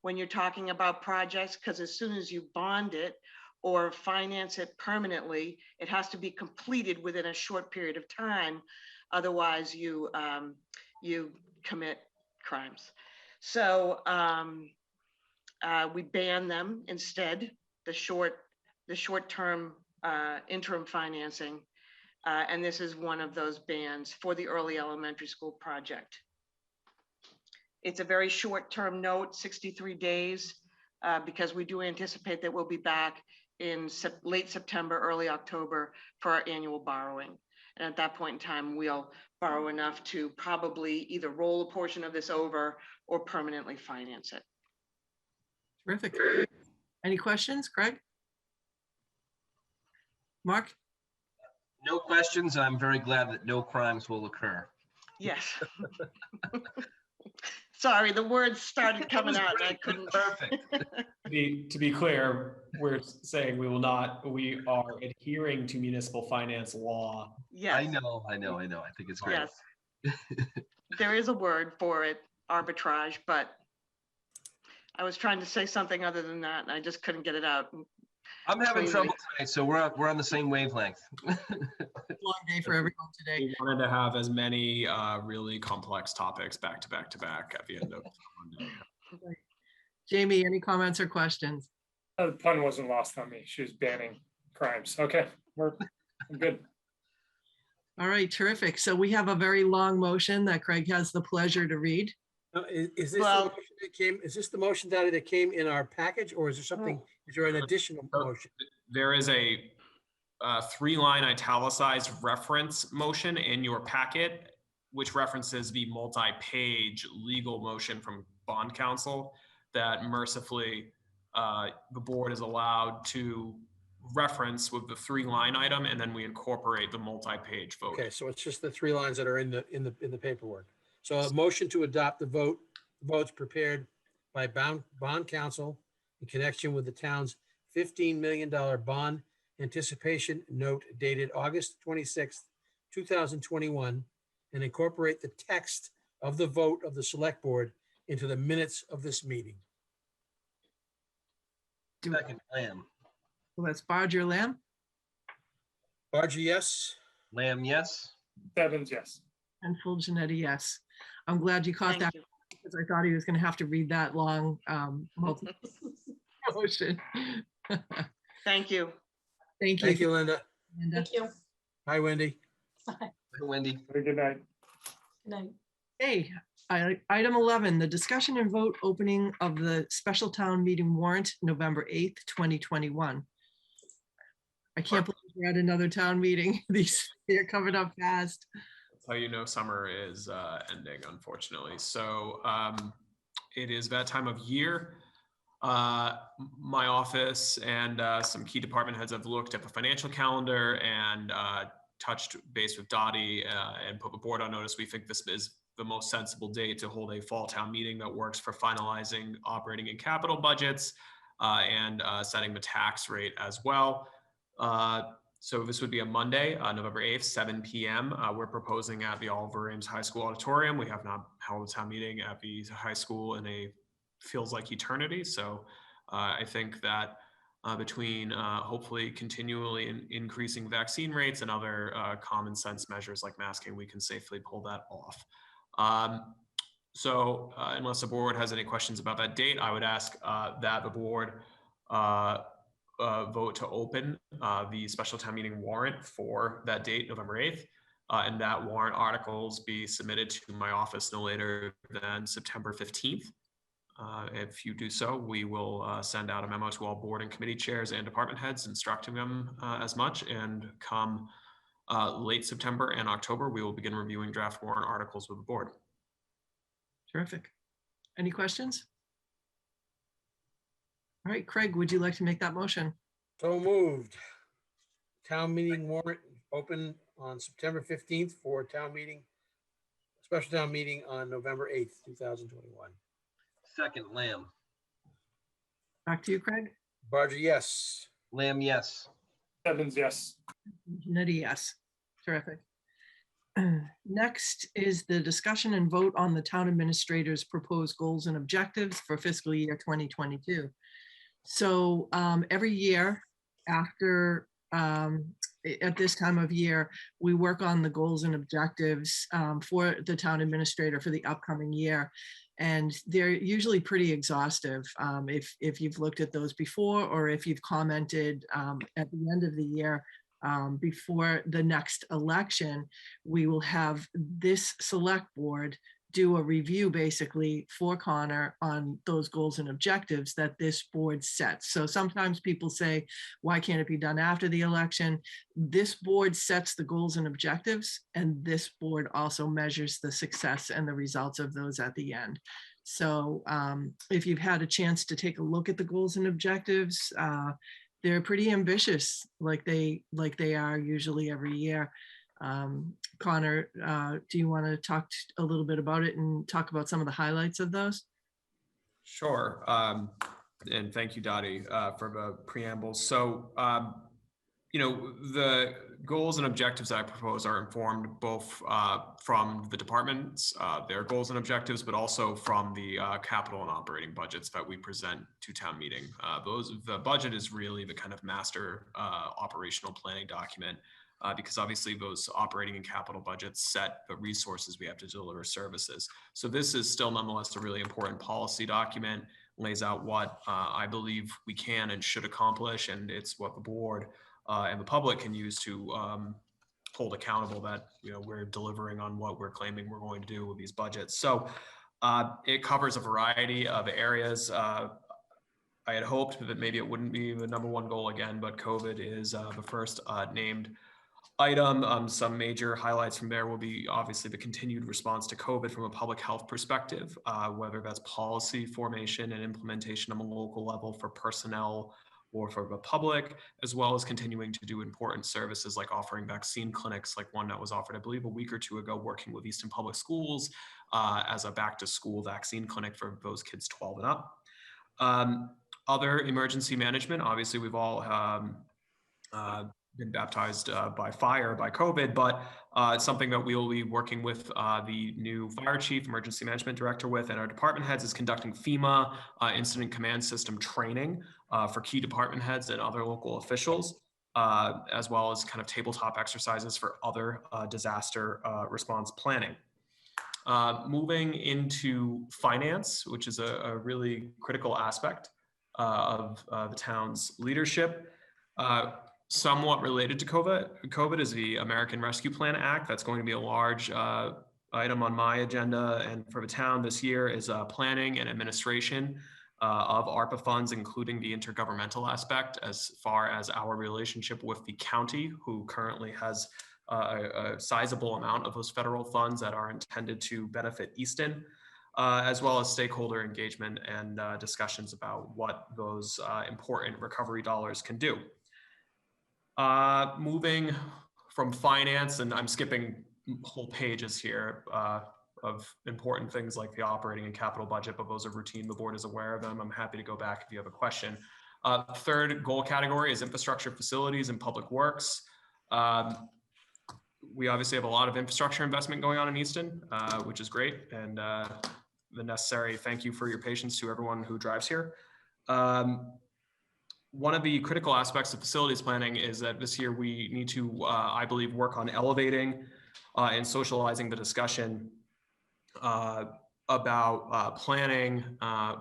[SPEAKER 12] when you're talking about projects, because as soon as you bond it or finance it permanently, it has to be completed within a short period of time. Otherwise, you commit crimes. So we ban them instead, the short-term interim financing. And this is one of those bans for the early elementary school project. It's a very short-term note, 63 days, because we do anticipate that we'll be back in late September, early October for our annual borrowing. And at that point in time, we'll borrow enough to probably either roll a portion of this over or permanently finance it.
[SPEAKER 1] Terrific. Any questions, Craig? Mark?
[SPEAKER 3] No questions. I'm very glad that no crimes will occur.
[SPEAKER 12] Yes. Sorry, the words started coming out and I couldn't.
[SPEAKER 3] Perfect.
[SPEAKER 6] To be clear, we're saying we are adhering to municipal finance law.
[SPEAKER 12] Yes.
[SPEAKER 3] I know. I think it's great.
[SPEAKER 12] Yes. There is a word for it, arbitrage, but I was trying to say something other than that and I just couldn't get it out.
[SPEAKER 3] I'm having trouble tonight, so we're on the same wavelength.
[SPEAKER 1] Long day for everyone today.
[SPEAKER 6] We wanted to have as many really complex topics back to back to back at the end of Monday.
[SPEAKER 1] Jamie, any comments or questions?
[SPEAKER 5] The pun wasn't lost on me. She was banning crimes. Okay, I'm good.
[SPEAKER 1] All right, terrific. So we have a very long motion that Craig has the pleasure to read.
[SPEAKER 4] Is this the motion that came? Is this the motion that came in our package, or is there something? Is there an additional motion?
[SPEAKER 6] There is a 3-line italicized reference motion in your packet, which references the multi-page legal motion from bond counsel that mercifully the board is allowed to reference with the 3-line item, and then we incorporate the multi-page vote.
[SPEAKER 4] Okay, so it's just the 3 lines that are in the paperwork. So a motion to adopt the votes prepared by bond counsel in connection with the town's $15 million bond anticipation note dated August 26th, 2021, and incorporate the text of the vote of the select board into the minutes of this meeting.
[SPEAKER 3] Second, Lamb.
[SPEAKER 1] Well, that's Barger, Lamb.
[SPEAKER 4] Barger, yes.
[SPEAKER 3] Lamb, yes.
[SPEAKER 5] Stebbins, yes.
[SPEAKER 1] And full Janetti, yes. I'm glad you caught that because I thought he was going to have to read that long motion.
[SPEAKER 12] Thank you.
[SPEAKER 1] Thank you.
[SPEAKER 4] Thank you, Linda.
[SPEAKER 9] Thank you.
[SPEAKER 4] Hi, Wendy.
[SPEAKER 3] Hi, Wendy.
[SPEAKER 5] Good night.
[SPEAKER 9] Good night.
[SPEAKER 1] Hey, item 11, the discussion and vote opening of the special town meeting warrant, November 8th, 2021. I can't believe we're at another town meeting. They're coming up fast.
[SPEAKER 6] That's how you know summer is ending, unfortunately. So it is that time of year. My office and some key department heads have looked at the financial calendar and touched base with Dottie and put the board on notice. We think this is the most sensible date to hold a fall town meeting that works for finalizing operating and capital budgets and setting the tax rate as well. So this would be a Monday, November 8th, 7 p.m. We're proposing at the Oliver Ames High School auditorium. We have not held a town meeting at the high school in a feels like eternity. So I think that between hopefully continually increasing vaccine rates and other common sense measures like masking, we can safely pull that off. So unless the board has any questions about that date, I would ask that the board vote to open the special town meeting warrant for that date, November 8th, and that warrant articles be submitted to my office no later than September 15th. If you do so, we will send out a memo to all board and committee chairs and department heads instructing them as much, and come late September and October, we will begin reviewing draft warrant articles with the board.
[SPEAKER 1] Terrific. Any questions? All right, Craig, would you like to make that motion?
[SPEAKER 4] So moved. Town meeting warrant open on September 15th for town meeting, special town meeting on November 8th, 2021.
[SPEAKER 3] Second, Lamb.
[SPEAKER 1] Back to you, Craig.
[SPEAKER 4] Barger, yes.
[SPEAKER 3] Lamb, yes.
[SPEAKER 5] Stebbins, yes.
[SPEAKER 1] Janetti, yes. Terrific. Next is the discussion and vote on the town administrator's proposed goals and objectives for fiscal year 2022. So every year after, at this time of year, we work on the goals and objectives for the town administrator for the upcoming year. And they're usually pretty exhaustive if you've looked at those before, or if you've commented at the end of the year before the next election. We will have this select board do a review basically for Connor on those goals and objectives that this board sets. So sometimes people say, why can't it be done after the election? This board sets the goals and objectives, and this board also measures the success and the results of those at the end. So if you've had a chance to take a look at the goals and objectives, they're pretty ambitious, like they are usually every year. Connor, do you want to talk a little bit about it and talk about some of the highlights of those?
[SPEAKER 6] Sure. And thank you, Dottie, for the preamble. So, the goals and objectives that I propose are informed both from the departments, their goals and objectives, but also from the capital and operating budgets that we present to town meeting. The budget is really the kind of master operational planning document, because obviously those operating and capital budgets set the resources we have to deliver services. So this is still nonetheless a really important policy document, lays out what I believe we can and should accomplish, and it's what the board and the public can use to hold accountable that we're delivering on what we're claiming we're going to do with these budgets. So it covers a variety of areas. I had hoped that maybe it wouldn't be the number one goal again, but COVID is the first named item. Some major highlights from there will be obviously the continued response to COVID from a public health perspective, whether that's policy formation and implementation on a local level for personnel or for the public, as well as continuing to do important services like offering vaccine clinics, like one that was offered, I believe, a week or two ago, working with Easton Public Schools as a back to school vaccine clinic for those kids 12 and up. Other emergency management, obviously we've all been baptized by fire, by COVID, but it's something that we will be working with the new fire chief, emergency management director with, and our department heads is conducting FEMA incident command system training for key department heads and other local officials, as well as kind of tabletop exercises for other disaster response planning. Moving into finance, which is a really critical aspect of the town's leadership. Somewhat related to COVID is the American Rescue Plan Act. That's going to be a large item on my agenda, and for the town this year is planning and administration of ARPA funds, including the intergovernmental aspect as far as our relationship with the county, who currently has a sizable amount of those federal funds that are intended to benefit Easton, as well as stakeholder engagement and discussions about what those important recovery dollars can do. Moving from finance, and I'm skipping whole pages here of important things like the operating and capital budget, but those are routine. The board is aware of them. I'm happy to go back if you have a question. Third goal category is infrastructure, facilities, and public works. We obviously have a lot of infrastructure investment going on in Easton, which is great, and the necessary thank you for your patience to everyone who drives here. One of the critical aspects of facilities planning is that this year we need to, I believe, work on elevating and socializing the discussion about planning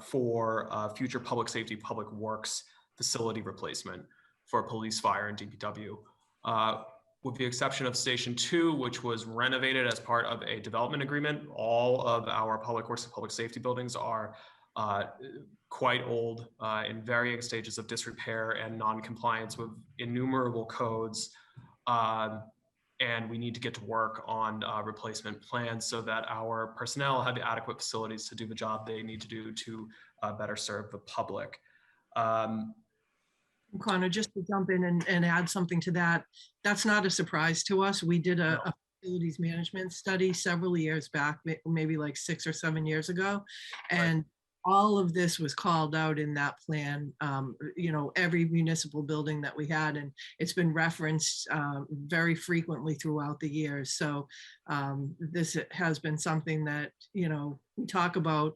[SPEAKER 6] for future public safety, public works facility replacement for police, fire, and DPW. With the exception of Station 2, which was renovated as part of a development agreement, all of our public works and public safety buildings are quite old, in varying stages of disrepair and non-compliance with innumerable codes. And we need to get to work on replacement plans so that our personnel have the adequate facilities to do the job they need to do to better serve the public.
[SPEAKER 1] Connor, just to jump in and add something to that, that's not a surprise to us. We did a facilities management study several years back, maybe like 6 or 7 years ago. And all of this was called out in that plan, every municipal building that we had, and it's been referenced very frequently throughout the years. So this has been something that, we talk about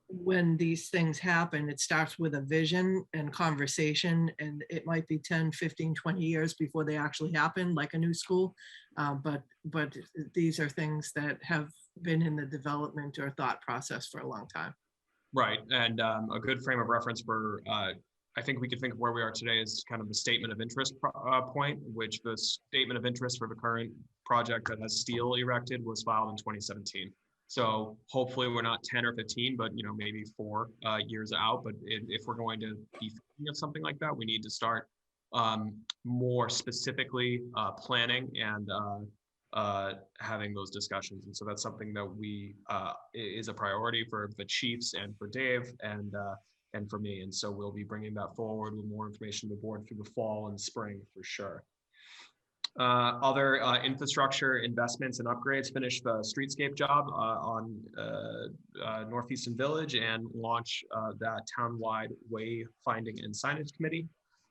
[SPEAKER 1] when these things happen. It starts with a vision and conversation, and it might be 10, 15, 20 years before they actually happen, like a new school. But these are things that have been in the development or thought process for a long time.
[SPEAKER 6] Right, and a good frame of reference for, I think we could think of where we are today as kind of the statement of interest point, which the statement of interest for the current project that has steel erected was filed in 2017. So hopefully we're not 10 or 15, but maybe 4 years out. But if we're going to be thinking of something like that, we need to start more specifically planning and having those discussions. And so that's something that we is a priority for the chiefs and for Dave. And and for me. And so we'll be bringing that forward with more information to the board through the fall and spring for sure. Other infrastructure investments and upgrades, finished the streetscape job on Northeastern Village and launch that townwide wayfinding and signage committee.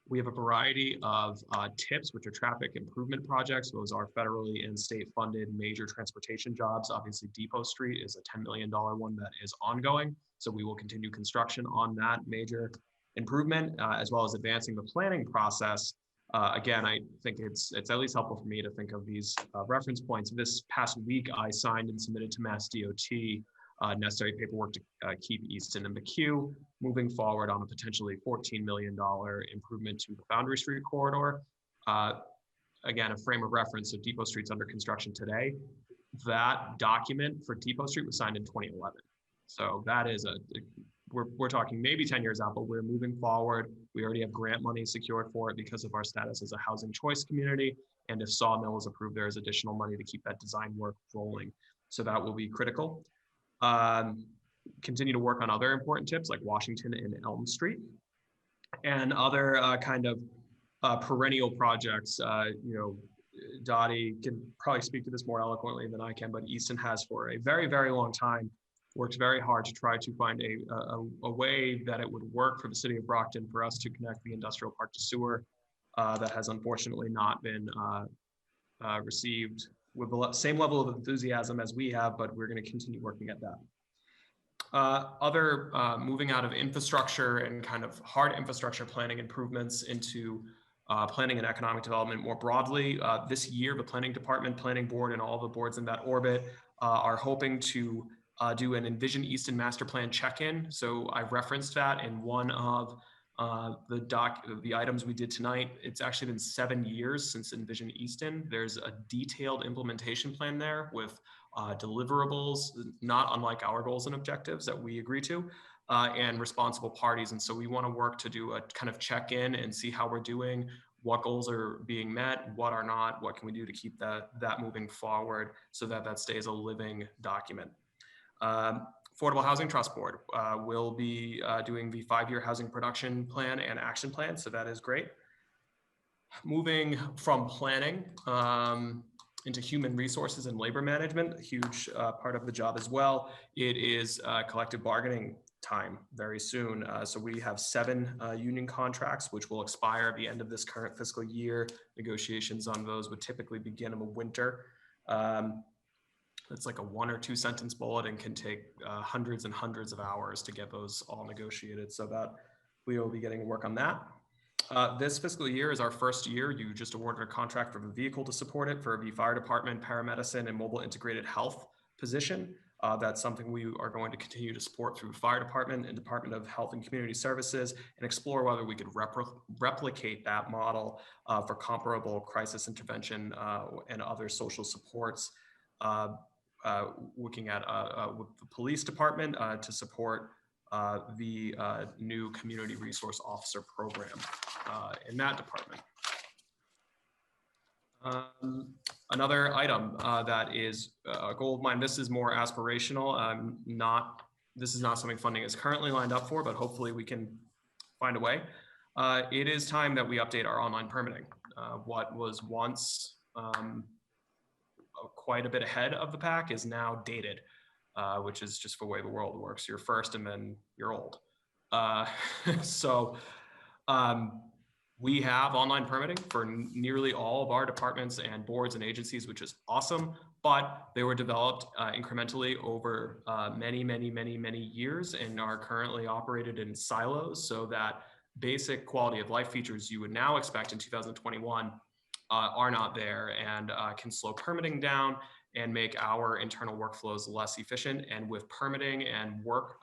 [SPEAKER 6] We have a variety of TIPs, which are traffic improvement projects. Those are federally and state funded major transportation jobs. Obviously, Depot Street is a $10 million one that is ongoing. So we will continue construction on that major improvement, as well as advancing the planning process. Again, I think it's at least helpful for me to think of these reference points. This past week, I signed and submitted to Mass DOT necessary paperwork to keep Easton in the queue, moving forward on a potentially $14 million improvement to the Boundary Street corridor. Again, a frame of reference of Depot Street's under construction today. That document for Depot Street was signed in 2011. So that is we're talking maybe 10 years out, but we're moving forward. We already have grant money secured for it because of our status as a housing choice community. And if Sawmill is approved, there is additional money to keep that design work rolling. So that will be critical. Continue to work on other important tips like Washington and Elm Street and other kind of perennial projects. Dottie can probably speak to this more eloquently than I can, but Easton has for a very, very long time worked very hard to try to find a way that it would work for the city of Brockton for us to connect the industrial park to sewer. That has unfortunately not been received with the same level of enthusiasm as we have, but we're going to continue working at that. Moving out of infrastructure and kind of hard infrastructure planning improvements into planning and economic development more broadly. This year, the planning department, planning board, and all the boards in that orbit are hoping to do an Envision Easton master plan check-in. So I referenced that in one of the items we did tonight. It's actually been 7 years since Envision Easton. There's a detailed implementation plan there with deliverables, not unlike our goals and objectives that we agree to, and responsible parties. And so we want to work to do a kind of check-in and see how we're doing, what goals are being met, what are not, what can we do to keep that moving forward so that that stays a living document. Affordable Housing Trust Board will be doing the 5-year housing production plan and action plan. So that is great. Moving from planning into human resources and labor management, a huge part of the job as well. It is collective bargaining time very soon. So we have 7 union contracts, which will expire at the end of this current fiscal year. Negotiations on those would typically begin in the winter. It's like a 1 or 2 sentence bullet and can take hundreds and hundreds of hours to get those all negotiated. So that we will be getting to work on that. This fiscal year is our first year. You just awarded a contract for the vehicle to support it for the fire department, paramedicine, and mobile integrated health position. That's something we are going to continue to support through fire department and Department of Health and Community Services and explore whether we could replicate that model for comparable crisis intervention and other social supports. Looking at with the police department to support the new community resource officer program in that department. Another item that is a goal of mine, this is more aspirational. This is not something funding is currently lined up for, but hopefully we can find a way. It is time that we update our online permitting. What was once quite a bit ahead of the pack is now dated, which is just the way the world works. You're first and then you're old. We have online permitting for nearly all of our departments and boards and agencies, which is awesome, but they were developed incrementally over many years and are currently operated in silos so that basic quality of life features you would now expect in 2021 are not there and can slow permitting down and make our internal workflows less efficient. And with permitting and work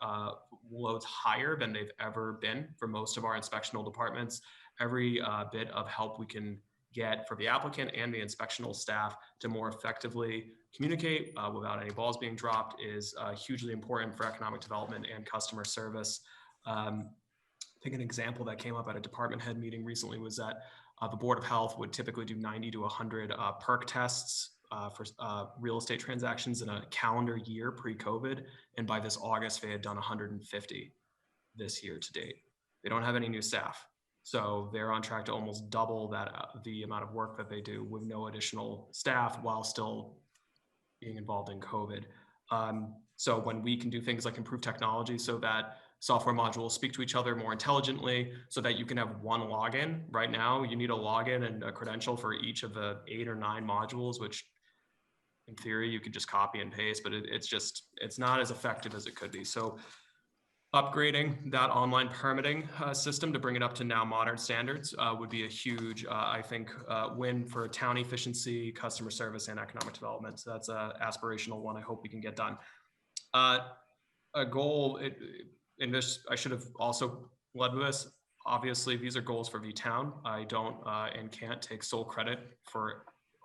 [SPEAKER 6] loads higher than they've ever been for most of our inspectional departments, every bit of help we can get for the applicant and the inspectional staff to more effectively communicate without any balls being dropped is hugely important for economic development and customer service. I think an example that came up at a department head meeting recently was that the Board of Health would typically do 90 to 100 perk tests for real estate transactions in a calendar year pre-COVID. And by this August, they had done 150. this year to date. They don't have any new staff. So they're on track to almost double that the amount of work that they do with no additional staff while still being involved in COVID. So when we can do things like improve technology so that software modules speak to each other more intelligently, so that you can have one login. Right now, you need a login and a credential for each of the 8 or 9 modules, which in theory you could just copy and paste, but it's not as effective as it could be. So upgrading that online permitting system to bring it up to now modern standards would be a huge, I think, win for town efficiency, customer service, and economic development. So that's an aspirational one. I hope we can get done. A goal, in this, I should have also led with this. Obviously, these are goals for V-Town. I don't and can't take sole credit for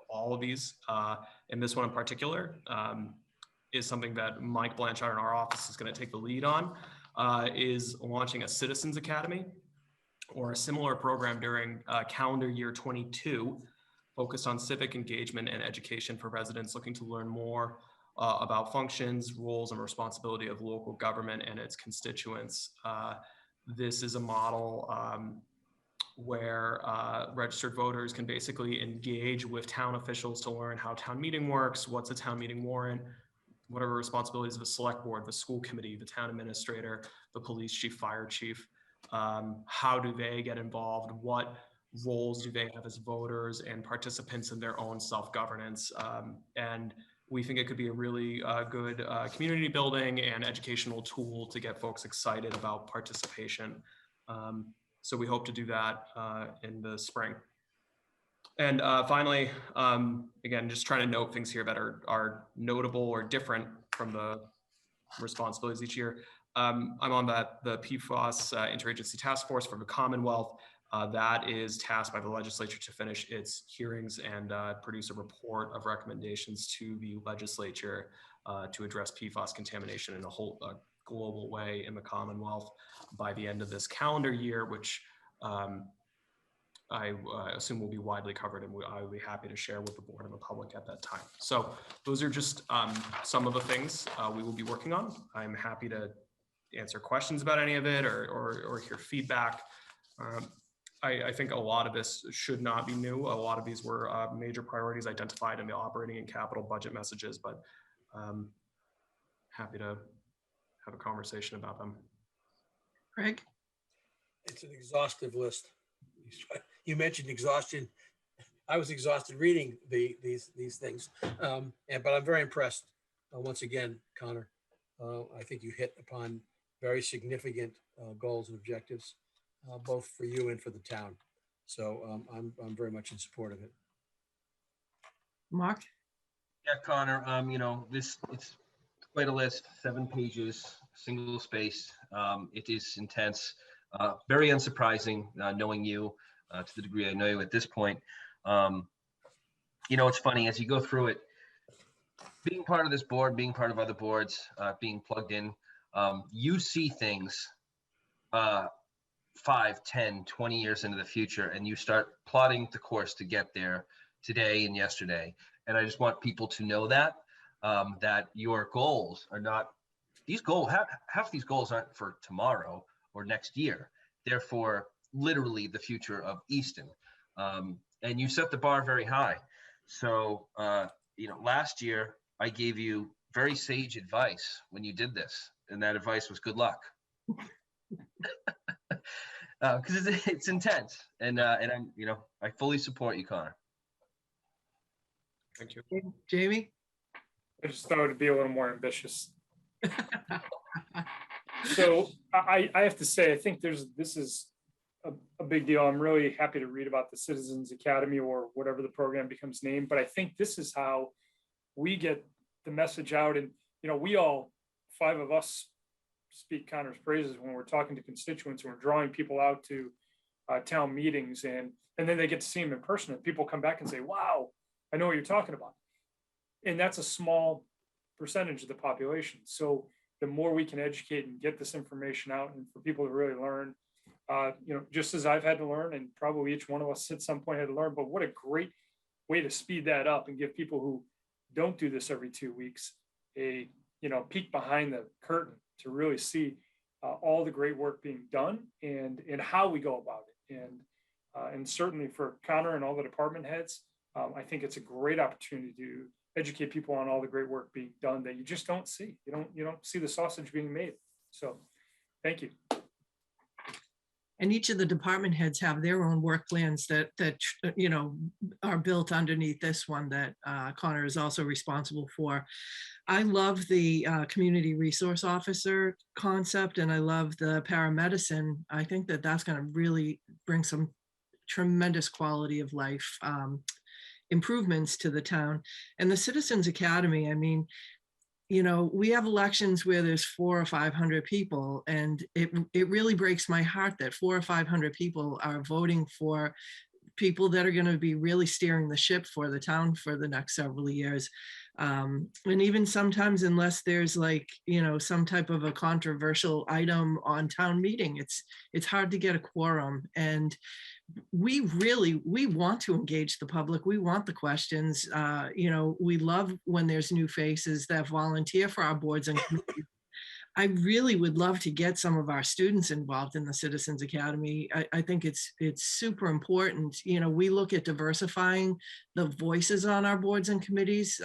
[SPEAKER 6] all of these. And this one in particular is something that Mike Blanchard in our office is going to take the lead on, is launching a Citizens Academy or a similar program during calendar year 22, focused on civic engagement and education for residents looking to learn more about functions, roles, and responsibility of local government and its constituents. This is a model where registered voters can basically engage with town officials to learn how town meeting works, what's a town meeting warrant, what are responsibilities of the select board, the school committee, the town administrator, the police chief, fire chief. How do they get involved? What roles do they have as voters and participants in their own self-governance? And we think it could be a really good community building and educational tool to get folks excited about participation. So we hope to do that in the spring. And finally, again, just trying to note things here that are notable or different from the responsibilities each year. I'm on the PFAS Interagency Task Force for the Commonwealth. That is tasked by the legislature to finish its hearings and produce a report of recommendations to the legislature to address PFAS contamination in a whole global way in the Commonwealth by the end of this calendar year, which I assume will be widely covered, and I will be happy to share with the board and the public at that time. So those are just some of the things we will be working on. I'm happy to answer questions about any of it or hear feedback. I think a lot of this should not be new. A lot of these were major priorities identified in the operating and capital budget messages, but happy to have a conversation about them.
[SPEAKER 1] Craig?
[SPEAKER 4] It's an exhaustive list. You mentioned exhaustion. I was exhausted reading these things, but I'm very impressed. Once again, Connor, I think you hit upon very significant goals and objectives, both for you and for the town. So I'm very much in support of it.
[SPEAKER 1] Mark?
[SPEAKER 3] Yeah, Connor, it's quite a list, 7 pages, single spaced. It is intense, very unsurprising, knowing you to the degree I know you at this point. It's funny as you go through it, being part of this board, being part of other boards, being plugged in, you see things 5, 10, 20 years into the future, and you start plotting the course to get there today and yesterday. And I just want people to know that, that your goals are not, these goals, half these goals aren't for tomorrow or next year. They're for literally the future of Easton. And you set the bar very high. So, last year I gave you very sage advice when you did this, and that advice was good luck. Because it's intense, and I'm, I fully support you, Connor.
[SPEAKER 6] Thank you.
[SPEAKER 1] Jamie?
[SPEAKER 5] I just thought it would be a little more ambitious. So I have to say, I think this is a big deal. I'm really happy to read about the Citizens Academy or whatever the program becomes named, but I think this is how we get the message out. And, we all, 5 of us, speak Connor's praises when we're talking to constituents, and we're drawing people out to town meetings, and then they get to see him in person, and people come back and say, wow, I know what you're talking about. And that's a small percentage of the population. So the more we can educate and get this information out, and for people to really learn, just as I've had to learn, and probably each one of us at some point had to learn, but what a great way to speed that up and give people who don't do this every 2 weeks a peek behind the curtain to really see all the great work being done and how we go about it. And certainly for Connor and all the department heads, I think it's a great opportunity to educate people on all the great work being done that you just don't see. You don't see the sausage being made. So thank you.
[SPEAKER 1] And each of the department heads have their own work plans that you know, are built underneath this one that Connor is also responsible for. I love the community resource officer concept, and I love the paramedicine. I think that that's going to really bring some tremendous quality of life improvements to the town. And the Citizens Academy, I mean, you know, we have elections where there's 400 or 500 people, and it really breaks my heart that 400 or 500 people are voting for people that are going to be really steering the ship for the town for the next several years. And even sometimes, unless there's like, you know, some type of a controversial item on town meeting, it's hard to get a quorum. And we want to engage the public. We want the questions. You know, we love when there's new faces that volunteer for our boards and committees. I really would love to get some of our students involved in the Citizens Academy. I think it's super important. You know, we look at diversifying the voices on our boards and committees,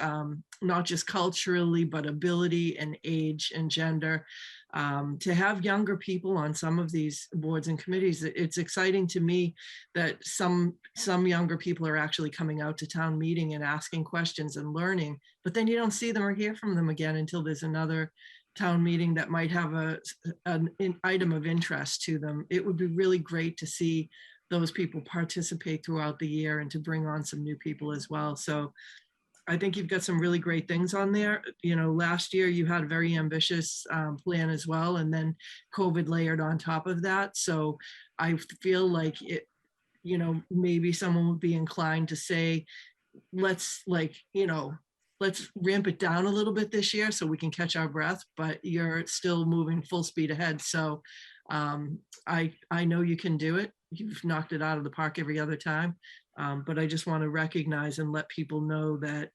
[SPEAKER 1] not just culturally, but ability and age and gender. To have younger people on some of these boards and committees, it's exciting to me that some younger people are actually coming out to town meeting and asking questions and learning, but then you don't see them or hear from them again until there's another town meeting that might have an item of interest to them. It would be really great to see those people participate throughout the year and to bring on some new people as well. So I think you've got some really great things on there. You know, last year you had a very ambitious plan as well, and then COVID layered on top of that. So I feel like it, you know, maybe someone would be inclined to say, let's let's ramp it down a little bit this year so we can catch our breath, but you're still moving full speed ahead. So I know you can do it. You've knocked it out of the park every other time. But I just want to recognize and let people know that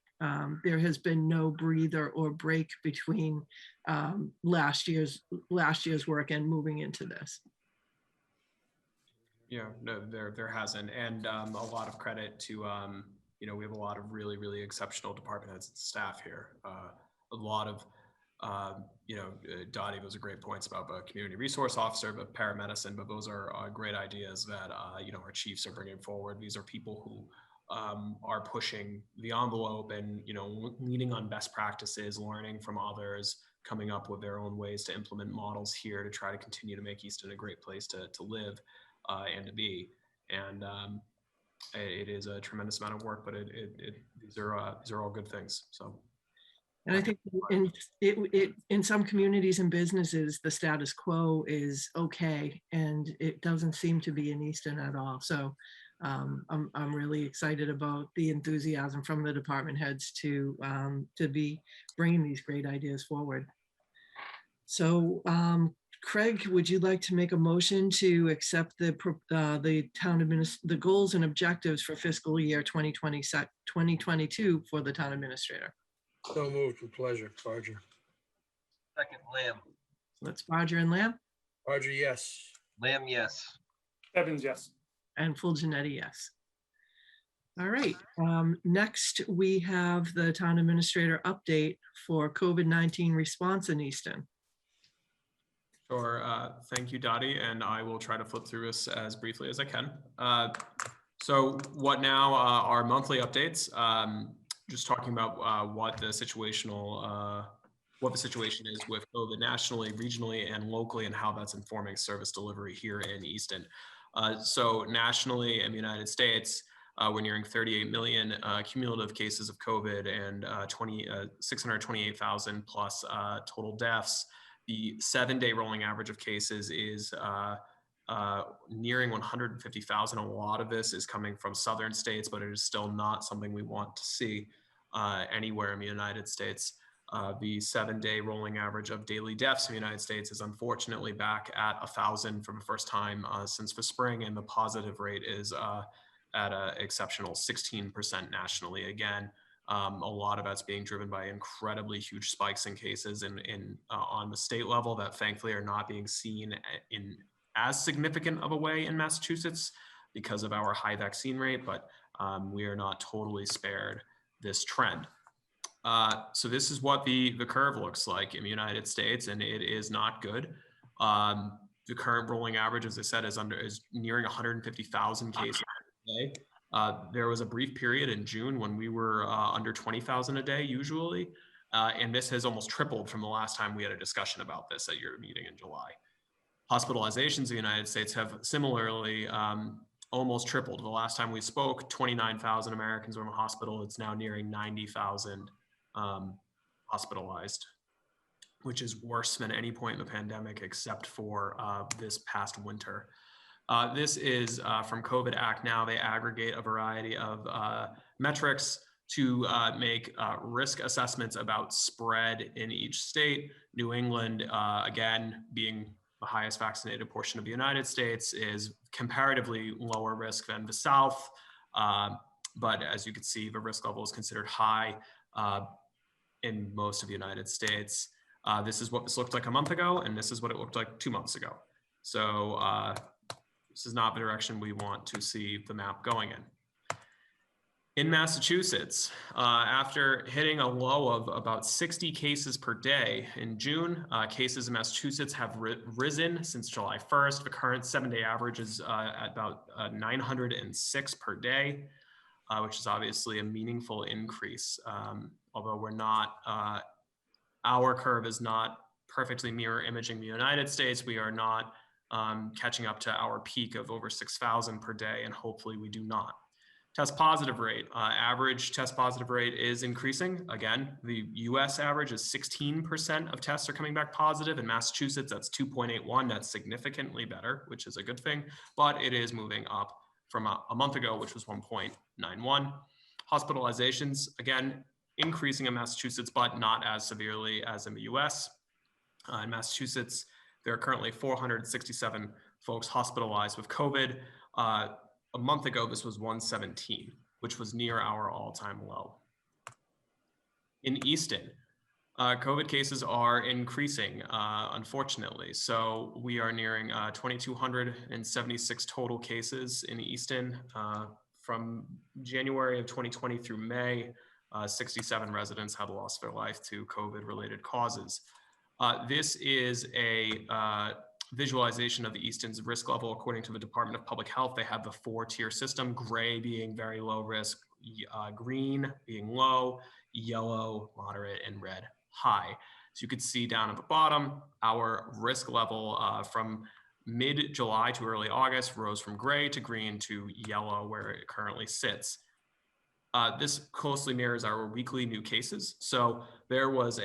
[SPEAKER 1] there has been no breather or break between last year's work and moving into this.
[SPEAKER 6] Yeah, no, there hasn't. And a lot of credit to, you know, we have a lot of really, really exceptional department heads and staff here. A lot of, you know, Dottie, those are great points about the community resource officer, but paramedicine, but those are great ideas that, you know, our chiefs are bringing forward. These are people who are pushing the envelope and, you know, leaning on best practices, learning from others, coming up with their own ways to implement models here to try to continue to make Easton a great place to live and to be. And it is a tremendous amount of work, but these are all good things. So,
[SPEAKER 1] and I think in some communities and businesses, the status quo is okay, and it doesn't seem to be in Easton at all. So I'm really excited about the enthusiasm from the department heads to be bringing these great ideas forward. So Craig, would you like to make a motion to accept the goals and objectives for fiscal year 2022 for the town administrator?
[SPEAKER 4] So moved with pleasure. Barger.
[SPEAKER 3] Second, Lamb.
[SPEAKER 1] Let's Barger and Lamb.
[SPEAKER 4] Barger, yes.
[SPEAKER 3] Lamb, yes.
[SPEAKER 5] Evans, yes.
[SPEAKER 1] And Full Janetti, yes. All right. Next, we have the town administrator update for COVID-19 response in Easton.
[SPEAKER 6] Sure. Thank you, Dottie. And I will try to flip through this as briefly as I can. So what now are monthly updates? Just talking about what the situation is with COVID nationally, regionally, and locally, and how that's informing service delivery here in Easton. So nationally in the United States, we're nearing 38 million cumulative cases of COVID and 628,000 plus total deaths. The 7-day rolling average of cases is nearing 150,000. A lot of this is coming from southern states, but it is still not something we want to see anywhere in the United States. The 7-day rolling average of daily deaths in the United States is unfortunately back at 1,000 for the first time since the spring, and the positive rate is at an exceptional 16% nationally. Again, A lot of that's being driven by incredibly huge spikes in cases on the state level that thankfully are not being seen in as significant of a way in Massachusetts because of our high vaccine rate, but we are not totally spared this trend. So this is what the curve looks like in the United States, and it is not good. The current rolling average, as I said, is nearing 150,000 cases a day. There was a brief period in June when we were under 20,000 a day usually, and this has almost tripled from the last time we had a discussion about this at your meeting in July. Hospitalizations in the United States have similarly almost tripled. The last time we spoke, 29,000 Americans were in the hospital. It's now nearing 90,000 hospitalized, which is worse than any point in the pandemic except for this past winter. This is from COVID Act Now. They aggregate a variety of metrics to make risk assessments about spread in each state. New England, again, being the highest vaccinated portion of the United States, is comparatively lower risk than the South. But as you can see, the risk level is considered high in most of the United States. This is what this looked like a month ago, and this is what it looked like 2 months ago. So this is not the direction we want to see the map going in. In Massachusetts, after hitting a low of about 60 cases per day in June, cases in Massachusetts have risen since July 1st. The current 7-day average is at about 906 per day, which is obviously a meaningful increase. Although we're not, our curve is not perfectly mirror imaging the United States. We are not catching up to our peak of over 6,000 per day, and hopefully we do not. Test positive rate, average test positive rate is increasing. Again, the US average is 16% of tests are coming back positive. In Massachusetts, that's 2.81. That's significantly better, which is a good thing, but it is moving up from a month ago, which was 1.91. Hospitalizations, again, increasing in Massachusetts, but not as severely as in the US. In Massachusetts, there are currently 467 folks hospitalized with COVID. A month ago, this was 117, which was near our all-time low. In Easton, COVID cases are increasing, unfortunately. So we are nearing 2,276 total cases in Easton. From January of 2020 through May, 67 residents had lost their life to COVID-related causes. This is a visualization of the Easton's risk level according to the Department of Public Health. They have the 4-tier system, gray being very low risk, green being low, yellow, moderate, and red, high. So you could see down at the bottom, our risk level from mid-July to early August rose from gray to green to yellow, where it currently sits. This closely mirrors our weekly new cases. So there was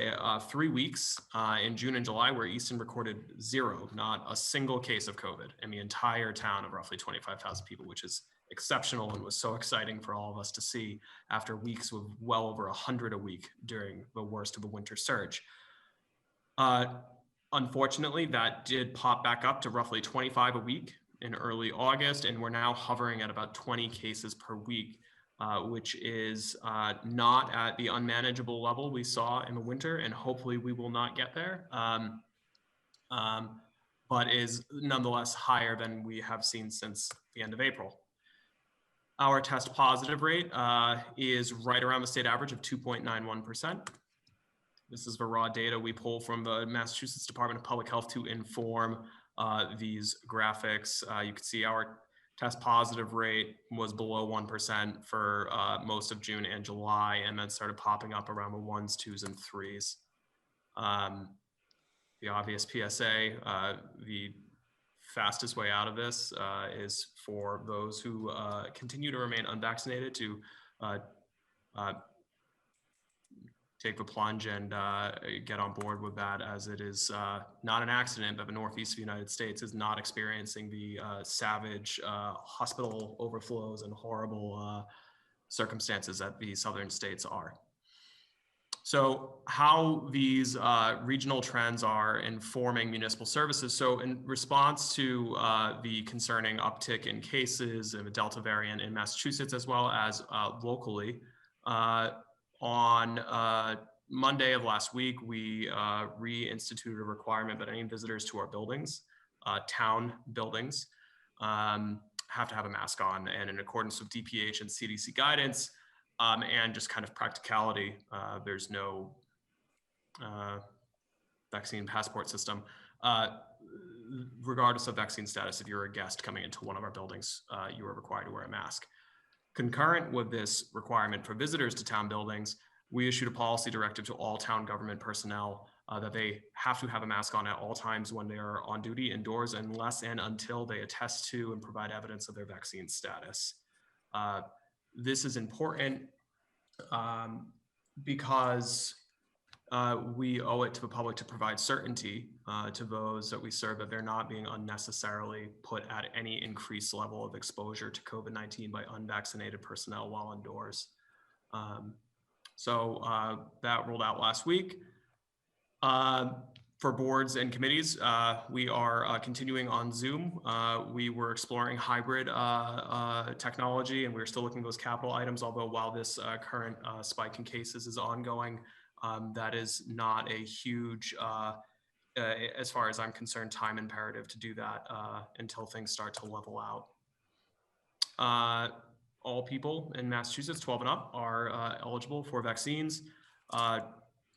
[SPEAKER 6] 3 weeks in June and July where Easton recorded 0, not a single case of COVID in the entire town of roughly 25,000 people, which is exceptional and was so exciting for all of us to see after weeks with well over 100 a week during the worst of the winter surge. Unfortunately, that did pop back up to roughly 25 a week in early August, and we're now hovering at about 20 cases per week. Which is not at the unmanageable level we saw in the winter, and hopefully we will not get there, but is nonetheless higher than we have seen since the end of April. Our test positive rate is right around the state average of 2.91%. This is the raw data we pull from the Massachusetts Department of Public Health to inform these graphics. You can see our test positive rate was below 1% for most of June and July, and then started popping up around the 1s, 2s, and 3s. The obvious PSA, the fastest way out of this is for those who continue to remain unvaccinated to take the plunge and get on board with that, as it is not an accident that the Northeast of the United States is not experiencing the savage hospital overflows and horrible circumstances that the southern states are. So how these regional trends are informing municipal services. So in response to the concerning uptick in cases and the Delta variant in Massachusetts, as well as locally, On Monday of last week, we reinstituted a requirement that any visitors to our buildings, town buildings, have to have a mask on, and in accordance with DPH and CDC guidance, and just kind of practicality, there's no vaccine passport system. Regardless of vaccine status, if you're a guest coming into one of our buildings, you are required to wear a mask. Concurrent with this requirement for visitors to town buildings, we issued a policy directive to all town government personnel that they have to have a mask on at all times when they are on duty indoors, unless and until they attest to and provide evidence of their vaccine status. This is important because we owe it to the public to provide certainty to those that we serve that they're not being unnecessarily put at any increased level of exposure to COVID-19 by unvaccinated personnel while indoors. So that rolled out last week. For boards and committees, we are continuing on Zoom. We were exploring hybrid technology, and we're still looking at those capital items, although while this current spike in cases is ongoing, that is not a huge, as far as I'm concerned, time imperative to do that until things start to level out. All people in Massachusetts 12 and up are eligible for vaccines.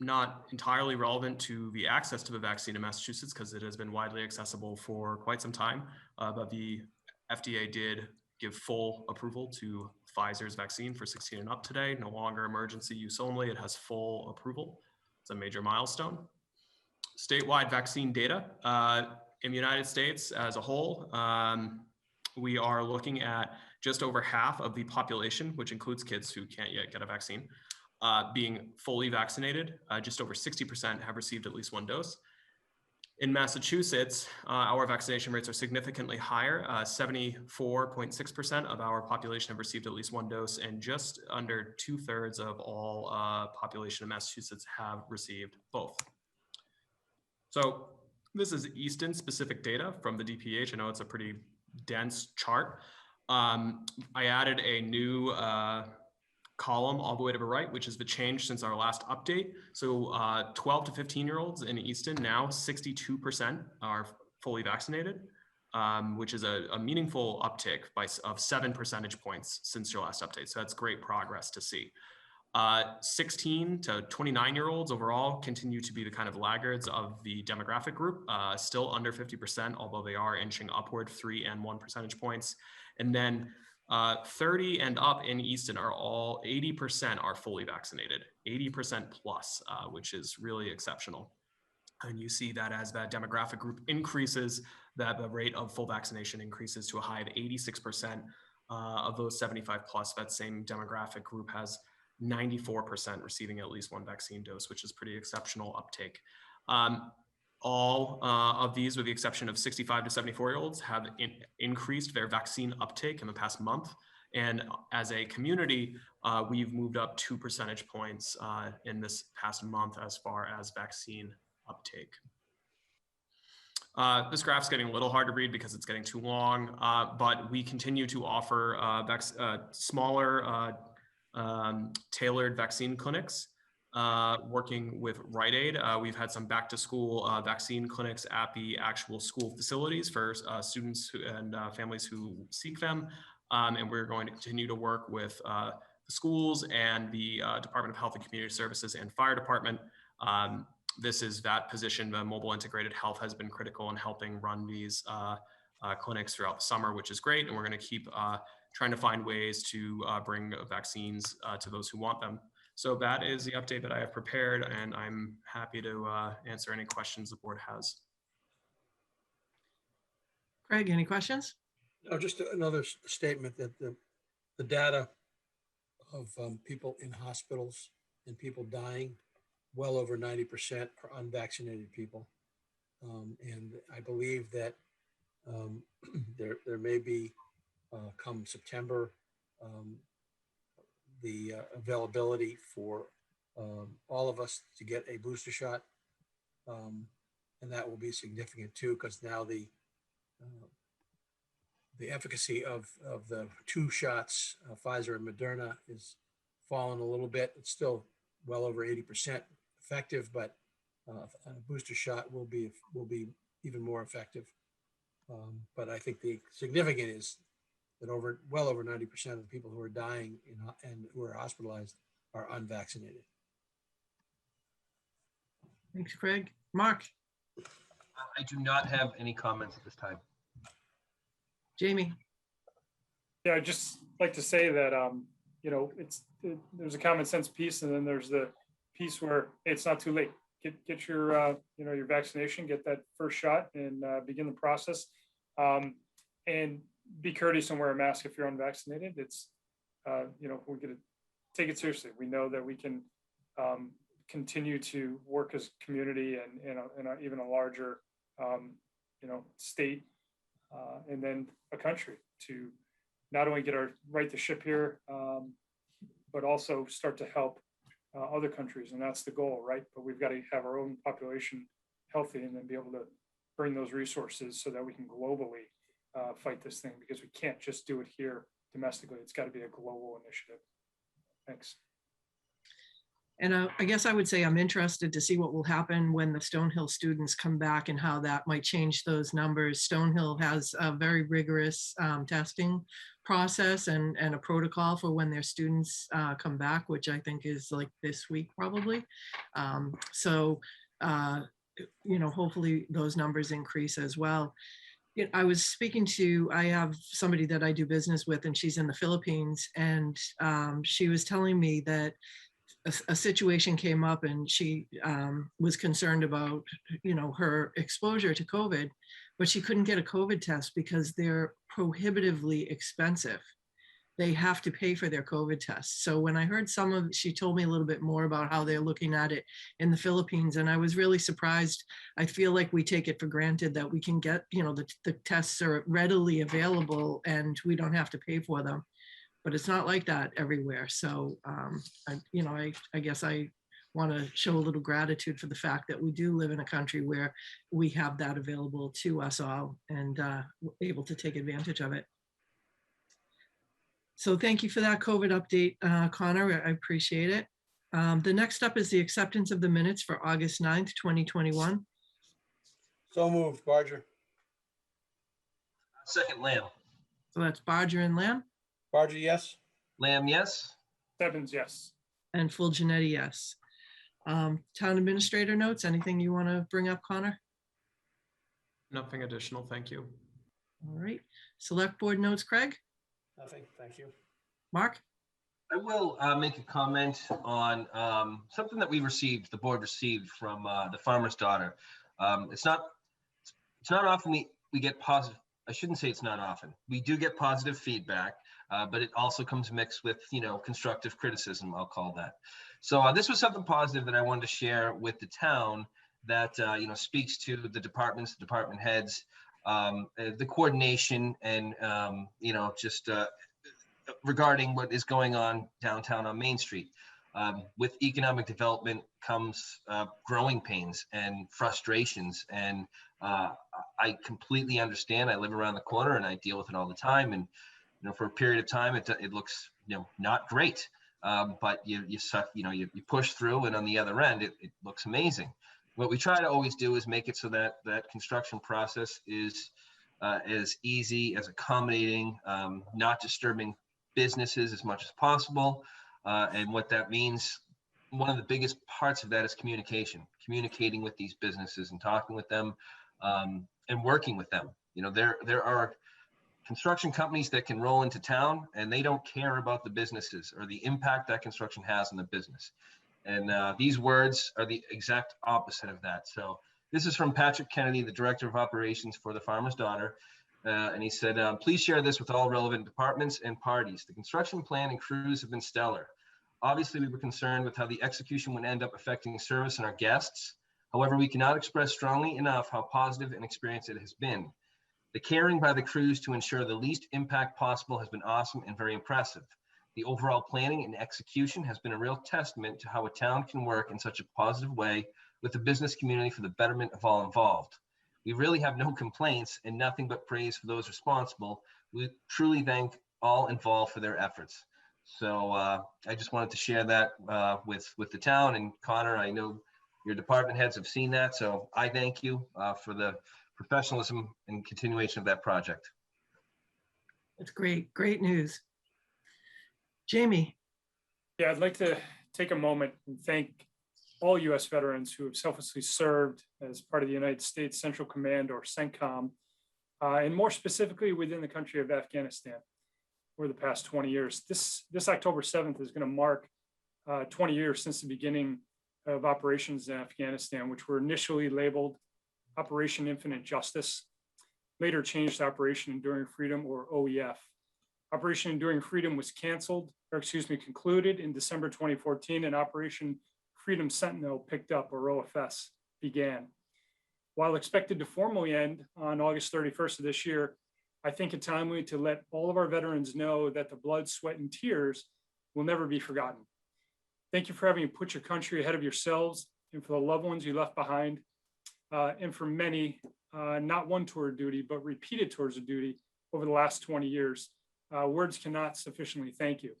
[SPEAKER 6] Not entirely relevant to the access to the vaccine in Massachusetts because it has been widely accessible for quite some time, but the FDA did give full approval to Pfizer's vaccine for 16 and up today. No longer emergency use only. It has full approval. It's a major milestone. Statewide vaccine data in the United States as a whole, we are looking at just over half of the population, which includes kids who can't yet get a vaccine, being fully vaccinated. Just over 60% have received at least one dose. In Massachusetts, our vaccination rates are significantly higher. 74.6% of our population have received at least one dose, and just under 2/3 of all population in Massachusetts have received both. So this is Easton specific data from the DPH. I know it's a pretty dense chart. I added a new column all the way to the right, which is the change since our last update. So 12 to 15-year-olds in Easton now, 62% are fully vaccinated, which is a meaningful uptick of 7 percentage points since your last update. So that's great progress to see. 16 to 29-year-olds overall continue to be the kind of laggards of the demographic group, still under 50%, although they are inching upward 3 and 1 percentage points. And then 30 and up in Easton are all 80% are fully vaccinated, 80% plus, which is really exceptional. And you see that as that demographic group increases, that the rate of full vaccination increases to a high of 86% of those 75 plus. That same demographic group has 94% receiving at least one vaccine dose, which is pretty exceptional uptake. All of these, with the exception of 65 to 74-year-olds, have increased their vaccine uptake in the past month. And as a community, we've moved up 2 percentage points in this past month as far as vaccine uptake. This graph's getting a little hard to read because it's getting too long, but we continue to offer smaller tailored vaccine clinics. Working with Rite Aid, we've had some back to school vaccine clinics at the actual school facilities for students and families who seek them. And we're going to continue to work with the schools and the Department of Health and Community Services and Fire Department. This is that position. The mobile integrated health has been critical in helping run these clinics throughout the summer, which is great. And we're going to keep trying to find ways to bring vaccines to those who want them. So that is the update that I have prepared, and I'm happy to answer any questions the board has.
[SPEAKER 1] Craig, any questions?
[SPEAKER 4] No, just another statement that the data of people in hospitals and people dying, well over 90% are unvaccinated people. And I believe that there may be, come September, the availability for all of us to get a booster shot. And that will be significant too, because now the efficacy of the 2 shots, Pfizer and Moderna, is fallen a little bit. It's still well over 80% effective, but a booster shot will be even more effective. But I think the significant is that well over 90% of the people who are dying and who are hospitalized are unvaccinated.
[SPEAKER 1] Thanks, Craig. Mark,
[SPEAKER 3] I do not have any comments at this time.
[SPEAKER 1] Jamie.
[SPEAKER 5] Yeah, I'd just like to say that, there's a common sense piece, and then there's the piece where it's not too late. Get your, your vaccination, get that first shot, and begin the process. And be courteous and wear a mask if you're unvaccinated. It's, we're going to take it seriously. We know that we can continue to work as a community and even a larger, state, and then a country to not only get our right to ship here, but also start to help other countries. And that's the goal, right? But we've got to have our own population healthy and then be able to bring those resources so that we can globally fight this thing, because we can't just do it here domestically. It's got to be a global initiative. Thanks.
[SPEAKER 1] And I guess I would say I'm interested to see what will happen when the Stonehill students come back and how that might change those numbers. Stonehill has a very rigorous testing process and a protocol for when their students come back, which I think is like this week probably. Hopefully those numbers increase as well. I was speaking I have somebody that I do business with, and she's in the Philippines, and she was telling me that a situation came up and she was concerned about, her exposure to COVID, but she couldn't get a COVID test because they're prohibitively expensive. They have to pay for their COVID tests. So when I heard she told me a little bit more about how they're looking at it in the Philippines, and I was really surprised. I feel like we take it for granted that we can get, the tests are readily available and we don't have to pay for them. But it's not like that everywhere. So, I guess I want to show a little gratitude for the fact that we do live in a country where we have that available to us all and able to take advantage of it. So thank you for that COVID update, Connor. I appreciate it. The next up is the acceptance of the minutes for August 9th, 2021.
[SPEAKER 4] So moved, Barger.
[SPEAKER 3] Second, Lamb.
[SPEAKER 1] So that's Barger and Lamb.
[SPEAKER 4] Barger, yes.
[SPEAKER 3] Lamb, yes.
[SPEAKER 5] Stebbins, yes.
[SPEAKER 1] And Full Janetti, yes. Town administrator notes, anything you want to bring up, Connor?
[SPEAKER 6] Nothing additional, thank you.
[SPEAKER 1] All right. Select board notes, Craig?
[SPEAKER 4] Nothing, thank you.
[SPEAKER 1] Mark?
[SPEAKER 3] I will make a comment on something that the board received from the farmer's daughter. It's not often we get positive. I shouldn't say it's not often. We do get positive feedback, but it also comes mixed with, constructive criticism, I'll call that. So this was something positive that I wanted to share with the town that, speaks to the departments, the department heads, the coordination and, regarding what is going on downtown on Main Street. With economic development comes growing pains and frustrations, and I completely understand. I live around the corner and I deal with it all the time. And for a period of time, it looks not great, but you push through, and on the other end, it looks amazing. What we try to always do is make it so that that construction process is as easy, as accommodating, not disturbing businesses as much as possible. And what that means, one of the biggest parts of that is communicating with these businesses and talking with them, and working with them. There are construction companies that can roll into town and they don't care about the businesses or the impact that construction has on the business. And these words are the exact opposite of that. So this is from Patrick Kennedy, the Director of Operations for the Farmer's Daughter. And he said, please share this with all relevant departments and parties. The construction plan and crews have been stellar. Obviously, we were concerned with how the execution would end up affecting service and our guests. However, we cannot express strongly enough how positive an experience it has been. The caring by the crews to ensure the least impact possible has been awesome and very impressive. The overall planning and execution has been a real testament to how a town can work in such a positive way with the business community for the betterment of all involved. We really have no complaints and nothing but praise for those responsible. We truly thank all involved for their efforts. So I just wanted to share that with the town. And Connor, I know your department heads have seen that. So I thank you for the professionalism and continuation of that project.
[SPEAKER 1] That's great. Great news. Jamie.
[SPEAKER 5] Yeah, I'd like to take a moment and thank all U.S. veterans who have selflessly served as part of the United States Central Command, or CENTCOM, and more specifically within the country of Afghanistan over the past 20 years. This October 7th is going to mark 20 years since the beginning of operations in Afghanistan, which were initially labeled Operation Infinite Justice, later changed to Operation Enduring Freedom, or OEF. Operation Enduring Freedom was concluded in December 2014, and Operation Freedom Sentinel picked up, or OFS, began. While expected to formally end on August 31st of this year, I think it's timely to let all of our veterans know that the blood, sweat, and tears will never be forgotten. Thank you for having put your country ahead of yourselves and for the loved ones you left behind. And for many, not one tour of duty, but repeated tours of duty over the last 20 years. Words cannot sufficiently thank you.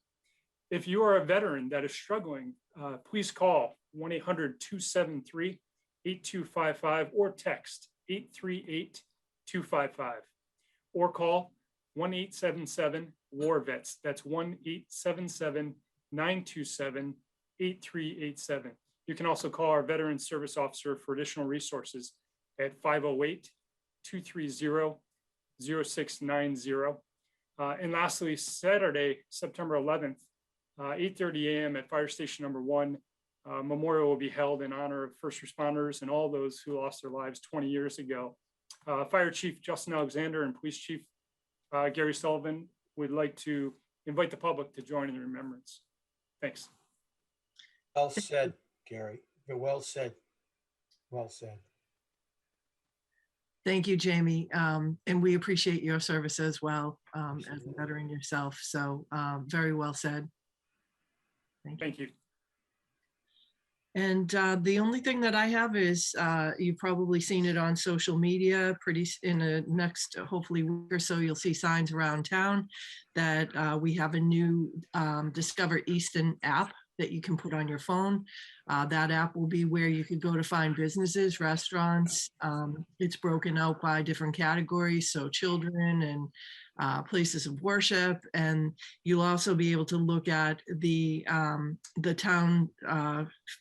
[SPEAKER 5] If you are a veteran that is struggling, please call 1-800-273-8255 or text 838-255, or call 1-877-WAR-VETS. That's 1-877-927-8387. You can also call our Veteran Service Officer for additional resources at 508-230-0690. And lastly, Saturday, September 11th, 8:30 a.m. at Fire Station Number 1, memorial will be held in honor of first responders and all those who lost their lives 20 years ago. Fire Chief Justin Alexander and Police Chief Gary Sullivan would like to invite the public to join in the remembrance. Thanks.
[SPEAKER 4] Well said, Gary. Well said. Well said.
[SPEAKER 1] Thank you, Jamie. And we appreciate your service as well, as a veteran yourself. So very well said.
[SPEAKER 5] Thank you.
[SPEAKER 1] And the only thing that I have is you've probably seen it on social media. In the next, hopefully, week or so, you'll see signs around town that we have a new Discover Easton app that you can put on your phone. That app will be where you could go to find businesses, restaurants. It's broken out by different categories, so children and places of worship, and you'll also be able to look at the town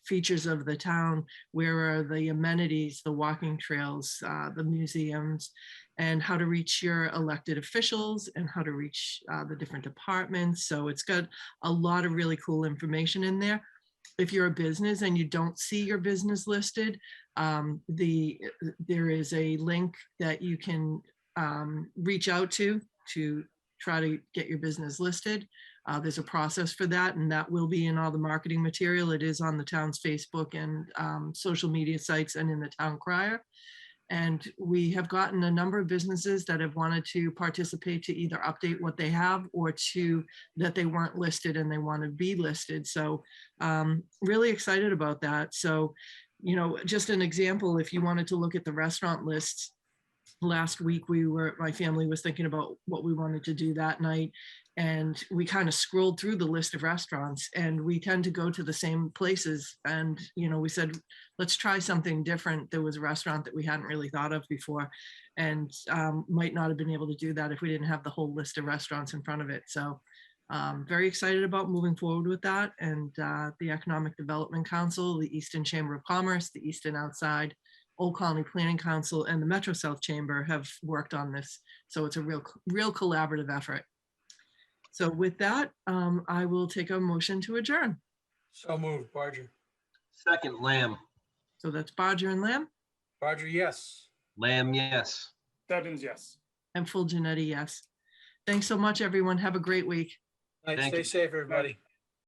[SPEAKER 1] features of the town. Where are the amenities, the walking trails, the museums, and how to reach your elected officials and how to reach the different departments. So it's got a lot of really cool information in there. If you're a business and you don't see your business listed, there is a link that you can reach out to try to get your business listed. There's a process for that, and that will be in all the marketing material. It is on the town's Facebook and social media sites and in the town crier. And we have gotten a number of businesses that have wanted to participate to either update what they have or that they weren't listed and they want to be listed. So really excited about that. So, just an example, if you wanted to look at the restaurant lists, last week my family was thinking about what we wanted to do that night, and we kind of scrolled through the list of restaurants, and we tend to go to the same places. And we said, let's try something different. There was a restaurant that we hadn't really thought of before, and might not have been able to do that if we didn't have the whole list of restaurants in front of it. So very excited about moving forward with that. And the Economic Development Council, the Easton Chamber of Commerce, the Easton Outside, Old Colony Planning Council, and the Metro South Chamber have worked on this. So it's a real collaborative effort. So with that, I will take a motion to adjourn.
[SPEAKER 4] So moved, Barger.
[SPEAKER 3] Second, Lamb.
[SPEAKER 1] So that's Barger and Lamb.
[SPEAKER 4] Barger, yes.
[SPEAKER 3] Lamb, yes.
[SPEAKER 5] Stebbins, yes.
[SPEAKER 1] And Full Janetti, yes. Thanks so much, everyone. Have a great week.
[SPEAKER 4] All right,
[SPEAKER 3] Thank
[SPEAKER 4] stay
[SPEAKER 3] you.
[SPEAKER 4] safe, everybody.